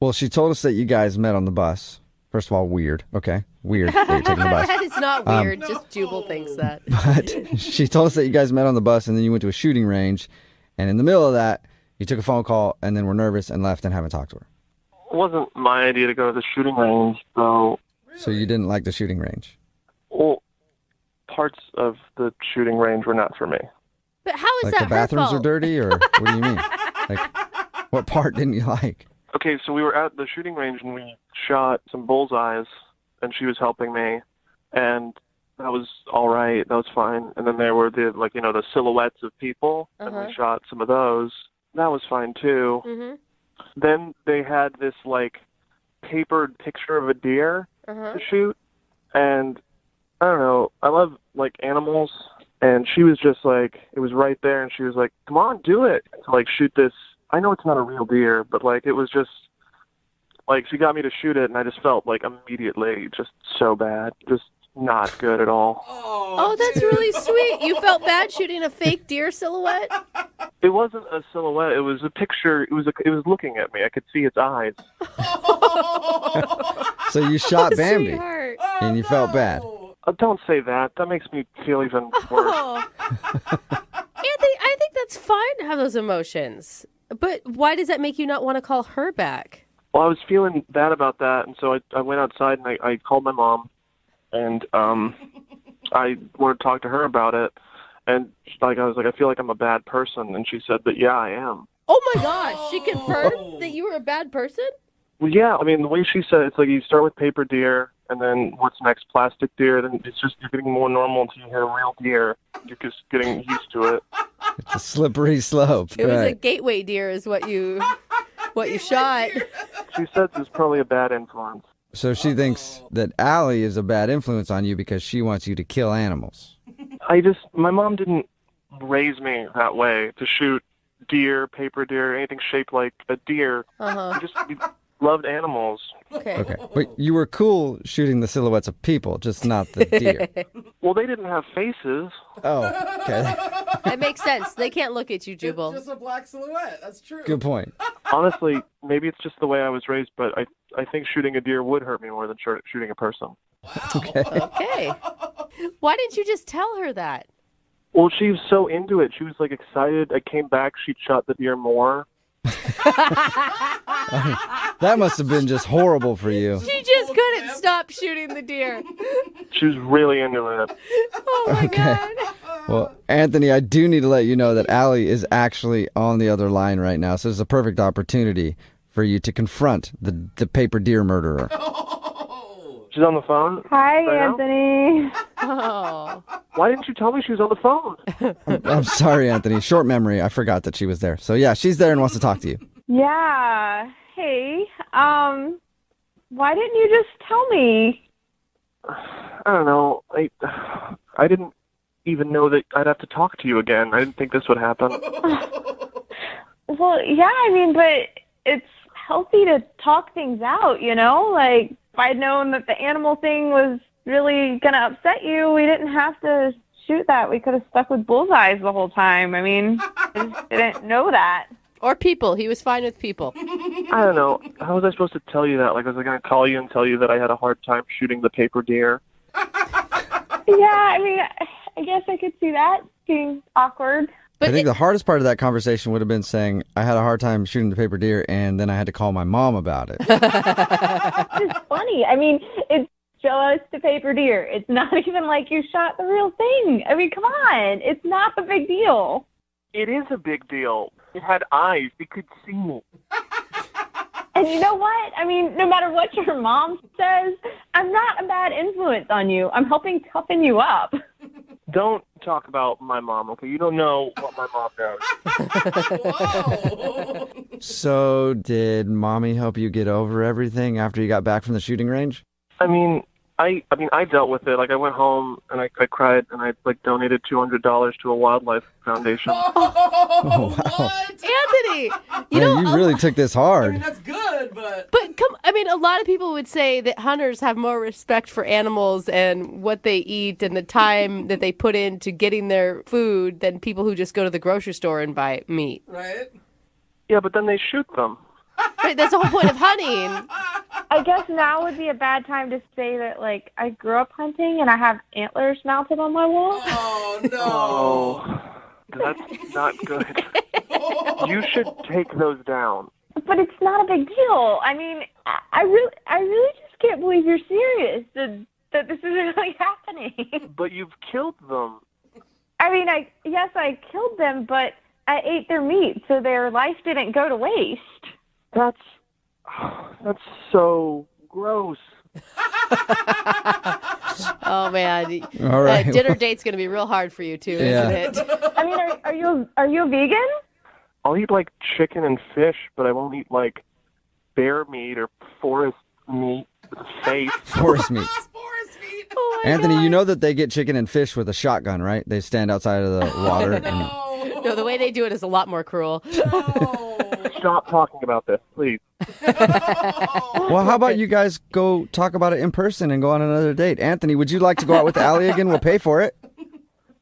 [SPEAKER 1] Well, she told us that you guys met on the bus. First of all, weird. Okay. Weird that you're taking the bus.
[SPEAKER 3] It's not weird. Just Jubal thinks that.
[SPEAKER 1] But she told us that you guys met on the bus and then you went to a shooting range. And in the middle of that, you took a phone call and then were nervous and left and haven't talked to her.
[SPEAKER 10] It wasn't my idea to go to the shooting range, though.
[SPEAKER 1] So you didn't like the shooting range?
[SPEAKER 10] Well, parts of the shooting range were not for me.
[SPEAKER 3] But how is
[SPEAKER 1] Like
[SPEAKER 3] that
[SPEAKER 1] the bathrooms
[SPEAKER 3] her
[SPEAKER 1] are
[SPEAKER 3] fault?
[SPEAKER 1] dirty, or what do you mean? Like, what part didn't you like?
[SPEAKER 20] Okay, so we were at the shooting range and we shot some bullseyes, and she was helping me, and that was all right. That was fine. And then there were the silhouettes of people, and we shot some of those. That was fine too.
[SPEAKER 3] Mm-hmm.
[SPEAKER 20] Then they had this papered picture of a deer to shoot, and I don't know. I love animals, and she was just it was right there, and she was like, "Come on, do it!" To shoot this. I know it's not a real deer, but it was just she got me to shoot it, and I just felt immediately just so bad, just not good at all.
[SPEAKER 3] Oh, that's really sweet. You felt bad shooting a fake deer silhouette?
[SPEAKER 20] It wasn't a silhouette. It was a picture. It was looking at me. I could see its eyes.
[SPEAKER 1] So you shot Bambi,
[SPEAKER 3] Sweetheart.
[SPEAKER 1] and you felt bad.
[SPEAKER 20] Don't say that. That makes me feel even worse.
[SPEAKER 3] Oh. Anthony, I think that's fine to have those emotions. But why does that make you not want to call her back?
[SPEAKER 20] Well, I was feeling bad about that, and so I went outside and I called my mom, and I wanted to talk to her about it. And I was like, I feel like I'm a bad person, and she said that, yeah, I am.
[SPEAKER 3] Oh my gosh, she confirmed that you were a bad person?
[SPEAKER 20] Well, yeah, I mean, the way she said it's you start with paper deer, and then what's next, plastic deer, then it's just you're getting more normal until you hit a real deer. You're just getting used to it.
[SPEAKER 1] It's a slippery slope.
[SPEAKER 3] It was a
[SPEAKER 1] Right.
[SPEAKER 3] gateway deer is what you shot.
[SPEAKER 20] She said it's probably a bad influence.
[SPEAKER 1] So she thinks that Allie is a bad influence on you because she wants you to kill animals.
[SPEAKER 20] My mom didn't raise me that way to shoot deer, paper deer, anything shaped like a deer. We loved animals.
[SPEAKER 3] Okay.
[SPEAKER 1] But you were cool shooting the silhouettes of people, just not the deer.
[SPEAKER 20] Well, they didn't have faces.
[SPEAKER 1] Oh, okay.
[SPEAKER 3] That makes sense. They can't look at you, Jubal.
[SPEAKER 2] It's just a black silhouette. That's true.
[SPEAKER 1] Good point.
[SPEAKER 20] Honestly, maybe it's just the way I was raised, but I think shooting a deer would hurt me more than shooting a person.
[SPEAKER 1] Okay.
[SPEAKER 3] Okay. Why didn't you just tell her that?
[SPEAKER 20] Well, she was so into it. She was excited. I came back. She'd shot the deer more.
[SPEAKER 1] That must have been just horrible for you.
[SPEAKER 3] She just couldn't stop shooting the deer.
[SPEAKER 20] She was really into it.
[SPEAKER 3] Oh my God.
[SPEAKER 1] Well, Anthony, I do need to let you know that Allie is actually on the other line right now, so it's a perfect opportunity for you to confront the paper deer murderer.
[SPEAKER 20] She's on the phone?
[SPEAKER 9] Hi,
[SPEAKER 20] right
[SPEAKER 9] Anthony.
[SPEAKER 20] Now? Oh. Why didn't you tell me she was on the phone?
[SPEAKER 1] I'm sorry, Anthony. Short memory. I forgot that she was there. So yeah, she's there and wants to talk to you.
[SPEAKER 9] Yeah. Hey. Why didn't you just tell me?
[SPEAKER 20] I don't know. I didn't even know that I'd have to talk to you again. I didn't think this would happen.
[SPEAKER 9] Well, yeah, I mean, but it's healthy to talk things out, If I'd known that the animal thing was really going to upset you, we didn't have to shoot that. We could have stuck with bullseyes the whole time. I mean, I just didn't know that.
[SPEAKER 3] Or people. He was fine with people.
[SPEAKER 20] I don't know. How was I supposed to tell you that? Was I going to call you and tell you that I had a hard time shooting the paper deer?
[SPEAKER 9] Yeah, I mean, I guess I could see that being awkward.
[SPEAKER 1] I think the hardest part of that conversation would have been saying, I had a hard time shooting the paper deer, and then I had to call my mom about it.
[SPEAKER 9] It's funny. I mean, it's just a paper deer. It's not even like you shot the real thing. I mean, come on. It's not a big deal.
[SPEAKER 20] It is a big deal. It had eyes. It could see me.
[SPEAKER 9] And you know what? I mean, no matter what your mom says, I'm not a bad influence on you. I'm helping toughen you up.
[SPEAKER 20] Don't talk about my mom, okay? You don't know what my mom knows.
[SPEAKER 1] So did mommy help you get over everything after you got back from the shooting range?
[SPEAKER 20] I mean, I dealt with it. I went home and I cried and I donated $200 to a wildlife foundation.
[SPEAKER 1] Oh, wow.
[SPEAKER 3] Anthony,
[SPEAKER 1] You really took this hard.
[SPEAKER 2] That's good, but
[SPEAKER 3] a lot of people would say that hunters have more respect for animals and what they eat and the time that they put into getting their food than people who just go to the grocery store and buy meat.
[SPEAKER 2] Right?
[SPEAKER 20] Yeah, but then they shoot them.
[SPEAKER 3] Right, that's the whole point of hunting.
[SPEAKER 9] I guess now would be a bad time to say that, I grew up hunting and I have antlers mounted on my wall.
[SPEAKER 2] Oh, no.
[SPEAKER 20] Oh, that's not good. You should take those down.
[SPEAKER 9] But it's not a big deal. I mean, I really just can't believe you're serious that this is really happening.
[SPEAKER 20] But you've killed them.
[SPEAKER 9] I mean, yes, I killed them, but I ate their meat, so their life didn't go to waste.
[SPEAKER 20] That's so gross.
[SPEAKER 3] Oh man,
[SPEAKER 1] All right.
[SPEAKER 3] dinner date's gonna be real hard for you too,
[SPEAKER 1] Yeah.
[SPEAKER 3] isn't it?
[SPEAKER 9] I mean, are you a vegan?
[SPEAKER 20] I'll eat like chicken and fish, but I won't eat like bear meat or forest meat with a face.
[SPEAKER 1] Forest meat.
[SPEAKER 3] Oh my
[SPEAKER 1] Anthony,
[SPEAKER 3] God.
[SPEAKER 1] you know that they get chicken and fish with a shotgun, right? They stand outside of the water. and-
[SPEAKER 3] No, the way they do it is a lot more cruel.
[SPEAKER 20] Stop talking about this, please.
[SPEAKER 1] Well, how about you guys go talk about it in person and go on another date? Anthony, would you like to go out with Allie again? We'll pay for it.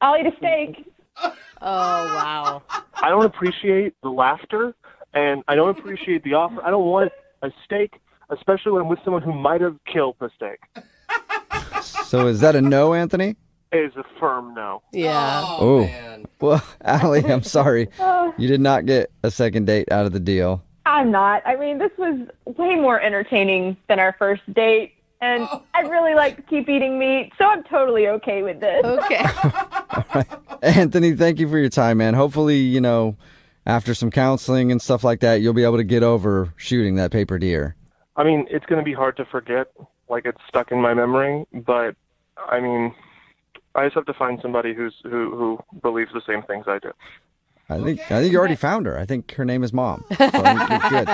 [SPEAKER 9] I'll eat a steak.
[SPEAKER 3] Oh wow.
[SPEAKER 20] I don't appreciate the laughter, and I don't appreciate the offer. I don't want a steak, especially when I'm with someone who might have killed the steak.
[SPEAKER 1] So is that a no, Anthony?
[SPEAKER 20] It is a firm no.
[SPEAKER 3] Yeah.
[SPEAKER 1] Oh, man. Well, Allie, I'm sorry. You did not get a second date out of the deal.
[SPEAKER 9] I'm not. I mean, this was way more entertaining than our first date, and I really like to keep eating meat, so I'm totally okay with this.
[SPEAKER 3] Okay.
[SPEAKER 1] Anthony, thank you for your time, man. Hopefully, after some counseling and stuff like that, you'll be able to get over shooting that paper deer.
[SPEAKER 20] I mean, it's going to be hard to forget, like it's stuck in my memory, but I mean, I just have to find somebody who believes the same things I do.
[SPEAKER 1] I think you already found her. I think her name is Mom. So I think you're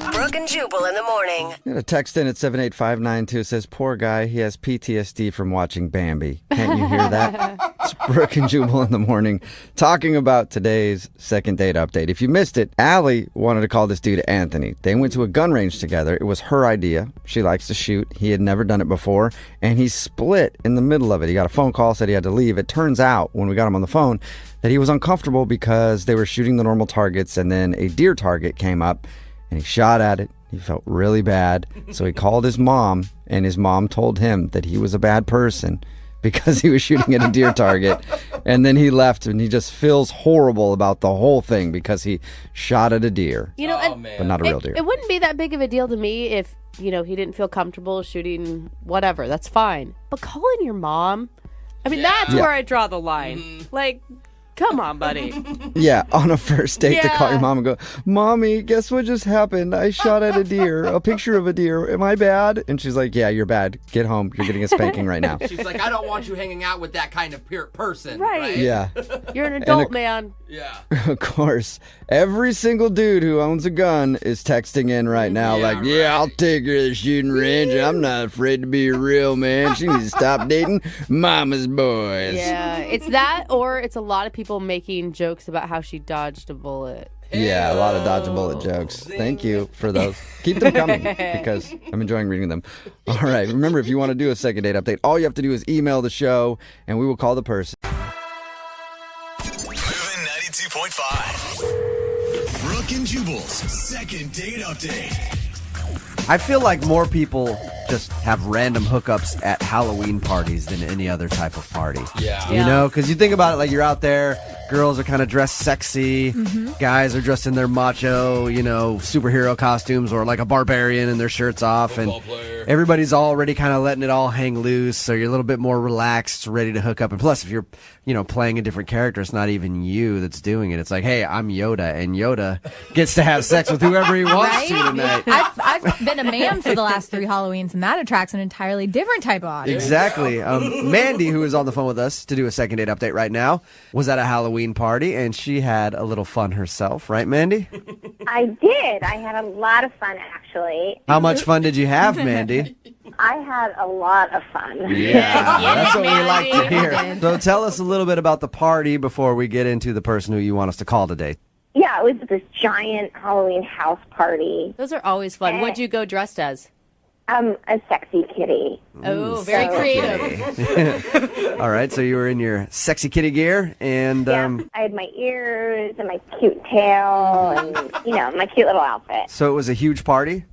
[SPEAKER 1] good.
[SPEAKER 13] Brooke and Jubal in the morning.
[SPEAKER 1] Got a text in at 78592. It says, poor guy, he has PTSD from watching Bambi. Can't you hear that? It's Brooke and Jubal in the morning talking about today's second date update. If you missed it, Allie wanted to call this dude Anthony. They went to a gun range together. It was her idea. She likes to shoot. He had never done it before, and he split in the middle of it. He got a phone call, said he had to leave. It turns out, when we got him on the phone, that he was uncomfortable because they were shooting the normal targets, and then a deer target came up, and he shot at it. He felt really bad, so he called his mom, and his mom told him that he was a bad person because he was shooting at a deer target. And then he left, and he just feels horrible about the whole thing because he shot at a deer.
[SPEAKER 3] But
[SPEAKER 1] not a real deer.
[SPEAKER 3] It wouldn't be that big of a deal to me if, he didn't feel comfortable shooting whatever. That's fine. But calling your mom, I mean, that's where I draw the line. Like, come on, buddy.
[SPEAKER 1] Yeah, on a first date to call your mom and go, Mommy, guess what just happened? I shot at a deer, a picture of a deer. Am I bad? And she's like, yeah, you're bad. Get home. You're getting a spanking right now.
[SPEAKER 2] She's like, I don't want you hanging out with that kind of person.
[SPEAKER 3] Right.
[SPEAKER 1] Yeah.
[SPEAKER 3] You're an adult, man.
[SPEAKER 2] Yeah.
[SPEAKER 1] Of course, every single dude who owns a gun is texting in right now I'll take her to the shooting range. I'm not afraid to be a real man. She needs to stop dating mama's boys.
[SPEAKER 3] Yeah, it's that, or it's a lot of people making jokes about how she dodged a bullet.
[SPEAKER 1] Yeah, a lot of dodge a bullet jokes. Thank you for those. Keep them coming because I'm enjoying reading them. All right, remember, if you want to do a second date update, all you have to do is email the show, and we will call the person.
[SPEAKER 5] Moving 92.5. Brooke and Jubal's second date update.
[SPEAKER 21] I feel like more people just have random hookups at Halloween parties than any other type of party.
[SPEAKER 2] Yeah.
[SPEAKER 21] You know, because you think about it, like you're out there, girls are kind of dressed sexy, guys are dressed in their macho, superhero costumes, or like a barbarian and their shirts off, and everybody's already kind of letting it all hang loose, so you're a little bit more relaxed, ready to hook up. And plus, if you're, playing a different character, it's not even you that's doing it. It's like, hey, I'm Yoda, and Yoda gets to have sex with whoever he wants to tonight.
[SPEAKER 22] I've been a man for the last 3 Halloweens, and that attracts an entirely different type of audience.
[SPEAKER 21] Exactly. Mandy, who is on the phone with us to do a second date update right now, was at a Halloween party, and she had a little fun herself. Right, Mandy?
[SPEAKER 23] I did. I had a lot of fun, actually.
[SPEAKER 21] How much fun did you have, Mandy?
[SPEAKER 23] I had a lot of fun.
[SPEAKER 21] Yeah, that's what we like to hear. So tell us a little bit about the party before we get into the person who you want us to call today.
[SPEAKER 23] Yeah, it was this giant Halloween house party.
[SPEAKER 3] Those are always fun. What'd you go dressed as?
[SPEAKER 23] A sexy kitty.
[SPEAKER 3] Oh, very creative.
[SPEAKER 21] All right, so you were in your sexy kitty gear, and
[SPEAKER 23] I had my ears and my cute tail and, my cute little outfit.
[SPEAKER 21] So it was a huge party?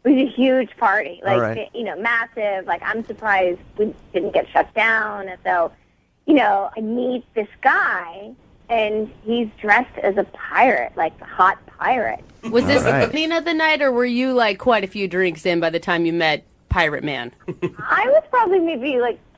[SPEAKER 23] It was a huge party,
[SPEAKER 21] All right.
[SPEAKER 23] Massive. Like, I'm surprised we didn't get shut down. And so, I meet this guy, and he's dressed as a pirate, like a hot pirate.
[SPEAKER 3] Was this the beginning of the night, or were you quite a few drinks in by the time you met Pirate Man?
[SPEAKER 23] I was probably maybe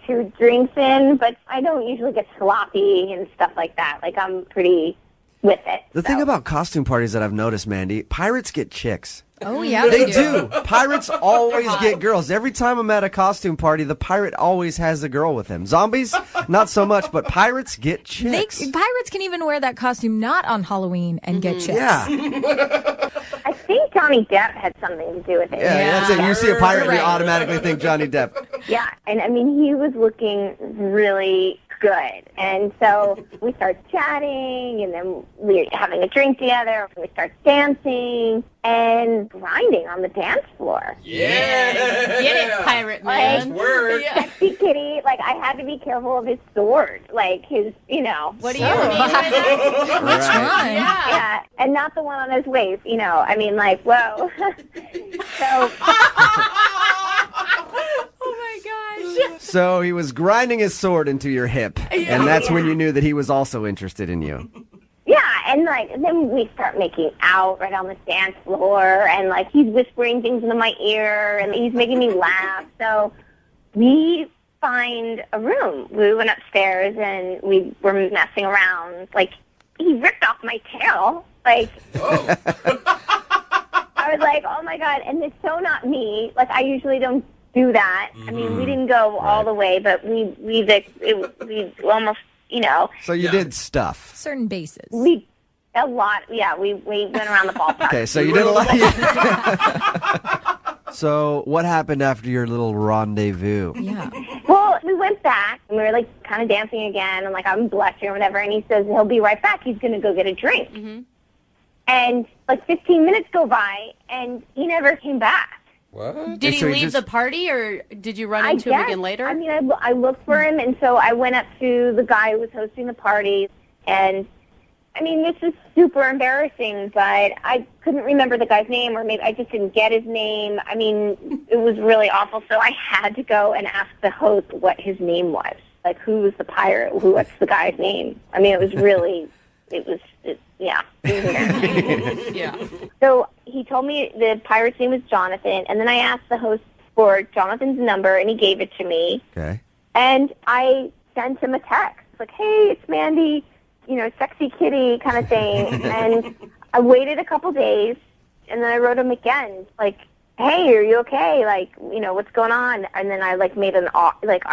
[SPEAKER 23] 2 drinks in, but I don't usually get sloppy and stuff like that. Like, I'm pretty with it.
[SPEAKER 21] The thing about costume parties that I've noticed, Mandy, pirates get chicks.
[SPEAKER 22] Oh, yeah.
[SPEAKER 21] They do. Pirates always get girls. Every time I'm at a costume party, the pirate always has a girl with him. Zombies, not so much, but pirates get chicks.
[SPEAKER 22] Pirates can even wear that costume not on Halloween and get chicks.
[SPEAKER 21] Yeah.
[SPEAKER 23] I think Johnny Depp had something to do with it.
[SPEAKER 21] Yeah, that's it. You see a pirate and you automatically think Johnny Depp.
[SPEAKER 23] Yeah, and I mean, he was looking really good. And so we start chatting, and then we're having a drink together. We start dancing and grinding on the dance floor.
[SPEAKER 2] Yeah!
[SPEAKER 3] Get it, pirate man.
[SPEAKER 23] Like, sexy kitty, like, I had to be careful of his sword. Like, his, you know.
[SPEAKER 3] What do you mean?
[SPEAKER 22] Which one?
[SPEAKER 23] Yeah, and not the one on his waist, you know. I mean, like, whoa. So...
[SPEAKER 21] So he was grinding his sword into your hip, and that's when you knew that he was also interested in you.
[SPEAKER 23] Yeah, and like then we start making out right on the dance floor, and like he's whispering things into my ear, and he's making me laugh. So we find a room. We went upstairs, and we were messing around. Like, he ripped off my tail. Like, I was like, oh my God, and it's so not me. Like, I usually don't do that. I mean, we didn't go all the way, but we almost, you know.
[SPEAKER 21] So you did stuff.
[SPEAKER 22] Certain bases.
[SPEAKER 23] A lot. Yeah, we went around the ballpark.
[SPEAKER 21] Okay, so you did a lot. So what happened after your little rendezvous?
[SPEAKER 22] Yeah.
[SPEAKER 23] Well, we went back, and we were, like, kind of dancing again, and, like, I'm blushing or whatever, and he says he'll be right back. He's going to go get a drink.
[SPEAKER 3] Mm-hmm.
[SPEAKER 23] And, like, 15 minutes go by, and he never came back.
[SPEAKER 2] What?
[SPEAKER 3] Did he leave the party, or did you run into him again later?
[SPEAKER 23] I mean, I looked for him, and so I went up to the guy who was hosting the party, and, I mean, this is super embarrassing, but I couldn't remember the guy's name, or maybe I just didn't get his name. I mean, it was really awful, so I had to go and ask the host what his name was. Like, who was the pirate? What's the guy's name? I mean, it was really, it was embarrassing.
[SPEAKER 3] Yeah.
[SPEAKER 23] So he told me the pirate's name was Jonathan, and then I asked the host for Jonathan's number, and he gave it to me.
[SPEAKER 21] Okay.
[SPEAKER 23] And I sent him a text, like, hey, it's Mandy, you know, sexy kitty kind of thing. And I waited a couple days, and then I wrote him again, like, hey, are you okay? Like, you know, what's going on? And then I, like, made an, like,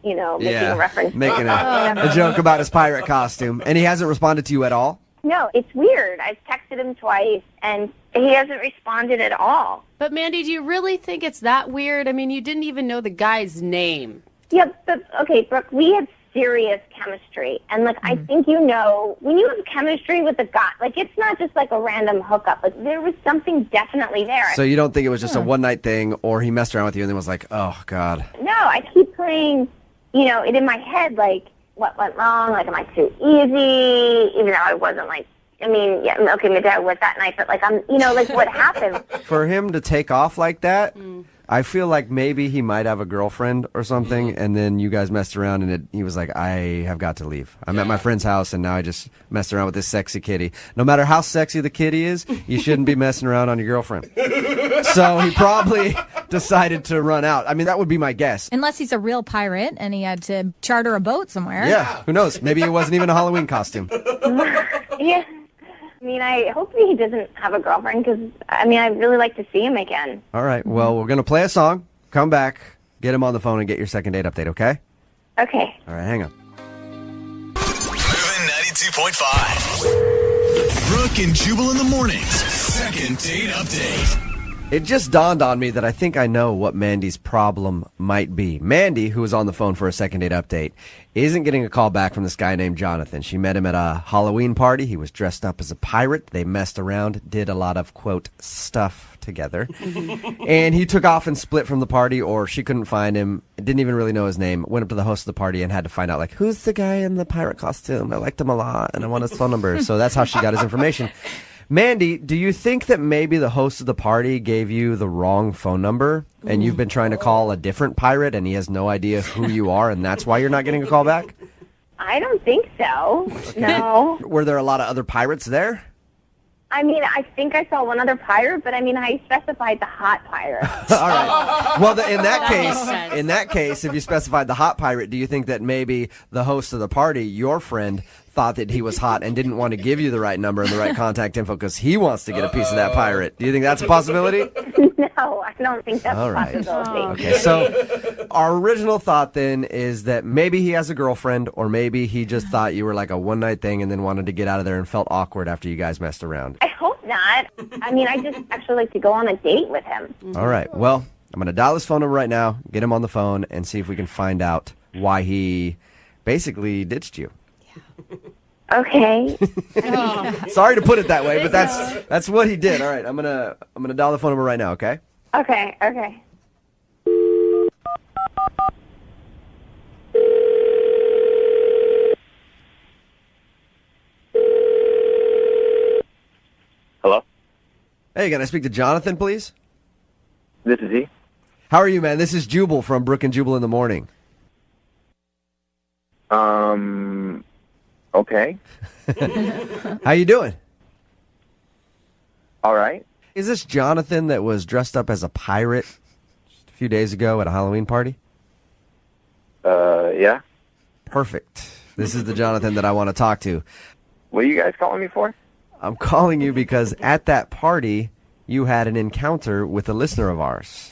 [SPEAKER 23] you know, making a reference.
[SPEAKER 21] Making a joke about his pirate costume. And he hasn't responded to you at all?
[SPEAKER 23] No, it's weird. I've texted him twice, and he hasn't responded at all.
[SPEAKER 3] But, Mandy, do you really think it's that weird? I mean, you didn't even know the guy's name.
[SPEAKER 23] Yeah, but, okay, Brooke, we had serious chemistry. And, like, I think you know, when you have chemistry with a guy, like, it's not just, like, a random hookup. Like, there was something definitely there.
[SPEAKER 21] So you don't think it was just a one-night thing, or he messed around with you and then was like, oh, God.
[SPEAKER 23] No, I keep playing, you know, it in my head, like, what went wrong? Like, am I too easy? Even though I wasn't, like, I mean, yeah, okay, maybe I was that night, but, like, I'm, you know, like, what happened?
[SPEAKER 21] For him to take off like that, I feel like maybe he might have a girlfriend or something, and then you guys messed around, and he was like, I have got to leave. I'm at my friend's house, and now I just messed around with this sexy kitty. No matter how sexy the kitty is, you shouldn't be messing around on your girlfriend. So he probably decided to run out. I mean, that would be my guess.
[SPEAKER 22] Unless he's a real pirate, and he had to charter a boat somewhere.
[SPEAKER 21] Yeah, who knows? Maybe it wasn't even a Halloween costume.
[SPEAKER 23] Yeah. I mean, I hope he doesn't have a girlfriend because, I mean, I'd really like to see him again.
[SPEAKER 21] All right. Well, we're going to play a song, come back, get him on the phone, and get your second date update, okay?
[SPEAKER 23] Okay.
[SPEAKER 21] All right, hang on.
[SPEAKER 5] Moving 92.5. Brooke and Jubal in the mornings. Second date update.
[SPEAKER 21] It just dawned on me that I think I know what Mandy's problem might be. Mandy, who was on the phone for a second date update, isn't getting a call back from this guy named Jonathan. She met him at a Halloween party. He was dressed up as a pirate. They messed around, did a lot of, quote, stuff together. And he took off and split from the party, or she couldn't find him, didn't even really know his name, went up to the host of the party and had to find out, like, who's the guy in the pirate costume? I liked him a lot, and I want his phone number. So that's how she got his information. Mandy, do you think that maybe the host of the party gave you the wrong phone number and you've been trying to call a different pirate and he has no idea who you are and that's why you're not getting a call back?
[SPEAKER 23] I don't think so. No.
[SPEAKER 21] Were there a lot of other pirates there?
[SPEAKER 23] I mean, I think I saw one other pirate, but I mean, I specified the hot pirate.
[SPEAKER 21] All right. Well, in
[SPEAKER 23] That makes sense.
[SPEAKER 21] that case, if you specified the hot pirate, do you think that maybe the host of the party, your friend, thought that he was hot and didn't want to give you the right number and the right contact info because he wants to get a piece of that pirate? Do you think that's a possibility?
[SPEAKER 23] No, I don't think that's
[SPEAKER 21] All
[SPEAKER 23] a
[SPEAKER 21] right.
[SPEAKER 23] possibility.
[SPEAKER 21] Okay, so our original thought then is that maybe he has a girlfriend, or maybe he just thought you were like a one-night thing and then wanted to get out of there and felt awkward after you guys messed around.
[SPEAKER 23] I hope not. I mean, I just actually like to go on a date with him.
[SPEAKER 21] All right. Well, I'm going to dial his phone number right now, get him on the phone, and see if we can find out why he basically ditched you.
[SPEAKER 23] Okay.
[SPEAKER 21] Sorry to put it that way, but that's what he did. All right. I'm gonna dial the phone number right now, okay?
[SPEAKER 23] Okay. Okay.
[SPEAKER 18] Hello?
[SPEAKER 21] Hey, can I speak to Jonathan, please?
[SPEAKER 18] This is he.
[SPEAKER 21] How are you, man? This is Jubal from Brooke and Jubal in the Morning.
[SPEAKER 18] Okay.
[SPEAKER 21] How you doing?
[SPEAKER 18] All right.
[SPEAKER 21] Is this Jonathan that was dressed up as a pirate just a few days ago at a Halloween party?
[SPEAKER 18] Yeah.
[SPEAKER 21] Perfect. This is the Jonathan that I want to talk to.
[SPEAKER 18] What are you guys calling me for?
[SPEAKER 21] I'm calling you because at that party, you had an encounter with a listener of ours.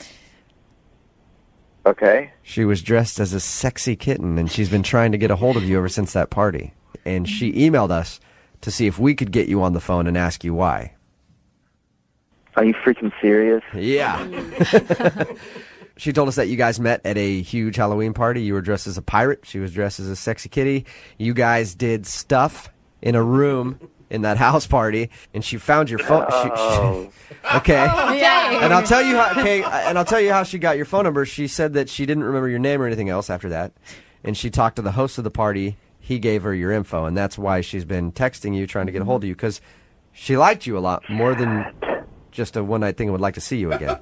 [SPEAKER 18] Okay.
[SPEAKER 21] She was dressed as a sexy kitten, and she's been trying to get a hold of you ever since that party. And she emailed us to see if we could get you on the phone and ask you why.
[SPEAKER 18] Are you freaking serious?
[SPEAKER 21] Yeah. She told us that you guys met at a huge Halloween party. You were dressed as a pirate. She was dressed as a sexy kitty. You guys did stuff in a room in that house party, and she found your phone. Okay.
[SPEAKER 22] Okay.
[SPEAKER 21] And I'll tell you how. Okay. And I'll tell you how she got your phone number. She said that she didn't remember your name or anything else after that, and she talked to the host of the party. He gave her your info, and that's why she's been texting you, trying to get a hold of you, because she liked you a lot more than just a one-night thing and would like to see you again.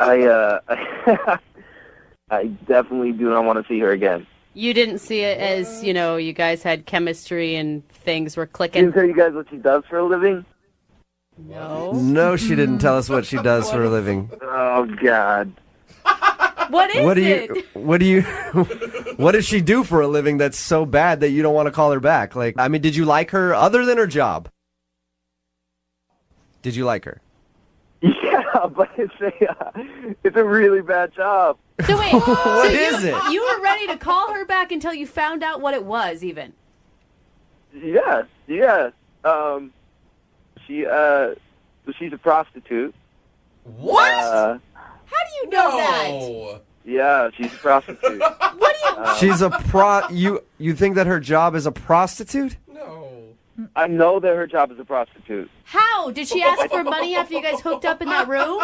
[SPEAKER 18] I definitely do not want to see her again.
[SPEAKER 4] You didn't see it as, you guys had chemistry and things were
[SPEAKER 18] She
[SPEAKER 4] clicking.
[SPEAKER 18] didn't tell you guys what she does for a living?
[SPEAKER 21] No, she didn't tell us what she does for a living.
[SPEAKER 18] Oh, God.
[SPEAKER 4] What is
[SPEAKER 21] What does she do for a living that's so bad that you don't want to call her back? Like, I mean, did you like her other than her job? Did you like her?
[SPEAKER 18] Yeah, but it's a really bad job.
[SPEAKER 4] So wait,
[SPEAKER 21] What is it?
[SPEAKER 4] You were ready to call her back until you found out what it was, even.
[SPEAKER 18] Yes. She's a prostitute.
[SPEAKER 2] What?
[SPEAKER 4] How do you know that?
[SPEAKER 18] Yeah, she's a prostitute.
[SPEAKER 4] What do you?
[SPEAKER 21] She's a You think that her job is a prostitute?
[SPEAKER 18] I know that her job is a prostitute.
[SPEAKER 4] How did she ask for money after you guys hooked up in that room?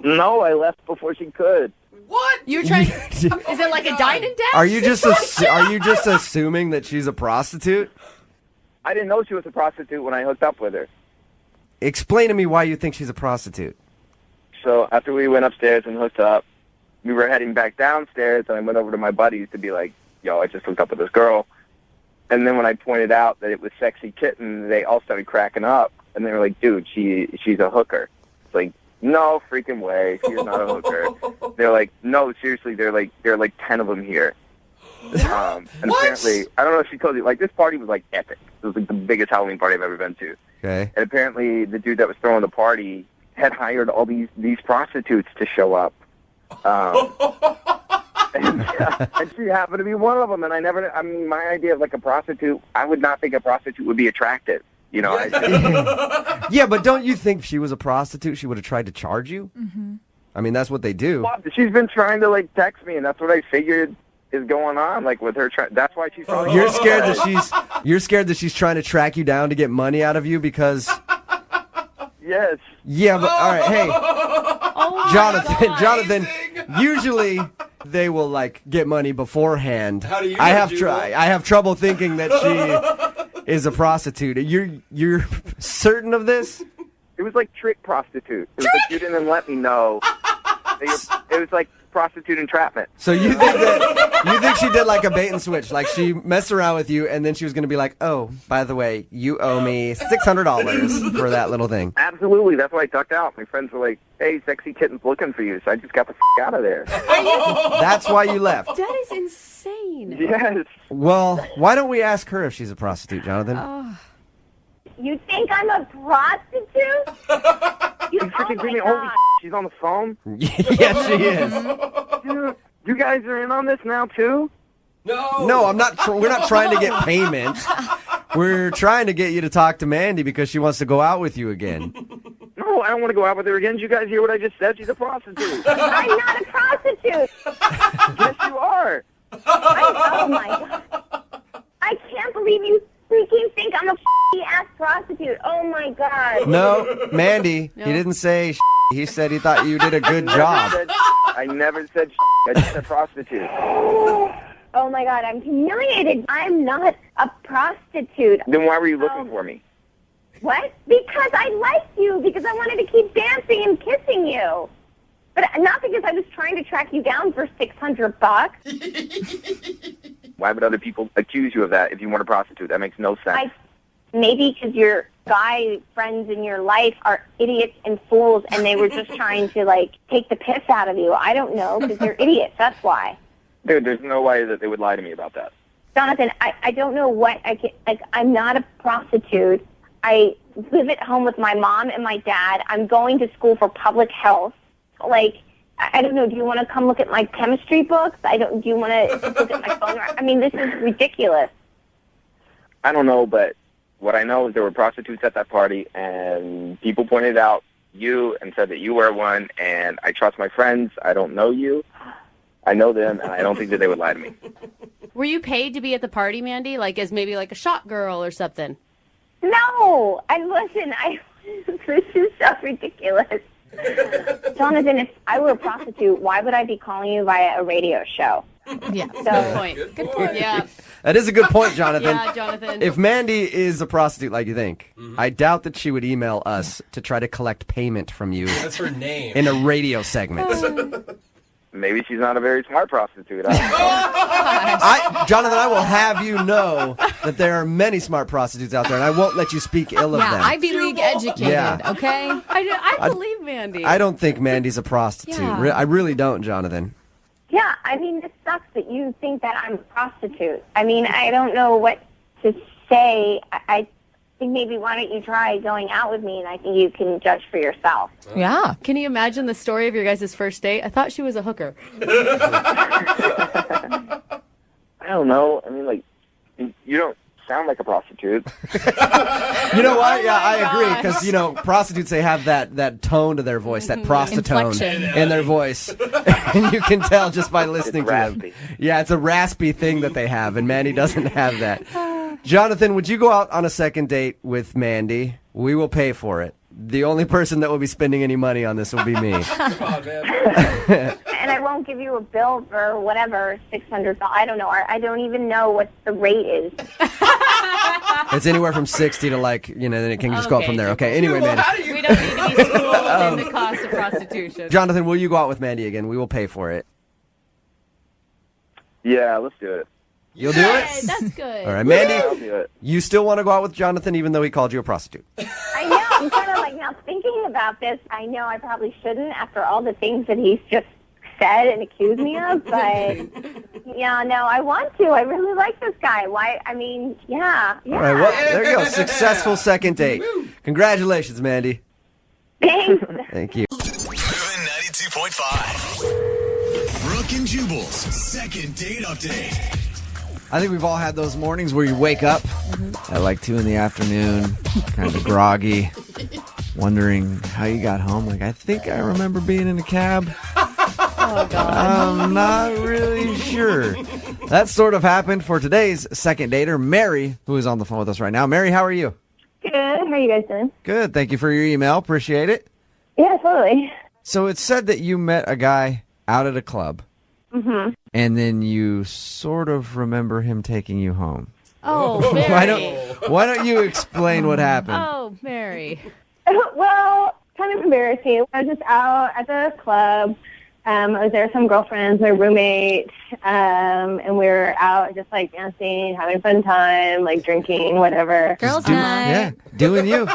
[SPEAKER 18] No, I left before she could.
[SPEAKER 4] What? You were trying? Is it like a dine and dash?
[SPEAKER 21] Are you just assuming that she's a prostitute?
[SPEAKER 18] I didn't know she was a prostitute when I hooked up with her.
[SPEAKER 21] Explain to me why you think she's a prostitute.
[SPEAKER 18] So after we went upstairs and hooked up, we were heading back downstairs, and I went over to my buddies to be like, yo, I just hooked up with this girl. And then when I pointed out that it was Sexy Kitten, they all started cracking up. And they were like, dude, she's a hooker. It's like, no freaking way. She's not a hooker. They're like, no, seriously, there are like 10 of them here. And apparently, I don't know if she told you, like, this party was like epic. It was like the biggest Halloween party I've ever been to.
[SPEAKER 21] Okay.
[SPEAKER 18] And apparently the dude that was throwing the party had hired all these prostitutes to show up. And she happened to be one of them. And my idea of like a prostitute, I would not think a prostitute would be attractive. You know?
[SPEAKER 21] Yeah, but don't you think if she was a prostitute, she would have tried to charge you? Mm-hmm. I mean, that's what they do.
[SPEAKER 18] Well, she's been trying to like text me, and that's what I figured is going on. Like with her, that's why she's probably.
[SPEAKER 21] You're scared that she's trying to track you down to get money out of you because.
[SPEAKER 18] Yes.
[SPEAKER 21] Yeah, but all right, hey, Jonathan. Usually they will like get money beforehand.
[SPEAKER 2] How do you?
[SPEAKER 21] I have trouble thinking that she is a prostitute. You're certain of this?
[SPEAKER 18] It was like trick prostitute. It was like you didn't let me know. It was like prostitute entrapment.
[SPEAKER 21] So you think she did like a bait and switch, like she messed around with you, and then she was going to be like, "Oh, by the way, you owe me $600 for that little thing."
[SPEAKER 18] Absolutely. That's why I ducked out. My friends were like, "Hey, sexy kitten's looking for you," so I just got the out of there.
[SPEAKER 21] That's why you left.
[SPEAKER 4] That is insane.
[SPEAKER 18] Yes.
[SPEAKER 21] Well, why don't we ask her if she's a prostitute, Jonathan?
[SPEAKER 23] You think I'm a prostitute?
[SPEAKER 18] You freaking give me holy she's on the phone?
[SPEAKER 21] Yes, she is.
[SPEAKER 18] Dude, you guys are in on this now, too?
[SPEAKER 21] No, I'm not. We're not trying to get payment. We're trying to get you to talk to Mandy because she wants to go out with you again.
[SPEAKER 18] No, I don't want to go out with her again. Did you guys hear what I just said? She's a prostitute.
[SPEAKER 23] I'm not a prostitute.
[SPEAKER 18] Yes, you are.
[SPEAKER 23] Oh, my God. I can't believe you freaking think I'm a ass prostitute. Oh, my God.
[SPEAKER 21] No, Mandy, he didn't say he said he thought you did a good job.
[SPEAKER 18] I never said I just said prostitute.
[SPEAKER 23] Oh, my God. I'm humiliated. I'm not a prostitute.
[SPEAKER 18] Then why were you looking for me?
[SPEAKER 23] What? Because I liked you. Because I wanted to keep dancing and kissing you. But not because I was trying to track you down for $600.
[SPEAKER 18] Why would other people accuse you of that if you weren't a prostitute? That makes no sense.
[SPEAKER 23] Maybe because your guy friends in your life are idiots and fools, and they were just trying to, take the piss out of you. I don't know, because they're idiots. That's why.
[SPEAKER 18] Dude, there's no way that they would lie to me about that.
[SPEAKER 23] Jonathan, I don't know what I can... I'm not a prostitute. I live at home with my mom and my dad. I'm going to school for public health. I don't know. Do you want to come look at my chemistry books? Do you want to look at my phone? I mean, this is ridiculous.
[SPEAKER 18] I don't know, but what I know is there were prostitutes at that party, and people pointed out you and said that you were one, and I trust my friends. I don't know you. I know them, and I don't think that they would lie to me.
[SPEAKER 4] Were you paid to be at the party, Mandy? As maybe a shot girl or something?
[SPEAKER 23] No. This is so ridiculous. Jonathan, if I were a prostitute, why would I be calling you via a radio show?
[SPEAKER 22] Yeah.
[SPEAKER 4] Good point. Good point. Yeah.
[SPEAKER 21] That is a good point, Jonathan.
[SPEAKER 4] Yeah, Jonathan.
[SPEAKER 21] If Mandy is a prostitute like you think, I doubt that she would email us to try to collect payment from you.
[SPEAKER 2] That's her name.
[SPEAKER 21] In a radio segment.
[SPEAKER 18] Maybe she's not a very smart prostitute.
[SPEAKER 21] Jonathan, I will have you know that there are many smart prostitutes out there, and I won't let you speak ill of them.
[SPEAKER 22] Ivy League educated, okay?
[SPEAKER 4] I believe Mandy.
[SPEAKER 21] I don't think Mandy's a prostitute.
[SPEAKER 23] Yeah.
[SPEAKER 21] I really don't, Jonathan.
[SPEAKER 23] Yeah, this sucks that you think that I'm a prostitute. I don't know what to say. I think maybe why don't you try going out with me, and I think you can judge for yourself.
[SPEAKER 22] Yeah.
[SPEAKER 4] Can you imagine the story of your guys' first date? I thought she was a hooker.
[SPEAKER 18] I don't know. You don't sound like a prostitute.
[SPEAKER 21] You know what? Yeah, I agree. Because, prostitutes, they have that tone to their voice, that prostitute in their voice. And you can tell just by listening to them. Yeah, it's a raspy thing that they have, and Mandy doesn't have that. Jonathan, would you go out on a second date with Mandy? We will pay for it. The only person that will be spending any money on this will be me.
[SPEAKER 2] Come on, man.
[SPEAKER 23] And I won't give you a bill for whatever, $600. I don't know. I don't even know what the rate is.
[SPEAKER 21] It's anywhere from 60 to then it can just go up from there. Okay, anyway, Mandy.
[SPEAKER 4] We don't need to be schooled in the cost of prostitution.
[SPEAKER 21] Jonathan, will you go out with Mandy again? We will pay for it.
[SPEAKER 18] Yeah, let's do it.
[SPEAKER 21] You'll do it?
[SPEAKER 4] That's good.
[SPEAKER 21] All right, Mandy,
[SPEAKER 18] I'll do it.
[SPEAKER 21] you still want to go out with Jonathan even though he called you a prostitute?
[SPEAKER 23] I know. I'm kind of now thinking about this. I know I probably shouldn't after all the things that he's just said and accused me of, but yeah, no, I want to. I really like this guy. Why? Yeah.
[SPEAKER 21] All right, well, there you go. Successful second date. Congratulations, Mandy.
[SPEAKER 23] Thanks.
[SPEAKER 21] Thank you.
[SPEAKER 5] Moving 92.5. Brooke and Jubal's second date update.
[SPEAKER 1] I think we've all had those mornings where you wake up at 2 in the afternoon, kind of groggy, wondering how you got home. I think I remember being in a cab.
[SPEAKER 4] Oh, God.
[SPEAKER 1] I'm not really sure. That sort of happened for today's second dater, Mary, who is on the phone with us right now. Mary, how are you?
[SPEAKER 23] Good. How are you guys doing?
[SPEAKER 1] Good. Thank you for your email. Appreciate it.
[SPEAKER 23] Yeah, totally.
[SPEAKER 1] So it said that you met a guy out at a club.
[SPEAKER 23] Mm-hmm.
[SPEAKER 1] And then you sort of remember him taking you home.
[SPEAKER 4] Oh, Mary.
[SPEAKER 1] Why don't you explain what happened?
[SPEAKER 4] Oh, Mary.
[SPEAKER 23] Well, kind of embarrassing. I was just out at the club, I was there with some girlfriends, my roommate, and we were out just like dancing, having a fun time, like drinking, whatever.
[SPEAKER 22] Girls' night.
[SPEAKER 21] Yeah, doing you.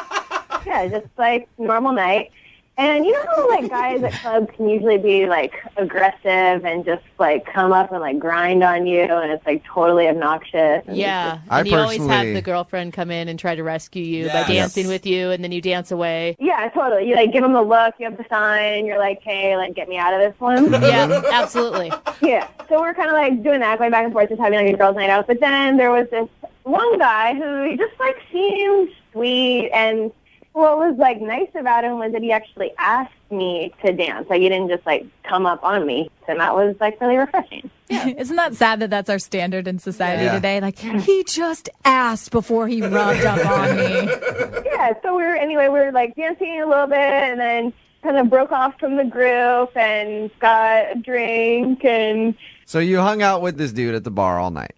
[SPEAKER 23] Yeah, just like normal night. And you know how like guys at clubs can usually be like aggressive and just like come up and like grind on you, and it's like totally obnoxious. And
[SPEAKER 4] Yeah,
[SPEAKER 21] I
[SPEAKER 4] and you always have
[SPEAKER 21] personally-
[SPEAKER 4] the girlfriend come in and try to rescue you by
[SPEAKER 2] Yes.
[SPEAKER 4] dancing with you, and then you dance away.
[SPEAKER 23] yeah, totally. You like give them the look, you have the sign, and you're like, hey, like get me out of this one.
[SPEAKER 4] Yeah, absolutely.
[SPEAKER 23] Yeah. So we're kind of like doing that, going back and forth, just having like a girls' night out. But then there was this one guy who just like seemed sweet, and what was like nice about him was that he actually asked me to dance. Like he didn't just like come up on me, and that was like really refreshing.
[SPEAKER 22] Isn't that sad that that's our standard in society
[SPEAKER 21] Yeah.
[SPEAKER 22] today? Like, he just asked before he rubbed up on me.
[SPEAKER 23] Yeah. So we were like dancing a little bit, and then kind of broke off from the group and got a drink and.
[SPEAKER 21] So you hung out with this dude at the bar all night.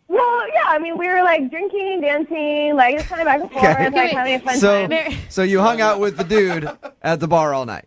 [SPEAKER 23] Well, yeah, I mean, we were like drinking, dancing, like just kind of back and forth,
[SPEAKER 21] Okay.
[SPEAKER 23] like having a fun
[SPEAKER 21] So,
[SPEAKER 23] time.
[SPEAKER 21] so you hung out with the dude at the bar all night.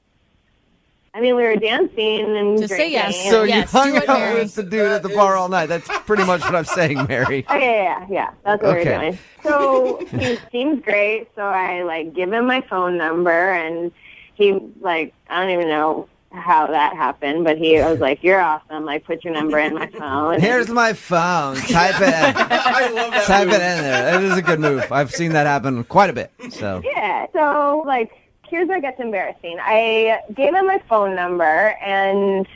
[SPEAKER 23] I mean, we were dancing and
[SPEAKER 22] Just say
[SPEAKER 23] drinking.
[SPEAKER 22] yes.
[SPEAKER 21] So
[SPEAKER 22] Yes,
[SPEAKER 21] you hung
[SPEAKER 22] do it,
[SPEAKER 21] out
[SPEAKER 22] Mary.
[SPEAKER 21] with the dude at the bar all night. That's pretty much what I'm saying, Mary.
[SPEAKER 23] Okay, yeah, that's what we
[SPEAKER 21] Okay.
[SPEAKER 23] were doing. So he seems great, so I like give him my phone number, and he like I don't even know how that happened, but he was like, "You're awesome! Like, put your number in my phone."
[SPEAKER 21] Here's my phone. Type it.
[SPEAKER 2] I love that.
[SPEAKER 21] Type
[SPEAKER 2] move.
[SPEAKER 21] it in there. It is a good move. I've seen that happen quite a bit. So
[SPEAKER 23] Yeah, so like here's where it gets embarrassing. I gave him my phone number, and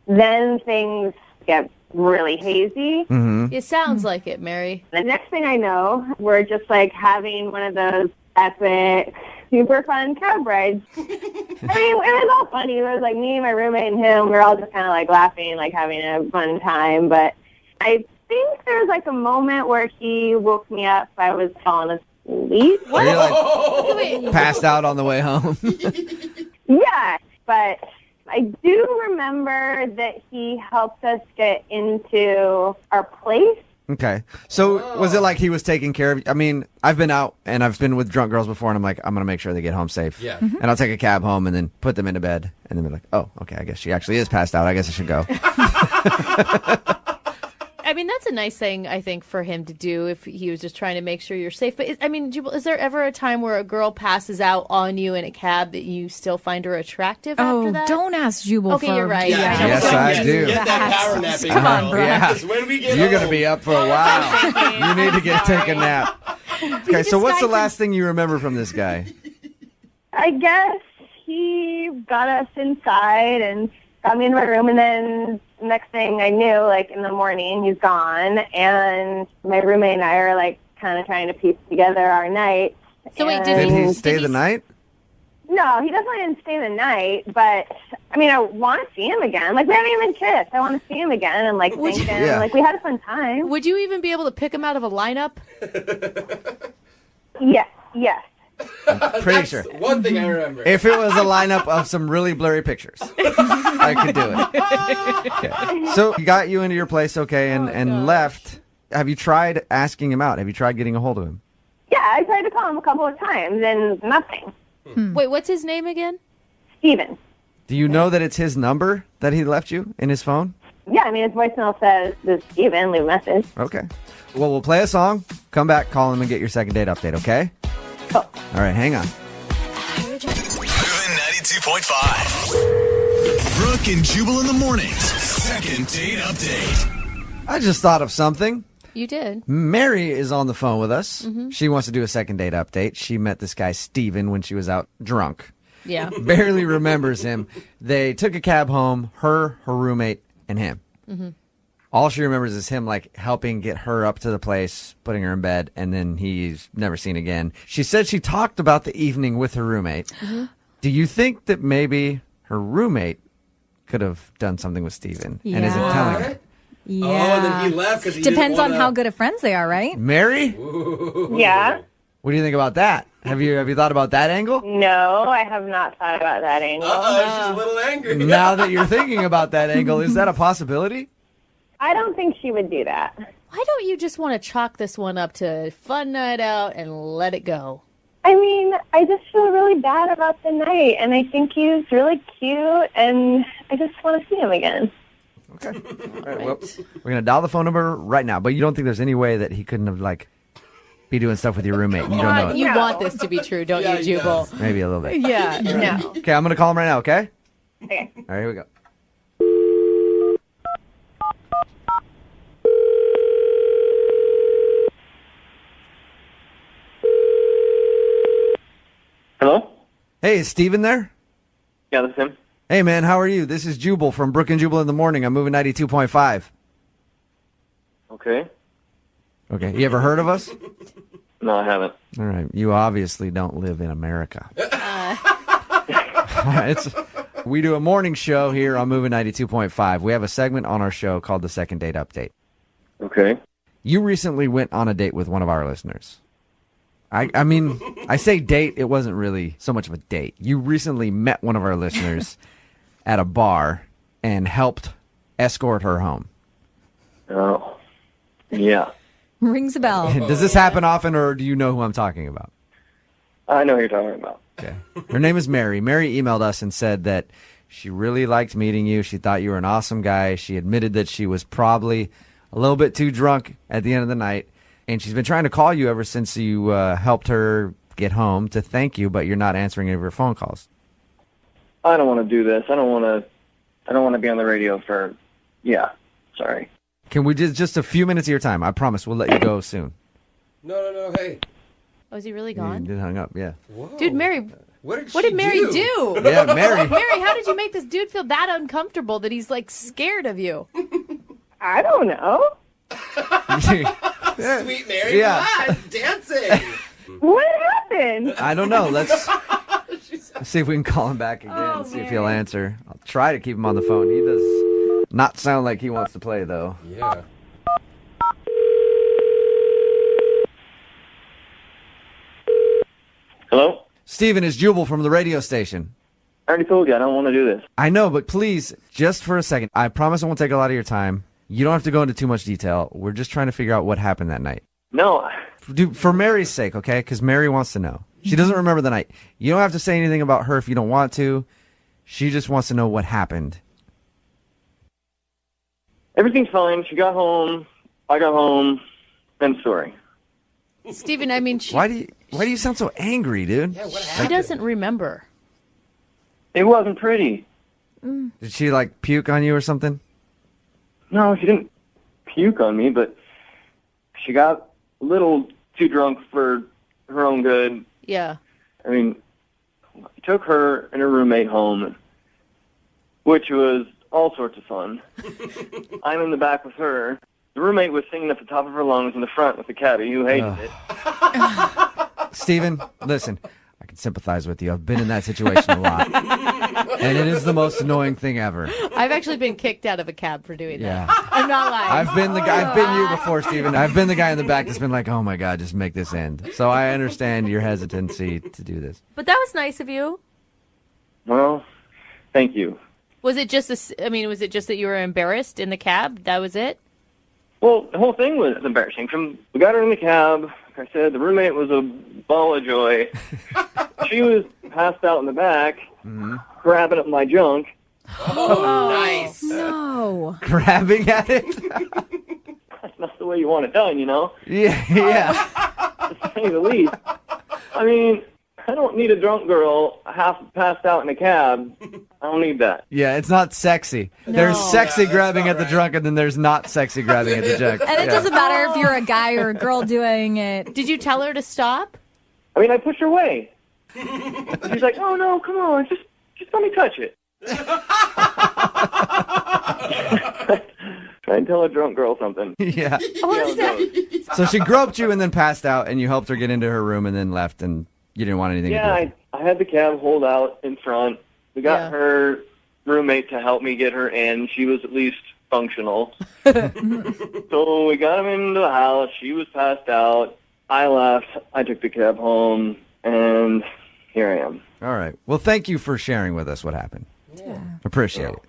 [SPEAKER 23] then things get really hazy.
[SPEAKER 21] mm-hmm.
[SPEAKER 4] It sounds like it, Mary.
[SPEAKER 23] The next thing I know, we're just like having one of those epic, super fun cab rides. I mean, it was all funny. It was like me, my roommate, and him. We were all just kind of like laughing, like having a fun time. But I think there was like a moment where he woke me up. I was falling asleep.
[SPEAKER 21] Were you like passed out on the way home?
[SPEAKER 23] Yeah, but I do remember that he helped us get into our place.
[SPEAKER 21] Okay. So was it like he was taking care of you? I mean, I've been out and I've been with drunk girls before, and I'm like, I'm going to make sure they get home safe.
[SPEAKER 2] Yeah.
[SPEAKER 21] And I'll take a cab home and then put them into bed. And then be like, oh, okay, I guess she actually is passed out. I guess I should go.
[SPEAKER 4] I mean, that's a nice thing, I think, for him to do if he was just trying to make sure you're safe. But, I mean, Jubal, is there ever a time where a girl passes out on you in a cab that you still find her attractive after that?
[SPEAKER 22] Don't ask Jubal
[SPEAKER 4] Okay,
[SPEAKER 22] for
[SPEAKER 4] you're right.
[SPEAKER 2] Yeah,
[SPEAKER 4] I know.
[SPEAKER 21] Yes, I do.
[SPEAKER 2] Get that power napping,
[SPEAKER 22] Come on,
[SPEAKER 2] girl.
[SPEAKER 22] bro.
[SPEAKER 21] Yeah.
[SPEAKER 2] Because when we get
[SPEAKER 21] You're going to
[SPEAKER 2] home-
[SPEAKER 21] be up for a while. You need to take a nap. Okay, so what's the last thing you remember from this guy?
[SPEAKER 23] I guess he got us inside and got me in my room, and then next thing I knew, like in the morning, he's gone, and my roommate and I are like kind of trying to piece together our night.
[SPEAKER 4] So wait,
[SPEAKER 21] Did he stay the night?
[SPEAKER 23] No, he definitely didn't stay the night, but I mean, I want to see him again. Like, we haven't even kissed. I want to see him again and like thank him.
[SPEAKER 21] Yeah.
[SPEAKER 23] Like, we had a fun time.
[SPEAKER 4] Would you even be able to pick him out of a lineup?
[SPEAKER 23] Yes, yes.
[SPEAKER 21] Pretty sure.
[SPEAKER 2] One thing I remember.
[SPEAKER 21] If it was a lineup of some really blurry pictures, I could do it. Okay. So he got you into your place, okay, and left. Have you tried asking him out? Have you tried getting a hold of him?
[SPEAKER 23] Yeah, I tried to call him a couple of times and nothing.
[SPEAKER 4] Wait, what's his name again?
[SPEAKER 23] Steven.
[SPEAKER 21] Do you know that it's his number that he left you in his phone?
[SPEAKER 23] Yeah, I mean, his voicemail says, "This is Steven, leave a message."
[SPEAKER 21] Okay. Well, we'll play a song, come back, call him, and get your second date update, okay?
[SPEAKER 23] Cool.
[SPEAKER 21] All right, hang on.
[SPEAKER 5] Moving 92.5. Brooke and Jubal in the mornings. Second date update.
[SPEAKER 21] I just thought of something.
[SPEAKER 4] You did.
[SPEAKER 21] Mary is on the phone with us.
[SPEAKER 4] Mhm.
[SPEAKER 21] She wants to do a second date update. She met this guy, Steven, when she was out drunk.
[SPEAKER 4] Yeah.
[SPEAKER 21] Barely remembers him. They took a cab home, her roommate, and him.
[SPEAKER 4] Mm-hmm.
[SPEAKER 21] All she remembers is him, like, helping get her up to the place, putting her in bed, and then he's never seen again. She said she talked about the evening with her roommate.
[SPEAKER 4] Mm-hmm.
[SPEAKER 21] Do you think that maybe her roommate could have done something with Steven? And is it
[SPEAKER 22] Yeah.
[SPEAKER 21] telling her?
[SPEAKER 22] Yeah.
[SPEAKER 2] Oh, and then he left because he
[SPEAKER 22] Depends
[SPEAKER 2] didn't
[SPEAKER 22] on how good of friends they are, right?
[SPEAKER 21] Mary?
[SPEAKER 23] Yeah.
[SPEAKER 21] What do you think about that? Have you thought about that angle?
[SPEAKER 23] No, I have not thought about that angle.
[SPEAKER 2] she's a little angry.
[SPEAKER 21] Now that you're thinking about that angle, is that a possibility?
[SPEAKER 23] I don't think she would do that.
[SPEAKER 4] Why don't you just want to chalk this one up to fun night out and let it go?
[SPEAKER 23] I mean, I just feel really bad about the night, and I think he's really cute, and I just want to see him again.
[SPEAKER 1] Okay. All right. Well, we're going to dial the phone number right now, but you don't think there's any way that he couldn't have, like, be doing stuff with your roommate? You don't know it.
[SPEAKER 4] You want this to be true, don't you, Jubal?
[SPEAKER 1] Maybe a little bit.
[SPEAKER 4] Yeah, no.
[SPEAKER 1] Okay, I'm going to call him right now, okay?
[SPEAKER 23] Okay.
[SPEAKER 1] All right, here we go.
[SPEAKER 15] Hello?
[SPEAKER 1] Hey, is Steven there?
[SPEAKER 15] Yeah, that's him.
[SPEAKER 1] Hey, man, how are you? This is Jubal from Brooke and Jubal in the Morning. I'm moving 92.5.
[SPEAKER 15] Okay.
[SPEAKER 1] Okay, you ever heard of us?
[SPEAKER 15] No, I haven't.
[SPEAKER 1] All right, you obviously don't live in America. We do a morning show here on Moving 92.5. We have a segment on our show called the Second Date Update.
[SPEAKER 15] Okay.
[SPEAKER 1] You recently went on a date with one of our listeners. I mean, I say date, it wasn't really so much of a date. You recently met one of our listeners at a bar and helped escort her home.
[SPEAKER 15] Oh, yeah.
[SPEAKER 22] Rings a bell.
[SPEAKER 1] Does this happen often, or do you know who I'm talking about?
[SPEAKER 15] I know who you're talking about.
[SPEAKER 1] Okay. Her name is Mary. Mary emailed us and said that she really liked meeting you. She thought you were an awesome guy. She admitted that she was probably a little bit too drunk at the end of the night. And she's been trying to call you ever since you helped her get home to thank you, but you're not answering any of her phone calls.
[SPEAKER 15] I don't want to do this. I don't want to be on the radio for. Yeah. Sorry.
[SPEAKER 1] Can we just a few minutes of your time? I promise we'll let you go soon.
[SPEAKER 2] No. Hey.
[SPEAKER 4] Oh, is he really
[SPEAKER 1] You
[SPEAKER 4] gone?
[SPEAKER 1] did hung up, yeah.
[SPEAKER 2] Whoa.
[SPEAKER 4] Dude, Mary.
[SPEAKER 2] What
[SPEAKER 4] did Mary do?
[SPEAKER 1] Yeah, Mary.
[SPEAKER 4] Mary, how did you make this dude feel that uncomfortable that he's like scared of you?
[SPEAKER 23] I don't know.
[SPEAKER 2] Sweet Mary.
[SPEAKER 1] Yeah.
[SPEAKER 2] Ah, dancing.
[SPEAKER 23] What happened?
[SPEAKER 1] I don't know. Let's see if we can call him back again and see if he'll answer. I'll try to keep him on the phone. He does not sound like he wants to play, though.
[SPEAKER 2] Yeah.
[SPEAKER 15] Hello?
[SPEAKER 1] Steven, is Jubal from the radio station.
[SPEAKER 15] I already told you I don't want to do this.
[SPEAKER 1] I know, but please, just for a second, I promise I won't take a lot of your time. You don't have to go into too much detail. We're just trying to figure out what happened that night.
[SPEAKER 15] No.
[SPEAKER 1] Dude, for Mary's sake, okay? Because Mary wants to know. She doesn't remember the night. You don't have to say anything about her if you don't want to. She just wants to know what happened.
[SPEAKER 15] Everything's fine. She got home. I got home. I'm sorry.
[SPEAKER 4] Steven, I mean,
[SPEAKER 1] Why do you sound so angry, dude?
[SPEAKER 4] She doesn't remember.
[SPEAKER 15] It wasn't pretty.
[SPEAKER 1] Did she, like, puke on you or something?
[SPEAKER 15] No, she didn't puke on me, but she got a little too drunk for her own good.
[SPEAKER 4] Yeah.
[SPEAKER 15] I mean, I took her and her roommate home, which was all sorts of fun. I'm in the back with her. The roommate was singing at the top of her lungs in the front with the cabbie who hated it.
[SPEAKER 1] Steven, listen, I can sympathize with you. I've been in that situation a lot. And it is the most annoying thing ever.
[SPEAKER 4] I've actually been kicked out of a cab for doing
[SPEAKER 1] Yeah.
[SPEAKER 4] that. I'm not lying.
[SPEAKER 1] I've been you before, Steven. I've been the guy in the back that's been like, oh my God, just make this end. So I understand your hesitancy to do this.
[SPEAKER 4] But that was nice of you.
[SPEAKER 15] Well, thank you.
[SPEAKER 4] Was it just was it just that you were embarrassed in the cab? That was it?
[SPEAKER 15] Well, the whole thing was embarrassing. We got her in the cab. Like I said, the roommate was a ball of joy. She was passed out in the back, grabbing at my junk.
[SPEAKER 2] Oh, nice.
[SPEAKER 22] No.
[SPEAKER 1] Grabbing at it?
[SPEAKER 15] That's not the way you want it done, you know?
[SPEAKER 1] Yeah.
[SPEAKER 15] To say the least. I mean, I don't need a drunk girl half passed out in a cab. I don't need that.
[SPEAKER 1] Yeah, it's not sexy.
[SPEAKER 22] No.
[SPEAKER 1] There's sexy grabbing at the drunk, and then there's not sexy grabbing at the junk.
[SPEAKER 22] And it doesn't matter if you're a guy or a girl doing it.
[SPEAKER 4] Did you tell her to stop?
[SPEAKER 15] I mean, I pushed her away. She's like, oh, no, come on, just let me touch it. Try and tell a drunk girl something.
[SPEAKER 1] Yeah.
[SPEAKER 4] What's that?
[SPEAKER 1] So she groped you and then passed out, and you helped her get into her room and then left, and you didn't want anything to do with it.
[SPEAKER 15] I had the cab hold out in front. We got her roommate to help me get her in. She was at least functional. So we got him into the house. She was passed out. I left. I took the cab home, and here I am.
[SPEAKER 1] All right. Well, thank you for sharing with us what happened.
[SPEAKER 22] Yeah.
[SPEAKER 1] Appreciate it.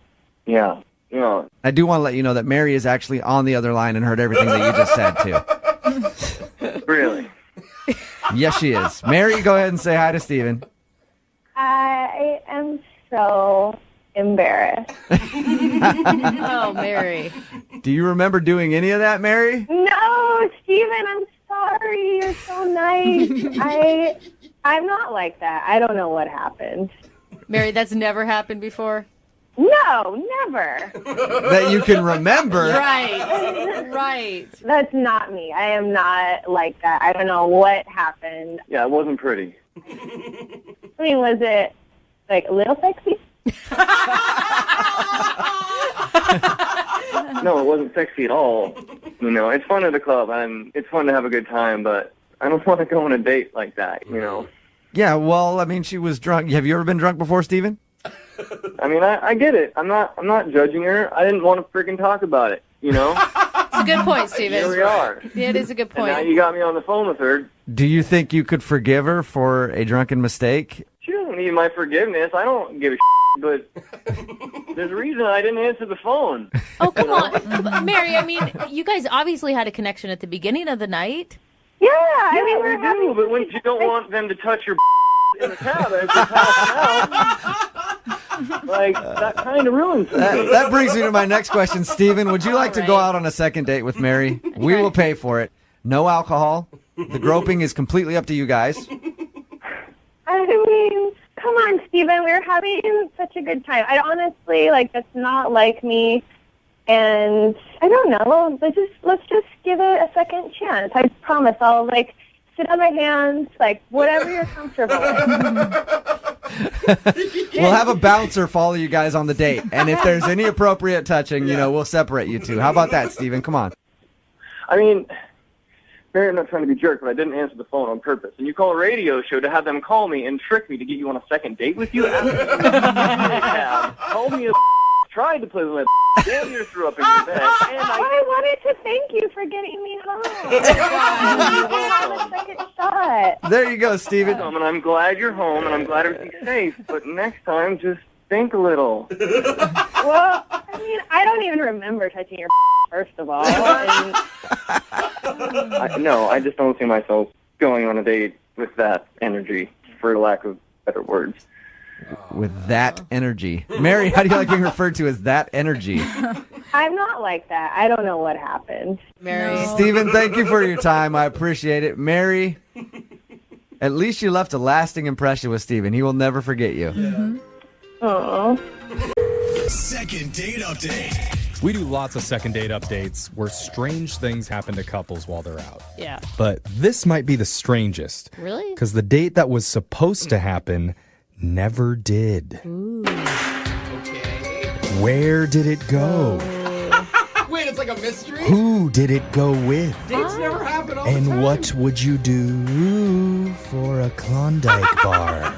[SPEAKER 15] Yeah. Yeah.
[SPEAKER 1] I do want to let you know that Mary is actually on the other line and heard everything that you just said, too.
[SPEAKER 15] Really?
[SPEAKER 1] Yes, she is. Mary, go ahead and say hi to Steven.
[SPEAKER 23] I am so embarrassed.
[SPEAKER 4] Oh, Mary.
[SPEAKER 1] Do you remember doing any of that, Mary?
[SPEAKER 23] No, Steven, I'm sorry. You're so nice. I'm not like that. I don't know what happened.
[SPEAKER 4] Mary, that's never happened before?
[SPEAKER 23] No, never.
[SPEAKER 1] That you can remember.
[SPEAKER 4] Right.
[SPEAKER 23] That's not me. I am not like that. I don't know what happened.
[SPEAKER 18] Yeah, it wasn't pretty.
[SPEAKER 23] I mean, was it like a little sexy?
[SPEAKER 18] No, it wasn't sexy at all. You know, it's fun at the club, and it's fun to have a good time, but I don't want to go on a date like that, you know?
[SPEAKER 1] Yeah, well, I mean, she was drunk. Have you ever been drunk before, Steven?
[SPEAKER 18] I mean, I get it. I'm not judging her. I didn't want to freaking talk about it, you know?
[SPEAKER 4] It's a good point, Steven.
[SPEAKER 18] Here we are.
[SPEAKER 4] Yeah, it is a good point.
[SPEAKER 18] And now you got me on the phone with her.
[SPEAKER 1] Do you think you could forgive her for a drunken mistake?
[SPEAKER 18] She doesn't need my forgiveness. I don't give a but there's a reason I didn't answer the phone.
[SPEAKER 4] Oh, come on. Mary, I mean, you guys obviously had a connection at the beginning of the night.
[SPEAKER 23] Yeah,
[SPEAKER 18] I mean, we do, but when you don't want them to touch your in the cab as you're passing out, like, that kind of ruins it.
[SPEAKER 1] That brings me to my next question. Steven, would you like to go out on a second date with Mary? We will pay for it. No alcohol. The groping is completely up to you guys.
[SPEAKER 23] I mean, come on, Steven. We were having such a good time. I honestly, that's not like me. And I don't know. Let's just give it a second chance. I promise I'll, sit on my hands, whatever you're comfortable with.
[SPEAKER 1] We'll have a bouncer follow you guys on the date. And if there's any appropriate touching, we'll separate you two. How about that, Steven? Come on.
[SPEAKER 18] I mean, Mary, I'm not trying to be a jerk, but I didn't answer the phone on purpose. And you call a radio show to have them call me and trick me to get you on a second date with you? Called me a tried to play with my damn near threw up in your bed. And
[SPEAKER 23] I wanted to thank you for getting me home. Have a second shot.
[SPEAKER 1] There you go, Steven.
[SPEAKER 18] And I'm glad you're home, and I'm glad everything's safe. But next time, just think a little.
[SPEAKER 23] Well, I mean, I don't even remember touching your first of all.
[SPEAKER 18] No, I just don't see myself going on a date with that energy, for lack of better words.
[SPEAKER 1] With that energy. Mary, how do you like being referred to as that energy?
[SPEAKER 23] I'm not like that. I don't know what happened.
[SPEAKER 4] Mary.
[SPEAKER 1] Steven, thank you for your time. I appreciate it. Mary, at least you left a lasting impression with Steven. He will never forget you.
[SPEAKER 23] Mm-hmm. Oh.
[SPEAKER 5] Second date update.
[SPEAKER 7] We do lots of second date updates where strange things happen to couples while they're out.
[SPEAKER 4] Yeah.
[SPEAKER 7] But this might be the strangest.
[SPEAKER 4] Really?
[SPEAKER 7] Because the date that was supposed to happen never did.
[SPEAKER 4] Ooh.
[SPEAKER 2] Okay.
[SPEAKER 7] Where did it go?
[SPEAKER 2] Wait, it's like a mystery?
[SPEAKER 7] Who did it go with?
[SPEAKER 2] Dates never happen all the
[SPEAKER 7] And
[SPEAKER 2] time.
[SPEAKER 7] what would you do for a Klondike bar?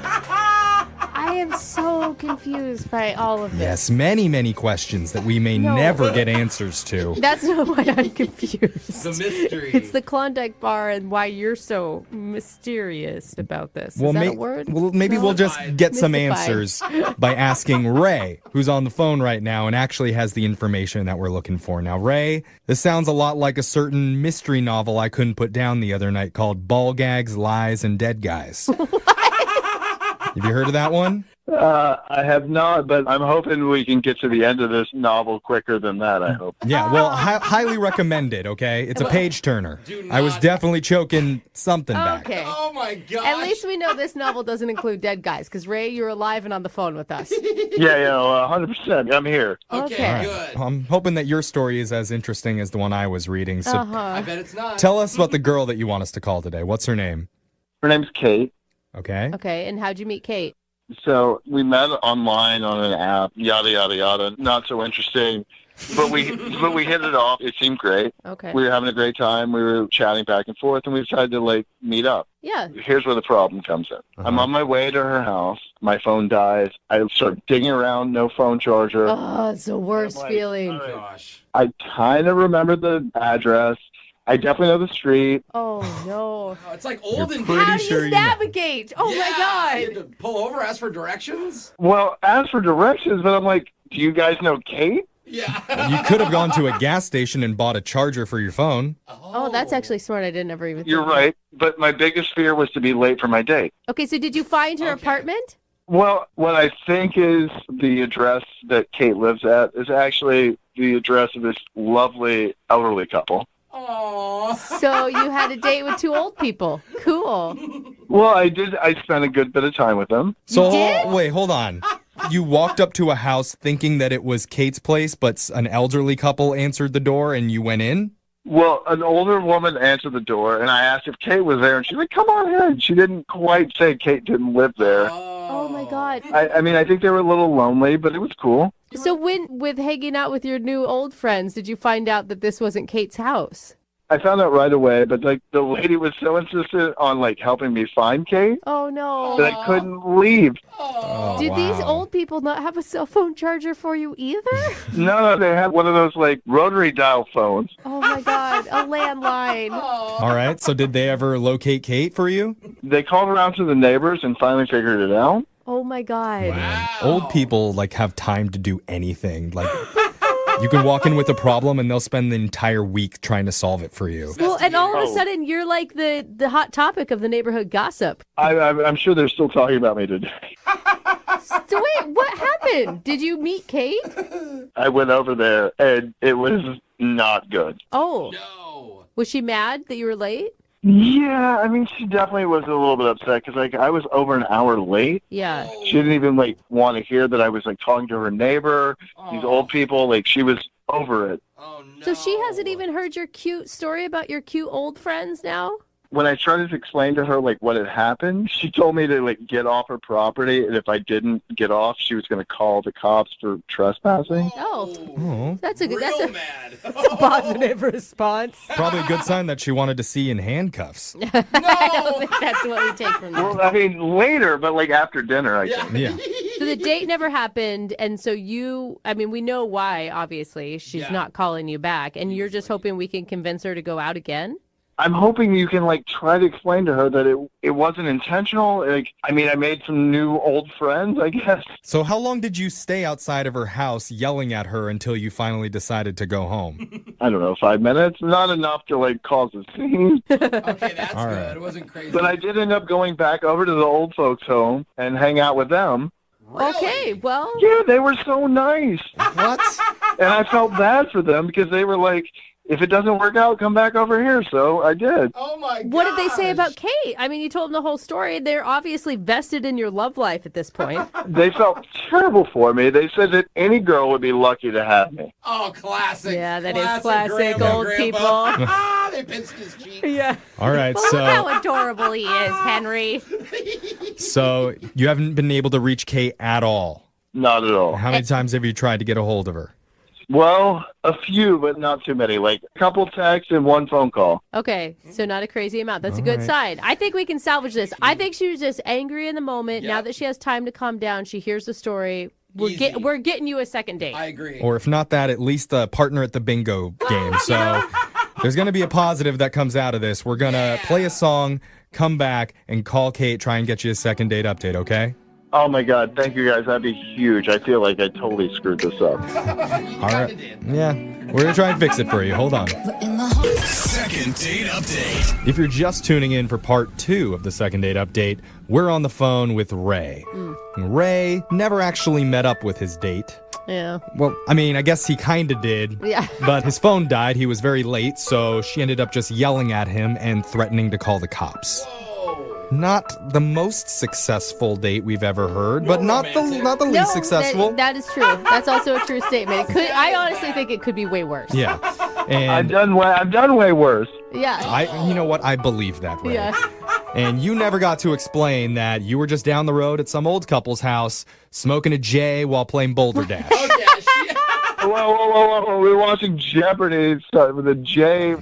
[SPEAKER 4] I am so confused by all of this.
[SPEAKER 7] Yes, many, many questions that we may never get answers to.
[SPEAKER 4] That's not why I'm confused.
[SPEAKER 2] The mystery.
[SPEAKER 4] It's the Klondike bar and why you're so mysterious about this. Is that a word?
[SPEAKER 7] Well, maybe we'll just get some
[SPEAKER 4] Mystified.
[SPEAKER 7] answers by asking Ray, who's on the phone right now and actually has the information that we're looking for. Now, Ray, this sounds a lot like a certain mystery novel I couldn't put down the other night called Ball Gags, Lies, and Dead Guys. Have you heard of that one?
[SPEAKER 8] I have not, but I'm hoping we can get to the end of this novel quicker than that, I hope.
[SPEAKER 7] Yeah, well, highly recommended, okay? It's a page turner. I was definitely choking something back.
[SPEAKER 4] Okay.
[SPEAKER 2] Oh my gosh.
[SPEAKER 4] At least we know this novel doesn't include dead guys, because Ray, you're alive and on the phone with us.
[SPEAKER 8] Yeah, 100%. I'm here.
[SPEAKER 2] Okay,
[SPEAKER 7] All right.
[SPEAKER 2] good.
[SPEAKER 7] I'm hoping that your story is as interesting as the one I was reading. So
[SPEAKER 2] I bet it's not.
[SPEAKER 7] tell us about the girl that you want us to call today. What's her name?
[SPEAKER 8] Her name's Kate.
[SPEAKER 7] Okay.
[SPEAKER 4] Okay, and how'd you meet Kate?
[SPEAKER 8] So we met online on an app, yada, yada, yada. Not so interesting. But we hit it off. It seemed great.
[SPEAKER 4] Okay.
[SPEAKER 8] We were having a great time. We were chatting back and forth, and we decided to, meet up.
[SPEAKER 4] Yeah.
[SPEAKER 8] Here's where the problem comes in. I'm on my way to her house. My phone dies. I start digging around, no phone charger.
[SPEAKER 4] Oh, it's the worst feeling.
[SPEAKER 2] Oh gosh.
[SPEAKER 8] I kind of remember the address. I definitely know the street.
[SPEAKER 4] Oh, no.
[SPEAKER 2] Oh, it's like olden
[SPEAKER 4] How
[SPEAKER 2] days.
[SPEAKER 4] do you navigate? Oh, my God.
[SPEAKER 2] You had to pull over, ask for directions?
[SPEAKER 8] Well, as for directions, but I'm like, do you guys know Kate?
[SPEAKER 7] You could have gone to a gas station and bought a charger for your phone.
[SPEAKER 3] Oh, that's actually smart. I didn't ever even
[SPEAKER 8] You're
[SPEAKER 3] think of
[SPEAKER 8] right, but my biggest fear was to be late for my date.
[SPEAKER 3] that. Okay, so did you find her apartment?
[SPEAKER 8] Well, what I think is the address that Kate lives at is actually the address of this lovely elderly couple.
[SPEAKER 3] So you had a date with two old people. Cool.
[SPEAKER 8] Well, I did. I spent a good bit of time with them.
[SPEAKER 7] So, wait, hold on. You walked up to a house thinking that it was Kate's place, but an elderly couple answered the door and you went in?
[SPEAKER 8] Well, an older woman answered the door, and I asked if Kate was there, and she's like, come on in. She didn't quite say Kate didn't live there.
[SPEAKER 3] Oh, my God.
[SPEAKER 8] I mean, I think they were a little lonely, but it was cool.
[SPEAKER 3] So with hanging out with your new old friends, did you find out that this wasn't Kate's house?
[SPEAKER 8] I found out right away, but like the lady was so insistent on like helping me find Kate
[SPEAKER 3] Oh, no.
[SPEAKER 8] that I couldn't leave.
[SPEAKER 3] Did these old people not have a cell phone charger for you either?
[SPEAKER 8] No, they had one of those like rotary dial phones.
[SPEAKER 3] Oh, my God. A landline.
[SPEAKER 7] All right, so did they ever locate Kate for you?
[SPEAKER 8] They called around to the neighbors and finally figured it out.
[SPEAKER 3] Oh, my God.
[SPEAKER 7] Old people like have time to do anything. Like you can walk in with a problem and they'll spend the entire week trying to solve it for you.
[SPEAKER 3] Well, and all of a sudden, you're like the hot topic of the neighborhood gossip.
[SPEAKER 8] I'm sure they're still talking about me today.
[SPEAKER 3] So wait, what happened? Did you meet Kate?
[SPEAKER 8] I went over there and it was not good.
[SPEAKER 3] Oh. No. Was she mad that you were late?
[SPEAKER 8] Yeah, I mean, she definitely was a little bit upset because like I was over an hour late.
[SPEAKER 3] Yeah.
[SPEAKER 8] She didn't even like want to hear that I was like talking to her neighbor. These old people, like she was over it.
[SPEAKER 3] So she hasn't even heard your cute story about your cute old friends now?
[SPEAKER 8] When I tried to explain to her like what had happened, she told me to like get off her property, and if I didn't get off, she was going to call the cops for trespassing.
[SPEAKER 3] Oh, that's a positive response.
[SPEAKER 7] Probably a good sign that she wanted to see you in handcuffs.
[SPEAKER 3] I don't think that's what we take from that.
[SPEAKER 8] Well, I mean later, but like after dinner, I think.
[SPEAKER 7] Yeah.
[SPEAKER 3] So the date never happened, and so we know why, obviously. She's not calling you back, and you're just hoping we can convince her to go out again?
[SPEAKER 8] I'm hoping you can like try to explain to her that it wasn't intentional. Like, I mean, I made some new old friends, I guess.
[SPEAKER 7] So how long did you stay outside of her house yelling at her until you finally decided to go home?
[SPEAKER 8] I don't know, 5 minutes. Not enough to like cause a scene.
[SPEAKER 2] Okay, that's
[SPEAKER 7] All
[SPEAKER 2] good.
[SPEAKER 7] right.
[SPEAKER 2] It wasn't crazy.
[SPEAKER 8] But I did end up going back over to the old folks' home and hang out with them.
[SPEAKER 3] Okay, well.
[SPEAKER 8] Yeah, they were so nice.
[SPEAKER 1] What?
[SPEAKER 8] And I felt bad for them because they were like, if it doesn't work out, come back over here. So I did.
[SPEAKER 2] Oh, my God.
[SPEAKER 3] What did they say about Kate? I mean, you told them the whole story. They're obviously vested in your love life at this point.
[SPEAKER 8] They felt terrible for me. They said that any girl would be lucky to have me.
[SPEAKER 2] Oh, classic.
[SPEAKER 3] Yeah, that is classic
[SPEAKER 2] grandma,
[SPEAKER 3] old
[SPEAKER 2] grandpa.
[SPEAKER 3] people.
[SPEAKER 2] They pinched his cheek.
[SPEAKER 3] Yeah.
[SPEAKER 7] All right,
[SPEAKER 3] Well,
[SPEAKER 7] so
[SPEAKER 3] look how adorable he is, Henry.
[SPEAKER 7] so you haven't been able to reach Kate at all?
[SPEAKER 8] Not at all.
[SPEAKER 7] How many times have you tried to get a hold of her?
[SPEAKER 8] Well, a few, but not too many. Like a couple texts and one phone call.
[SPEAKER 3] Okay, so not a crazy amount. That's a good sign. I think we can salvage this. I think she was just angry in the moment. Now that she has time to calm down, she hears the story. We're getting you a second date.
[SPEAKER 2] I agree.
[SPEAKER 7] Or if not that, at least a partner at the bingo game. So there's going to be a positive that comes out of this. We're going to play a song, come back, and call Kate, try and get you a second date update, okay?
[SPEAKER 8] Oh, my God. Thank you, guys. That'd be huge. I feel like I totally screwed this up.
[SPEAKER 7] All right. Yeah, we're going to try and fix it for you. Hold on.
[SPEAKER 5] Second date update.
[SPEAKER 7] If you're just tuning in for part 2 of the second date update, we're on the phone with Ray. Ray never actually met up with his date.
[SPEAKER 3] Yeah.
[SPEAKER 7] Well, I mean, I guess he kind of did.
[SPEAKER 3] Yeah.
[SPEAKER 7] But his phone died. He was very late, so she ended up just yelling at him and threatening to call the cops. Not the most successful date we've ever heard, but not the least successful.
[SPEAKER 3] That is true. That's also a true statement. I honestly think it could be way worse.
[SPEAKER 7] Yeah. And
[SPEAKER 8] I've done way worse.
[SPEAKER 3] Yeah.
[SPEAKER 7] You know what? I believe that, Ray.
[SPEAKER 3] Yeah.
[SPEAKER 7] And you never got to explain that you were just down the road at some old couple's house smoking a J while playing Boulder Dash.
[SPEAKER 8] Whoa. We were watching Jeopardy with a J.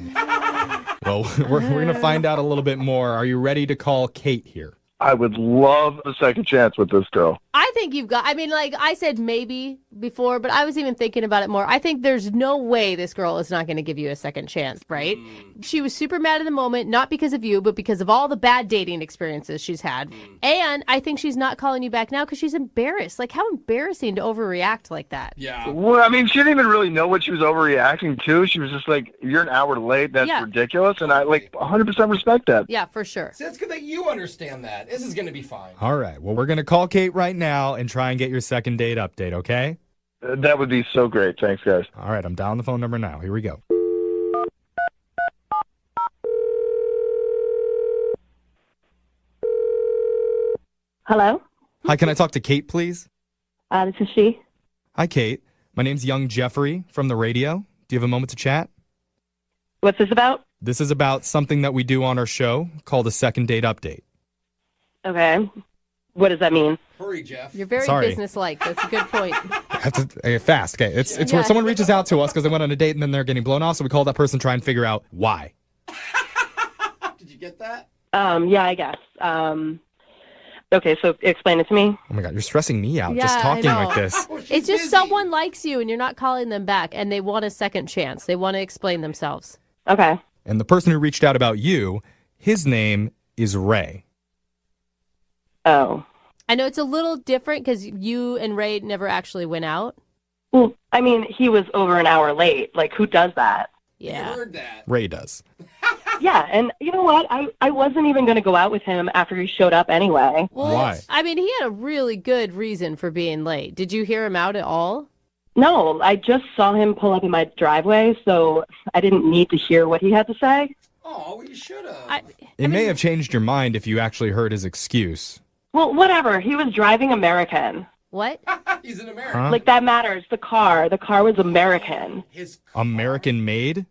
[SPEAKER 7] Well, we're going to find out a little bit more. Are you ready to call Kate here?
[SPEAKER 8] I would love a second chance with this girl.
[SPEAKER 3] I think you've got, I mean, like I said maybe before, but I was even thinking about it more. I think there's no way this girl is not going to give you a second chance, right? She was super mad in the moment, not because of you, but because of all the bad dating experiences she's had. And I think she's not calling you back now because she's embarrassed. Like, how embarrassing to overreact like that.
[SPEAKER 2] Yeah.
[SPEAKER 8] Well, I mean, she didn't even really know what she was overreacting to. She was just like, you're an hour late. That's ridiculous. And I, 100% respect that.
[SPEAKER 3] Yeah, for sure.
[SPEAKER 2] See, it's good that you understand that. This is going to be fine.
[SPEAKER 7] All right. Well, we're going to call Kate right now and try and get your second date update, okay?
[SPEAKER 8] That would be so great. Thanks, guys.
[SPEAKER 7] All right. I'm dialing the phone number now. Here we go.
[SPEAKER 6] Hello?
[SPEAKER 7] Hi, can I talk to Kate, please?
[SPEAKER 6] This is she.
[SPEAKER 7] Hi, Kate. My name's Young Jeffrey from the radio. Do you have a moment to chat?
[SPEAKER 6] What's this about?
[SPEAKER 7] This is about something that we do on our show called a second date update.
[SPEAKER 6] Okay. What does that mean?
[SPEAKER 2] Hurry, Jeff.
[SPEAKER 3] You're very
[SPEAKER 7] Sorry.
[SPEAKER 3] businesslike. That's a good point.
[SPEAKER 7] I have to fast. Okay, it's where someone reaches out to us because they went on a date and then they're getting blown off. So we call that person, try and figure out why.
[SPEAKER 2] Did you get that?
[SPEAKER 6] Yeah, I guess. Okay, so explain it to me.
[SPEAKER 7] Oh my God, you're stressing me out
[SPEAKER 3] Yeah,
[SPEAKER 7] just talking
[SPEAKER 3] I know.
[SPEAKER 7] like this.
[SPEAKER 3] It's just someone likes you and you're not calling them back and they want a second chance. They want to explain themselves.
[SPEAKER 6] Okay.
[SPEAKER 7] And the person who reached out about you, his name is Ray.
[SPEAKER 6] Oh.
[SPEAKER 3] I know it's a little different because you and Ray never actually went out.
[SPEAKER 6] Well, I mean, he was over an hour late. Like, who does that?
[SPEAKER 3] Yeah.
[SPEAKER 2] You heard that.
[SPEAKER 7] Ray does.
[SPEAKER 6] Yeah, and you know what? I wasn't even going to go out with him after he showed up anyway.
[SPEAKER 3] Well,
[SPEAKER 7] Why?
[SPEAKER 3] I mean, he had a really good reason for being late. Did you hear him out at all?
[SPEAKER 6] No, I just saw him pull up in my driveway, so I didn't need to hear what he had to say.
[SPEAKER 2] Oh, well, you should have.
[SPEAKER 7] It may have changed your mind if you actually heard his excuse.
[SPEAKER 6] Well, whatever. He was driving American.
[SPEAKER 3] What?
[SPEAKER 2] He's an American.
[SPEAKER 7] Huh?
[SPEAKER 6] Like, that matters. The car was American.
[SPEAKER 7] American made?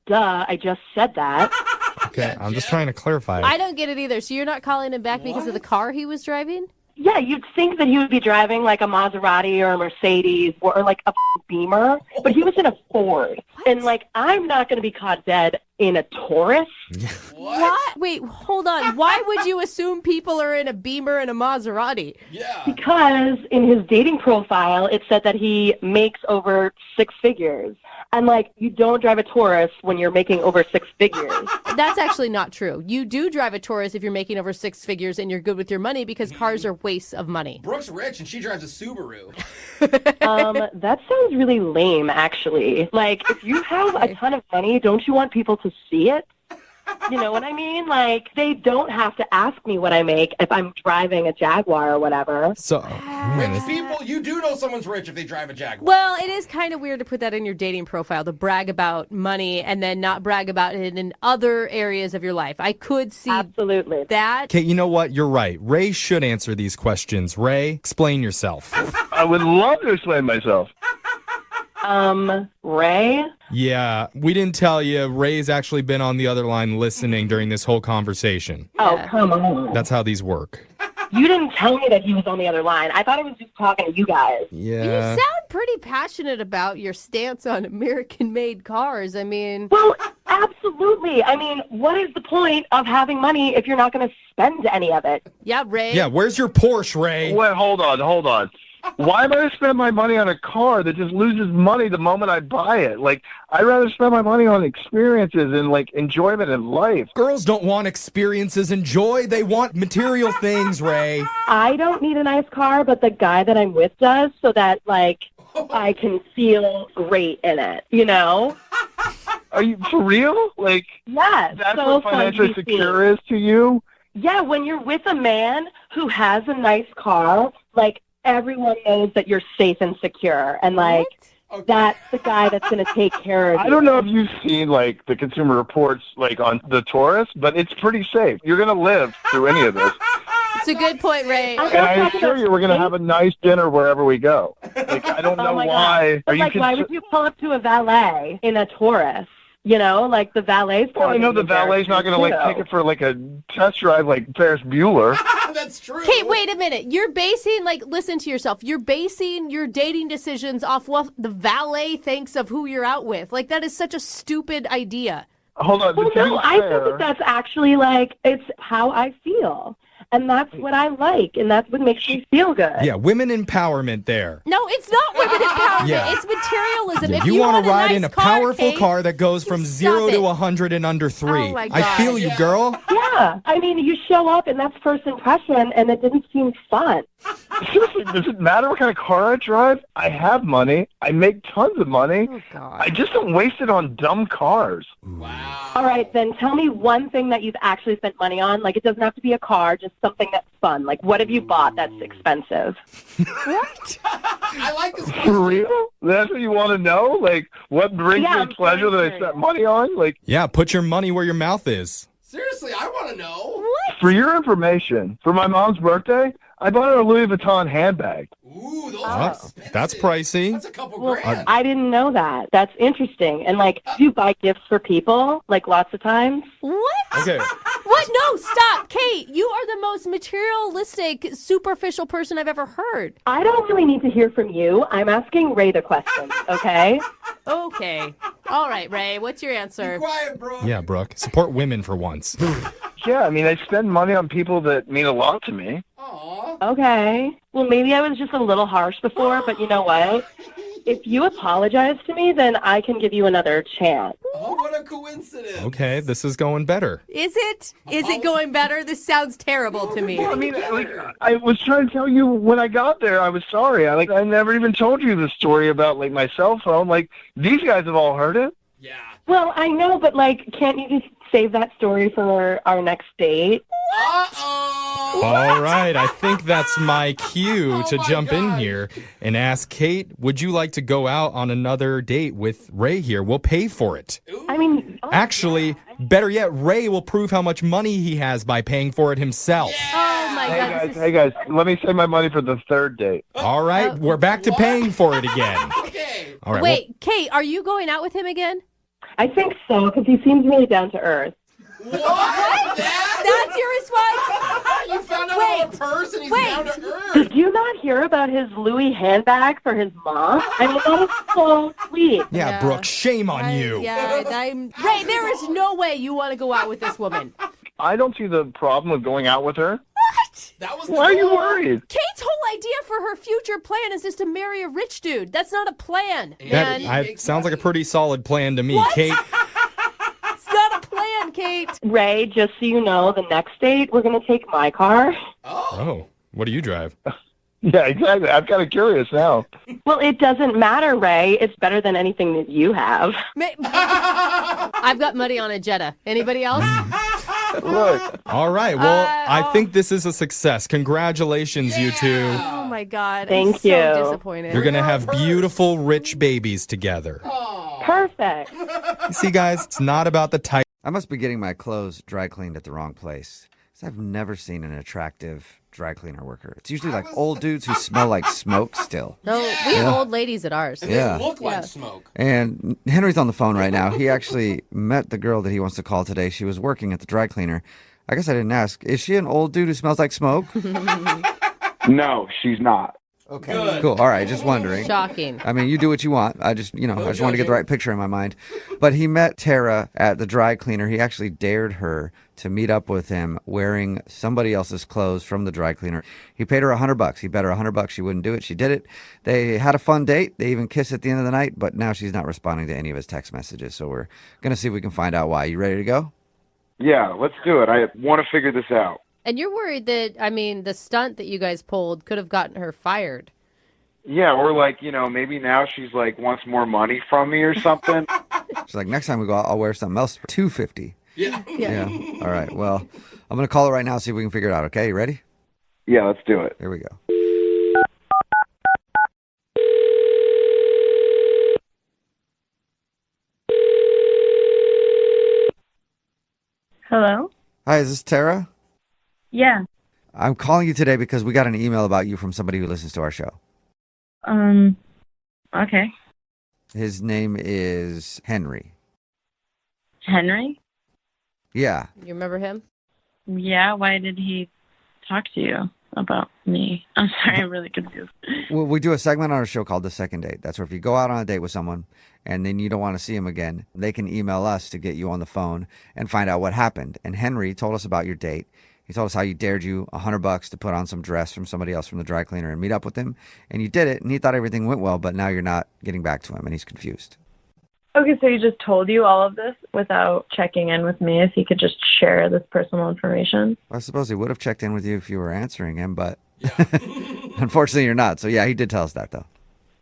[SPEAKER 6] Duh, I just said that.
[SPEAKER 7] Okay, I'm just trying to clarify.
[SPEAKER 3] I don't get it either. So you're not calling him back because of the car he was driving?
[SPEAKER 6] Yeah, you'd think that he would be driving like a Maserati or a Mercedes or like a Beamer, but he was in a Ford. And like, I'm not going to be caught dead in a Taurus.
[SPEAKER 3] What? Wait, hold on. Why would you assume people are in a Beamer and a Maserati?
[SPEAKER 2] Yeah.
[SPEAKER 6] Because in his dating profile, it said that he makes over 6 figures. And like, you don't drive a Taurus when you're making over 6 figures.
[SPEAKER 3] That's actually not true. You do drive a Taurus if you're making over 6 figures and you're good with your money because cars are wastes of money.
[SPEAKER 2] Brooke's rich and she drives a Subaru.
[SPEAKER 6] That sounds really lame, actually. Like, if you have a ton of money, don't you want people to see it? You know what I mean? Like, they don't have to ask me what I make if I'm driving a Jaguar or whatever.
[SPEAKER 7] So,
[SPEAKER 2] Rich people, you do know someone's rich if they drive a Jaguar.
[SPEAKER 3] Well, it is kind of weird to put that in your dating profile, to brag about money and then not brag about it in other areas of your life. I could see
[SPEAKER 6] absolutely
[SPEAKER 3] that.
[SPEAKER 7] Kate, you know what? You're right. Ray should answer these questions. Ray, explain yourself.
[SPEAKER 8] I would love to explain myself.
[SPEAKER 6] Ray?
[SPEAKER 7] Yeah, we didn't tell you. Ray's actually been on the other line listening during this whole conversation.
[SPEAKER 6] Oh, come on.
[SPEAKER 7] That's how these work.
[SPEAKER 6] You didn't tell me that he was on the other line. I thought I was just talking to you guys.
[SPEAKER 7] Yeah.
[SPEAKER 3] You sound pretty passionate about your stance on American-made cars. I mean...
[SPEAKER 6] Well, absolutely. I mean, what is the point of having money if you're not going to spend any of it?
[SPEAKER 3] Yeah, Ray.
[SPEAKER 7] Yeah, where's your Porsche, Ray?
[SPEAKER 8] Wait, hold on. Why am I going to spend my money on a car that just loses money the moment I buy it? Like, I'd rather spend my money on experiences and, like, enjoyment in life.
[SPEAKER 7] Girls don't want experiences and joy. They want material things, Ray.
[SPEAKER 6] I don't need a nice car, but the guy that I'm with does, so that, like, I can feel great in it, you know?
[SPEAKER 8] Are you for real? Like,
[SPEAKER 6] yes,
[SPEAKER 8] that's
[SPEAKER 6] so
[SPEAKER 8] what financially
[SPEAKER 6] fun to be
[SPEAKER 8] secure is to you?
[SPEAKER 6] Yeah, when you're with a man who has a nice car, like, everyone knows that you're safe and secure, and like that's the guy that's going to take care of you.
[SPEAKER 8] I don't know if you've seen like the Consumer Reports like on the Taurus, but it's pretty safe. You're going to live through any of this.
[SPEAKER 3] It's a good point, Ray.
[SPEAKER 8] And I assure you, we're going to have a nice dinner wherever we go. Like, I don't know why.
[SPEAKER 6] But, like, why would you pull up to a valet in a Taurus? You know, like the valet's.
[SPEAKER 8] Well, I know the valet's not going to like take it for like a test drive like Ferris Bueller.
[SPEAKER 2] That's true.
[SPEAKER 3] Kate, wait a minute. You're basing, like, listen to yourself. You're basing your dating decisions off what the valet thinks of who you're out with. Like, that is such a stupid idea.
[SPEAKER 8] Hold on.
[SPEAKER 6] Well, no, I think that that's actually, like, it's how I feel. And that's what I like, and that's what makes me feel good.
[SPEAKER 7] Yeah, women empowerment there.
[SPEAKER 3] No, it's not women empowerment.
[SPEAKER 7] Yeah.
[SPEAKER 3] It's materialism.
[SPEAKER 7] Yeah,
[SPEAKER 3] If
[SPEAKER 7] you want to ride
[SPEAKER 3] nice
[SPEAKER 7] in a
[SPEAKER 3] car,
[SPEAKER 7] powerful
[SPEAKER 3] Kate,
[SPEAKER 7] car that goes from 0 to
[SPEAKER 3] it.
[SPEAKER 7] 100 in under 3.
[SPEAKER 3] Oh, my
[SPEAKER 7] I
[SPEAKER 3] God.
[SPEAKER 7] feel you, girl.
[SPEAKER 6] Yeah, I mean, you show up, and that's first impression, and it didn't seem fun.
[SPEAKER 8] Seriously, does it matter what kind of car I drive? I have money. I make tons of money.
[SPEAKER 3] Oh, God.
[SPEAKER 8] I just don't waste it on dumb cars.
[SPEAKER 6] All right, then tell me one thing that you've actually spent money on. Like, it doesn't have to be a car, just something that's fun. Like, what have you bought that's expensive?
[SPEAKER 3] What?
[SPEAKER 2] I like this.
[SPEAKER 8] For real? That's what you want to know? Like, what brings
[SPEAKER 6] Yeah,
[SPEAKER 8] me
[SPEAKER 6] I'm
[SPEAKER 8] pleasure that I
[SPEAKER 6] very
[SPEAKER 8] spent money on? Like,
[SPEAKER 7] Yeah, put your money where your mouth is.
[SPEAKER 2] Seriously, I want to know.
[SPEAKER 8] for your information, for my mom's birthday, I bought her a Louis Vuitton handbag.
[SPEAKER 2] Ooh, those
[SPEAKER 7] Oh, that's pricey.
[SPEAKER 2] That's a couple
[SPEAKER 6] Well,
[SPEAKER 2] grand.
[SPEAKER 6] I didn't know that. That's interesting. And, like, do you buy gifts for people, like, lots of times?
[SPEAKER 3] What?
[SPEAKER 7] Okay.
[SPEAKER 3] What? No, stop. Kate, you are the most materialistic, superficial person I've ever heard.
[SPEAKER 6] I don't really need to hear from you. I'm asking Ray the question, okay?
[SPEAKER 3] Okay. All right, Ray, what's your answer?
[SPEAKER 2] Quiet, bro.
[SPEAKER 7] Yeah, Brooke. Support women for once.
[SPEAKER 8] Yeah, I mean, I spend money on people that mean a lot to me.
[SPEAKER 2] Aw.
[SPEAKER 6] Okay. Well, maybe I was just a little harsh before, but you know what? If you apologize to me, then I can give you another chance.
[SPEAKER 2] Oh, what a coincidence.
[SPEAKER 7] Okay, this is going better.
[SPEAKER 3] Is it? Is it going better? This sounds terrible to me.
[SPEAKER 8] Well, I mean, like, I was trying to tell you when I got there, I was sorry. I never even told you the story about, like, my cell phone. Like, these guys have all heard it.
[SPEAKER 2] Yeah.
[SPEAKER 6] Well, I know, but, like, can't you just save that story for our next date?
[SPEAKER 2] Uh-oh.
[SPEAKER 7] All right, I think that's my cue to jump in
[SPEAKER 2] God.
[SPEAKER 7] here and ask Kate, would you like to go out on another date with Ray here? We'll pay for it.
[SPEAKER 6] I mean,
[SPEAKER 7] Actually, better yet, Ray will prove how much money he has by paying for it himself.
[SPEAKER 3] Oh, my God.
[SPEAKER 8] Hey guys, let me save my money for the third date.
[SPEAKER 7] All right, we're back to paying for it again.
[SPEAKER 2] Okay.
[SPEAKER 7] All right.
[SPEAKER 3] Wait, Kate, are you going out with him again?
[SPEAKER 6] I think so, because he seems really down to earth.
[SPEAKER 2] What?
[SPEAKER 3] That's your response?
[SPEAKER 2] You found out
[SPEAKER 3] Wait.
[SPEAKER 2] about a person. He's
[SPEAKER 3] Wait.
[SPEAKER 2] down to earth.
[SPEAKER 6] Did you not hear about his Louis handbag for his mom? I mean, that is so sweet.
[SPEAKER 7] Yeah, Brooke, shame on you.
[SPEAKER 3] Ray, there is no way you want to go out with this woman.
[SPEAKER 8] I don't see the problem with going out with her.
[SPEAKER 2] That was
[SPEAKER 8] Why are you worried?
[SPEAKER 3] Kate's whole idea for her future plan is just to marry a rich dude. That's not a plan.
[SPEAKER 7] That sounds like a pretty solid plan to me, Kate.
[SPEAKER 3] It's not a plan, Kate.
[SPEAKER 6] Ray, just so you know, the next date, we're going to take my car.
[SPEAKER 7] Oh, what do you drive?
[SPEAKER 8] Yeah, exactly. I'm kind of curious now.
[SPEAKER 6] Well, it doesn't matter, Ray. It's better than anything that you have.
[SPEAKER 3] I've got money on a Jetta. Anybody else?
[SPEAKER 8] Look.
[SPEAKER 7] All right, well, I think this is a success. Congratulations, you two.
[SPEAKER 3] Oh, my God.
[SPEAKER 6] Thank
[SPEAKER 3] I'm so
[SPEAKER 6] you.
[SPEAKER 3] disappointed.
[SPEAKER 7] You're going to have beautiful, rich babies together.
[SPEAKER 6] Perfect.
[SPEAKER 7] You see, guys, it's not about the type.
[SPEAKER 1] I must be getting my clothes dry cleaned at the wrong place. 'Cause I've never seen an attractive dry cleaner worker. It's usually like old dudes who smell like smoke still.
[SPEAKER 3] No, we have old ladies at ours.
[SPEAKER 2] And
[SPEAKER 1] Yeah.
[SPEAKER 2] they look like smoke.
[SPEAKER 1] And Henry's on the phone right now. He actually met the girl that he wants to call today. She was working at the dry cleaner. I guess I didn't ask. Is she an old dude who smells like smoke?
[SPEAKER 10] No, she's not.
[SPEAKER 1] Okay.
[SPEAKER 2] Good.
[SPEAKER 1] Cool. All right. Just wondering.
[SPEAKER 3] Shocking.
[SPEAKER 1] I mean, you do what you want. I just want to get the right picture in my mind. But he met Tara at the dry cleaner. He actually dared her to meet up with him wearing somebody else's clothes from the dry cleaner. He paid her $100. He bet her $100 she wouldn't do it. She did it. They had a fun date. They even kissed at the end of the night, but now she's not responding to any of his text messages. So we're going to see if we can find out why. You ready to go?
[SPEAKER 10] Yeah, let's do it. I want to figure this out.
[SPEAKER 3] And you're worried that, I mean, the stunt that you guys pulled could have gotten her fired.
[SPEAKER 10] Yeah, or like, maybe now she's like wants more money from me or something.
[SPEAKER 1] She's like, next time we go out, I'll wear something else for $250.
[SPEAKER 2] Yeah.
[SPEAKER 1] All right. Well, I'm going to call her right now, see if we can figure it out. Okay. You ready?
[SPEAKER 10] Yeah, let's do it.
[SPEAKER 1] Here we go.
[SPEAKER 9] Hello?
[SPEAKER 1] Hi, is this Tara?
[SPEAKER 9] Yeah.
[SPEAKER 1] I'm calling you today because we got an email about you from somebody who listens to our show.
[SPEAKER 9] Okay.
[SPEAKER 1] His name is Henry.
[SPEAKER 9] Henry?
[SPEAKER 1] Yeah.
[SPEAKER 3] You remember him?
[SPEAKER 9] Yeah, why did he talk to you about me? I'm sorry, I'm really confused.
[SPEAKER 1] Well, we do a segment on our show called The Second Date. That's where if you go out on a date with someone and then you don't want to see him again, they can email us to get you on the phone and find out what happened. And Henry told us about your date. He told us how he dared you $100 to put on some dress from somebody else from the dry cleaner and meet up with him. And you did it, and he thought everything went well, but now you're not getting back to him, and he's confused.
[SPEAKER 11] Okay, so he just told you all of this without checking in with me if he could just share this personal information?
[SPEAKER 1] I suppose he would have checked in with you if you were answering him, but unfortunately you're not. So yeah, he did tell us that, though.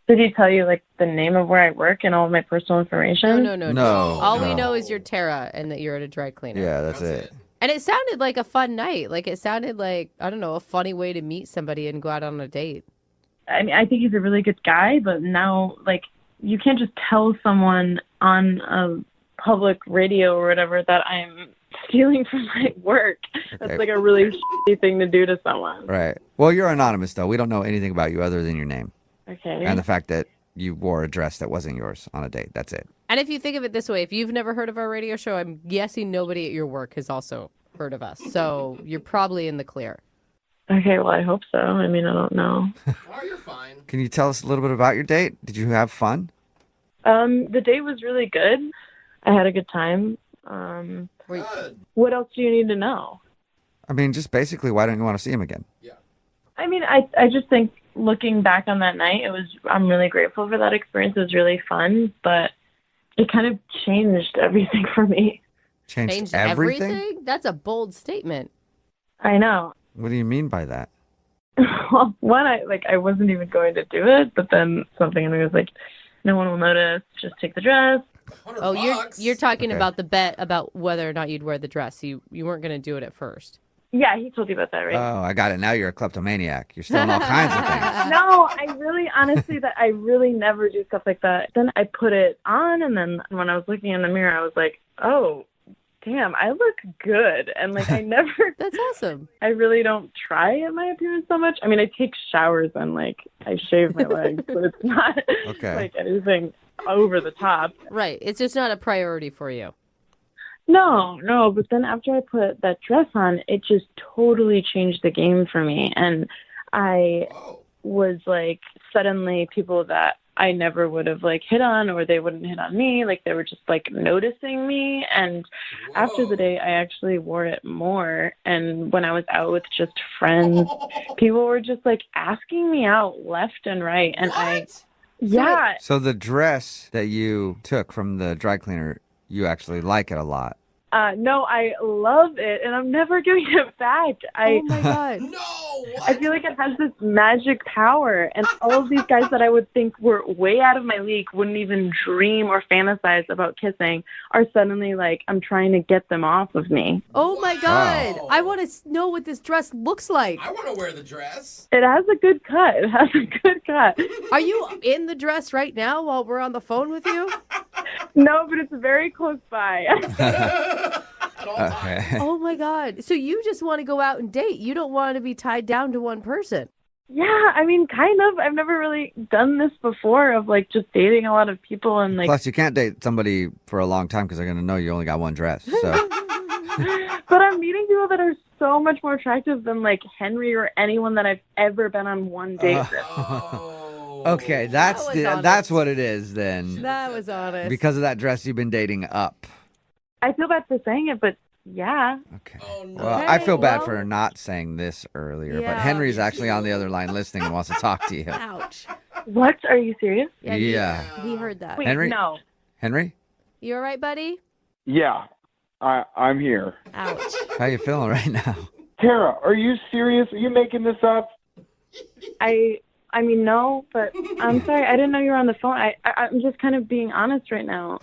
[SPEAKER 11] Did he tell you, like, the name of where I work and all of my personal information?
[SPEAKER 3] No. All we know is you're Tara and that you're at a dry cleaner.
[SPEAKER 1] Yeah, that's it.
[SPEAKER 3] And it sounded like a fun night. Like, it sounded like, I don't know, a funny way to meet somebody and go out on a date.
[SPEAKER 11] I mean, I think he's a really good guy, but now, like, you can't just tell someone on a public radio or whatever that I'm stealing from my work. That's like a really shitty thing to do to someone.
[SPEAKER 1] Right. Well, you're anonymous, though. We don't know anything about you other than your name.
[SPEAKER 11] Okay.
[SPEAKER 1] And the fact that you wore a dress that wasn't yours on a date. That's it.
[SPEAKER 3] And if you think of it this way, if you've never heard of our radio show, I'm guessing nobody at your work has also heard of us. So you're probably in the clear.
[SPEAKER 11] Okay, well, I hope so. I mean, I don't know.
[SPEAKER 1] Can you tell us a little bit about your date? Did you have fun?
[SPEAKER 11] The date was really good. I had a good time. What else do you need to know?
[SPEAKER 1] I mean, just basically, why don't you want to see him again?
[SPEAKER 11] I mean, I just think looking back on that night, I'm really grateful for that experience. It was really fun, but it kind of changed everything for me.
[SPEAKER 1] Changed everything?
[SPEAKER 3] That's a bold statement.
[SPEAKER 11] I know.
[SPEAKER 1] What do you mean by that?
[SPEAKER 11] Well, one, I wasn't even going to do it, but then something in me was like, no one will notice. Just take the dress.
[SPEAKER 3] Oh, you're talking
[SPEAKER 11] Okay.
[SPEAKER 3] about the bet about whether or not you'd wear the dress. You weren't going to do it at first.
[SPEAKER 11] Yeah, he told you about that, right?
[SPEAKER 1] Oh, I got it. Now you're a kleptomaniac. You're stealing all kinds of things.
[SPEAKER 11] No, I really never do stuff like that. Then I put it on, and then when I was looking in the mirror, I was like, oh, damn, I look good. And like, I never.
[SPEAKER 3] That's awesome.
[SPEAKER 11] I really don't try at my appearance so much. I mean, I take showers and like, I shave my legs, but it's not like anything over the top.
[SPEAKER 3] Right. It's just not a priority for you.
[SPEAKER 11] No, but then after I put that dress on, it just totally changed the game for me. And I was like, suddenly people that I never would have like hit on, or they wouldn't hit on me, like they were just like noticing me. And after the day, I actually wore it more. And when I was out with just friends, people were just like asking me out left and right. And yeah.
[SPEAKER 1] So the dress that you took from the dry cleaner, you actually like it a lot.
[SPEAKER 11] No, I love it, and I'm never giving it back.
[SPEAKER 3] Oh my God.
[SPEAKER 11] I feel like it has this magic power, and all of these guys that I would think were way out of my league, wouldn't even dream or fantasize about kissing, are suddenly like, I'm trying to get them off of me.
[SPEAKER 3] Oh my God. I want to know what this dress looks like.
[SPEAKER 2] I want to wear the dress.
[SPEAKER 11] It has a good cut. It has a good cut.
[SPEAKER 3] Are you in the dress right now while we're on the phone with you?
[SPEAKER 11] No, but it's very close by.
[SPEAKER 1] Okay.
[SPEAKER 3] Oh my God. So you just want to go out and date. You don't want to be tied down to one person.
[SPEAKER 11] Yeah, I mean, kind of. I've never really done this before of like just dating a lot of people and like.
[SPEAKER 1] Plus, you can't date somebody for a long time because they're going to know you only got one dress. So
[SPEAKER 11] But I'm meeting people that are so much more attractive than like Henry or anyone that I've ever been on one date with.
[SPEAKER 1] okay, that's what it is then.
[SPEAKER 3] That was honest.
[SPEAKER 1] Because of that dress you've been dating up.
[SPEAKER 11] I feel bad for saying it, but yeah.
[SPEAKER 1] Well, I feel bad for not saying this earlier, but Henry's actually on the other line listening and wants to talk to you.
[SPEAKER 3] Ouch.
[SPEAKER 11] What? Are you serious?
[SPEAKER 1] Yeah.
[SPEAKER 3] He heard that.
[SPEAKER 11] Wait,
[SPEAKER 1] Henry?
[SPEAKER 11] no.
[SPEAKER 1] Henry?
[SPEAKER 3] You all right, buddy?
[SPEAKER 8] Yeah, I'm here.
[SPEAKER 3] Ouch.
[SPEAKER 1] How you feeling right now?
[SPEAKER 8] Tara, are you serious? Are you making this up?
[SPEAKER 11] I mean, no, but I'm sorry. I didn't know you were on the phone. I'm just kind of being honest right now.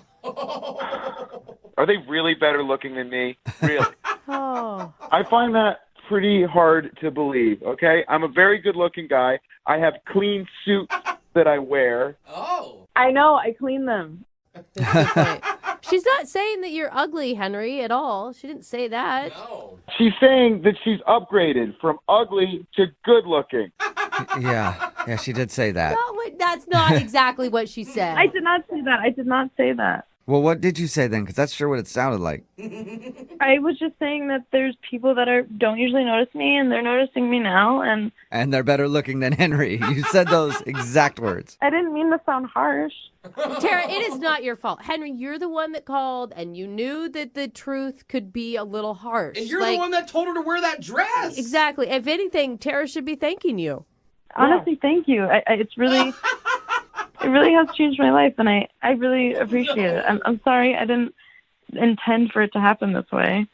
[SPEAKER 8] Are they really better looking than me? Really?
[SPEAKER 3] Oh.
[SPEAKER 8] I find that pretty hard to believe, okay? I'm a very good-looking guy. I have clean suits that I wear.
[SPEAKER 11] I know. I clean them.
[SPEAKER 3] She's not saying that you're ugly, Henry, at all. She didn't say that.
[SPEAKER 8] She's saying that she's upgraded from ugly to good-looking.
[SPEAKER 1] Yeah, she did say that.
[SPEAKER 3] That's not exactly what she said.
[SPEAKER 11] I did not say that.
[SPEAKER 1] Well, what did you say then? Because that's sure what it sounded like.
[SPEAKER 11] I was just saying that there's people that don't usually notice me, and they're noticing me now, and
[SPEAKER 1] And they're better looking than Henry. You said those exact words.
[SPEAKER 11] I didn't mean to sound harsh.
[SPEAKER 3] Tara, it is not your fault. Henry, you're the one that called, and you knew that the truth could be a little harsh.
[SPEAKER 2] And you're the one that told her to wear that dress.
[SPEAKER 3] Exactly. If anything, Tara should be thanking you.
[SPEAKER 11] Honestly, thank you. It's really, it really has changed my life, and I really appreciate it. I'm sorry I didn't intend for it to happen this way.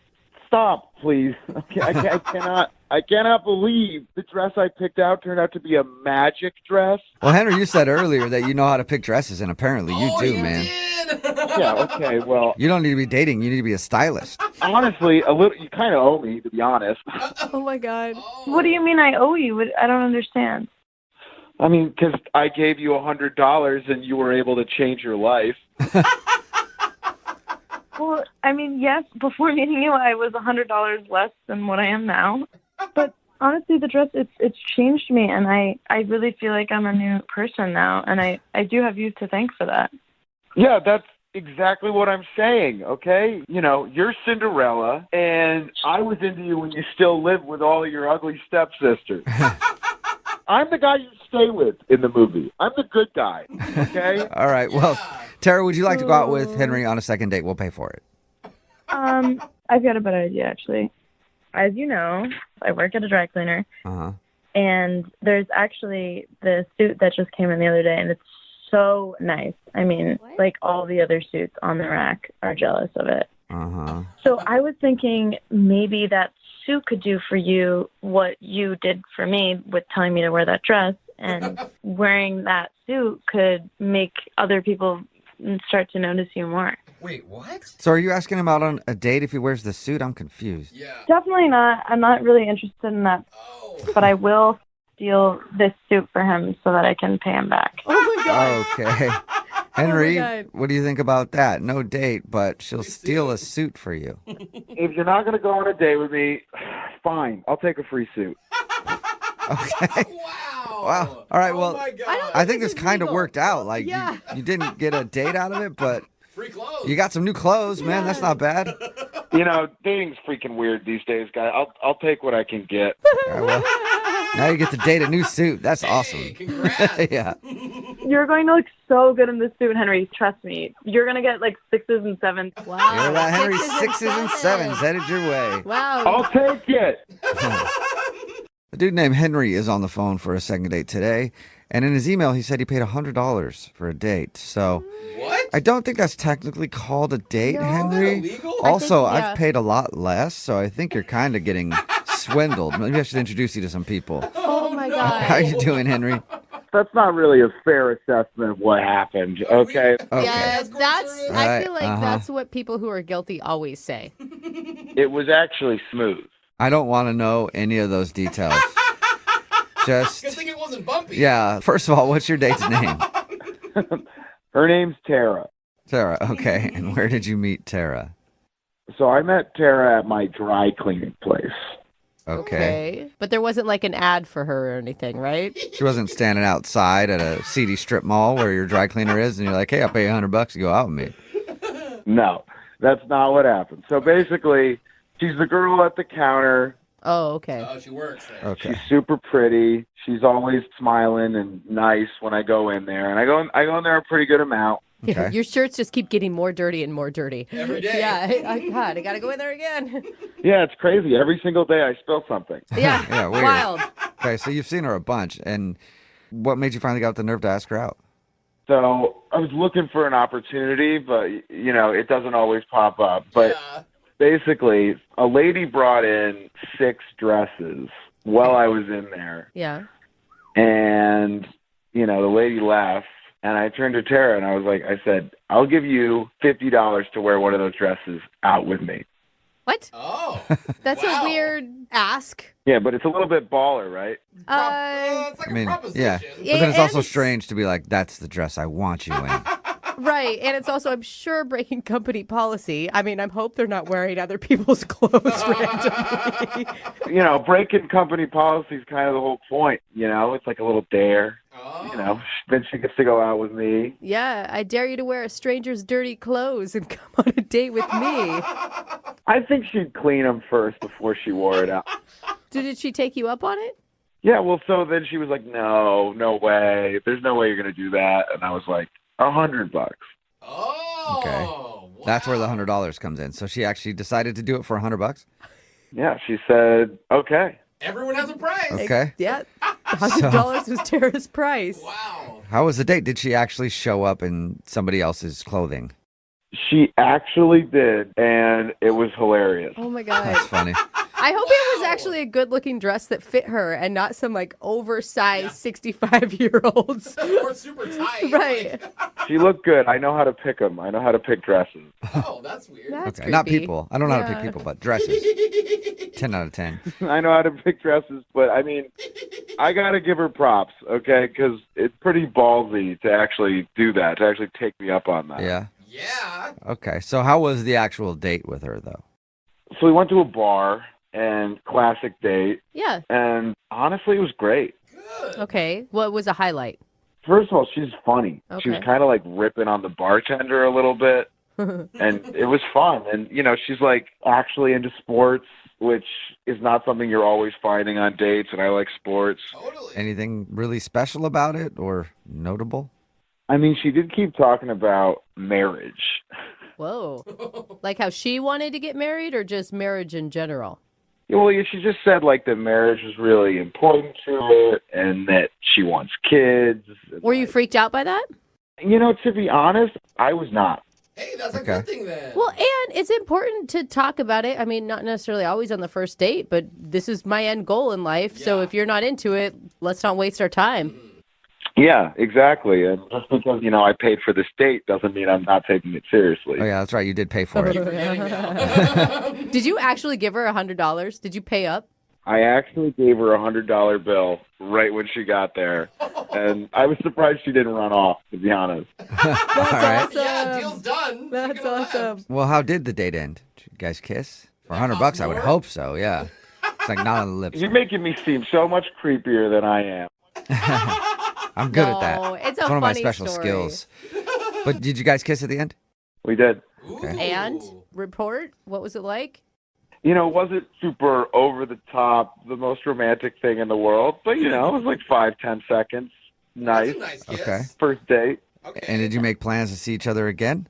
[SPEAKER 8] Stop, please. Okay, I cannot believe the dress I picked out turned out to be a magic dress.
[SPEAKER 1] Well, Henry, you said earlier that you know how to pick dresses, and apparently you do, man.
[SPEAKER 8] Yeah, okay, well.
[SPEAKER 1] You don't need to be dating. You need to be a stylist.
[SPEAKER 8] Honestly, you kind of owe me, to be honest.
[SPEAKER 3] Oh, my God.
[SPEAKER 11] What do you mean I owe you? I don't understand.
[SPEAKER 8] I mean, because I gave you $100 and you were able to change your life.
[SPEAKER 11] Well, I mean, yes, before meeting you, I was $100 less than what I am now. But honestly, the dress, it's changed me, and I really feel like I'm a new person now, and I do have you to thank for that.
[SPEAKER 8] Yeah, that's exactly what I'm saying, okay? You know, you're Cinderella, and I was into you when you still lived with all of your ugly stepsisters. I'm the guy you stay with in the movie. I'm the good guy, okay?
[SPEAKER 1] All right, well, Tara, would you like to go out with Henry on a second date? We'll pay for it.
[SPEAKER 11] I've got a better idea, actually. As you know, I work at a dry cleaner, and there's actually the suit that just came in the other day, and it's so nice. I mean, like all the other suits on the rack are jealous of it. So I was thinking maybe that suit could do for you what you did for me with telling me to wear that dress, and wearing that suit could make other people start to notice you more.
[SPEAKER 2] Wait, what?
[SPEAKER 1] So are you asking him out on a date if he wears the suit? I'm confused.
[SPEAKER 11] Definitely not. I'm not really interested in that, but I will steal this suit for him so that I can pay him back.
[SPEAKER 3] Oh, my God.
[SPEAKER 1] Okay. Henry,
[SPEAKER 3] God.
[SPEAKER 1] what do you think about that? No date, but she'll steal a suit for you.
[SPEAKER 8] If you're not going to go on a date with me, fine. I'll take a free suit.
[SPEAKER 1] Okay. Wow. All right, well, I think this kind of worked out. Like, you didn't get a date out of it, but
[SPEAKER 2] free clothes.
[SPEAKER 1] You got some new clothes, man. That's not bad.
[SPEAKER 8] You know, dating's freaking weird these days, guys. I'll take what I can get.
[SPEAKER 1] All right, well, now you get to date a new suit. That's awesome.
[SPEAKER 2] Congrats.
[SPEAKER 1] Yeah.
[SPEAKER 11] You're going to look so good in this suit, Henry. Trust me. You're going to get like 6s and 7s.
[SPEAKER 3] Wow.
[SPEAKER 1] You're right, Henry. 6s and 7s headed your way.
[SPEAKER 3] Wow.
[SPEAKER 8] I'll take it.
[SPEAKER 1] A dude named Henry is on the phone for a second date today. And in his email, he said he paid $100 for a date. So
[SPEAKER 2] what?
[SPEAKER 1] I don't think that's technically called a date,
[SPEAKER 3] No.
[SPEAKER 1] Henry.
[SPEAKER 2] Illegal?
[SPEAKER 1] Also,
[SPEAKER 3] I think, yeah.
[SPEAKER 1] I've paid a lot less, so I think you're kind of getting swindled. Maybe I should introduce you to some people.
[SPEAKER 3] Oh, my God.
[SPEAKER 1] How are you doing, Henry?
[SPEAKER 8] That's not really a fair assessment of what happened, okay?
[SPEAKER 1] Okay.
[SPEAKER 3] Yeah, that's. I
[SPEAKER 1] Right,
[SPEAKER 3] feel like that's what people who are guilty always say.
[SPEAKER 8] It was actually smooth.
[SPEAKER 1] I don't want to know any of those details. Just,
[SPEAKER 2] Good thing it wasn't bumpy.
[SPEAKER 1] yeah. First of all, what's your date's name?
[SPEAKER 8] Her name's Tara.
[SPEAKER 1] Tara. Okay. And where did you meet Tara?
[SPEAKER 8] So I met Tara at my dry cleaning place.
[SPEAKER 1] Okay.
[SPEAKER 3] But there wasn't like an ad for her or anything, right?
[SPEAKER 1] She wasn't standing outside at a seedy strip mall where your dry cleaner is, and you're like, "Hey, I'll pay you $100 to go out with me."
[SPEAKER 8] No, that's not what happened. So basically, she's the girl at the counter.
[SPEAKER 3] Oh, okay.
[SPEAKER 2] Oh, she works there.
[SPEAKER 1] Okay.
[SPEAKER 8] She's super pretty. She's always smiling and nice when I go in there, and I go in there a pretty good amount.
[SPEAKER 1] Okay.
[SPEAKER 3] Your shirts just keep getting more dirty and more dirty.
[SPEAKER 2] Every day.
[SPEAKER 3] Yeah, God, I gotta go in there again.
[SPEAKER 8] Yeah, it's crazy. Every single day I spill something.
[SPEAKER 3] Yeah,
[SPEAKER 1] Yeah, weird.
[SPEAKER 3] wild.
[SPEAKER 1] Okay, so you've seen her a bunch, and what made you finally got the nerve to ask her out?
[SPEAKER 8] So I was looking for an opportunity, but, you know, it doesn't always pop up. But basically, a lady brought in 6 dresses while I was in there.
[SPEAKER 3] Yeah.
[SPEAKER 8] And, you know, the lady left, and I turned to Tara, and I said, I'll give you $50 to wear one of those dresses out with me.
[SPEAKER 3] What?
[SPEAKER 2] Oh.
[SPEAKER 3] That's a weird ask.
[SPEAKER 8] Yeah, but it's a little bit baller, right?
[SPEAKER 2] It's like
[SPEAKER 1] I mean,
[SPEAKER 2] a proposition.
[SPEAKER 1] yeah. But then it's also strange to be like, "That's the dress I want you in."
[SPEAKER 3] Right. And it's also, I'm sure, breaking company policy. I mean, I hope they're not wearing other people's clothes randomly.
[SPEAKER 8] You know, breaking company policy is kind of the whole point. You know, it's like a little dare. You know, then she gets to go out with me.
[SPEAKER 3] Yeah, I dare you to wear a stranger's dirty clothes and come on a date with me.
[SPEAKER 8] I think she'd clean them first before she wore it out.
[SPEAKER 3] Did she take you up on it?
[SPEAKER 8] Yeah, well, so then she was like, no way. There's no way you're going to do that. And I was like, $100.
[SPEAKER 1] Okay. That's where the $100 comes in. So she actually decided to do it for $100?
[SPEAKER 8] Yeah, she said, okay.
[SPEAKER 2] Everyone has a price.
[SPEAKER 1] Okay.
[SPEAKER 3] Yeah. $100 was Tara's price.
[SPEAKER 2] Wow.
[SPEAKER 1] How was the date? Did she actually show up in somebody else's clothing?
[SPEAKER 8] She actually did, and it was hilarious.
[SPEAKER 3] Oh, my God.
[SPEAKER 1] That's funny.
[SPEAKER 3] I hope it was actually a good-looking dress that fit her and not some, like, oversized 65-year-olds.
[SPEAKER 2] Or super tight.
[SPEAKER 3] Right.
[SPEAKER 8] She looked good. I know how to pick them. I know how to pick dresses.
[SPEAKER 2] Oh, that's weird.
[SPEAKER 3] That's
[SPEAKER 1] Okay, not
[SPEAKER 3] creepy.
[SPEAKER 1] people. I don't know how to pick people, but dresses. 10 out of 10.
[SPEAKER 8] I know how to pick dresses, but I mean, I got to give her props, okay? Because it's pretty ballsy to actually do that, to actually take me up on that.
[SPEAKER 1] Yeah.
[SPEAKER 2] Yeah.
[SPEAKER 1] Okay, so how was the actual date with her, though?
[SPEAKER 8] So we went to a bar, and classic date,
[SPEAKER 3] Yeah.
[SPEAKER 8] and honestly, it was great.
[SPEAKER 3] Okay. What was a highlight?
[SPEAKER 8] First of all, she's funny. She was
[SPEAKER 3] Okay.
[SPEAKER 8] kind of like ripping on the bartender a little bit, and it was fun. And, you know, she's like actually into sports, which is not something you're always finding on dates, and I like sports.
[SPEAKER 1] Anything really special about it or notable?
[SPEAKER 8] I mean, she did keep talking about marriage.
[SPEAKER 3] Whoa. Like how she wanted to get married or just marriage in general?
[SPEAKER 8] Yeah, well, she just said like that marriage was really important to her and that she wants kids.
[SPEAKER 3] Were you freaked out by that?
[SPEAKER 8] You know, to be honest, I was not.
[SPEAKER 2] Hey, that's a good thing then.
[SPEAKER 3] Well, and it's important to talk about it. I mean, not necessarily always on the first date, but this is my end goal in life. So if you're not into it, let's not waste our time.
[SPEAKER 8] Yeah, exactly. And just because, you know, I paid for this date doesn't mean I'm not taking it seriously.
[SPEAKER 1] Oh, yeah, that's right. You did pay for it.
[SPEAKER 3] Did you actually give her $100? Did you pay up?
[SPEAKER 8] I actually gave her a $100 bill right when she got there. And I was surprised she didn't run off, to be honst.
[SPEAKER 3] That's
[SPEAKER 1] right.
[SPEAKER 3] awesome.
[SPEAKER 2] Yeah, deal's done.
[SPEAKER 3] That's awesome.
[SPEAKER 1] Well, how did the date end? Did you guys kiss? For $100, I would hope so, yeah. It's like not on the lips.
[SPEAKER 8] You're making me seem so much creepier than I am.
[SPEAKER 1] I'm good at that.
[SPEAKER 3] No, it's a
[SPEAKER 1] One of my
[SPEAKER 3] funny
[SPEAKER 1] special
[SPEAKER 3] story.
[SPEAKER 1] skills. But did you guys kiss at the end?
[SPEAKER 8] We did.
[SPEAKER 1] Okay.
[SPEAKER 3] And report, what was it like?
[SPEAKER 8] You know, it wasn't super over the top, the most romantic thing in the world, but you know, it was like 5-10 seconds. Nice.
[SPEAKER 2] That's a nice kiss.
[SPEAKER 1] Okay.
[SPEAKER 8] First date.
[SPEAKER 1] And did you make plans to see each other again?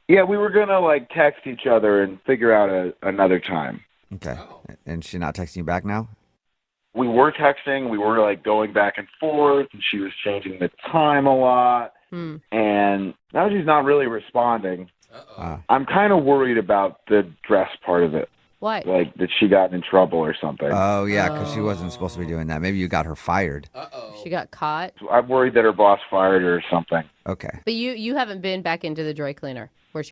[SPEAKER 8] Yeah, we were gonna like text each other and figure out another time.
[SPEAKER 1] Okay. And she not texting you back now?
[SPEAKER 8] We were texting, we were like going back and forth, and she was changing the time a lot. And now she's not really responding. I'm kind of worried about the dress part of it.
[SPEAKER 3] Why?
[SPEAKER 8] Like that she got in trouble or something.
[SPEAKER 1] Oh, yeah, because she wasn't supposed to be doing that. Maybe you got her fired.
[SPEAKER 3] She got caught.
[SPEAKER 8] I'm worried that her boss fired her or something.
[SPEAKER 1] Okay.
[SPEAKER 3] But you haven't been back into the dry cleaner where she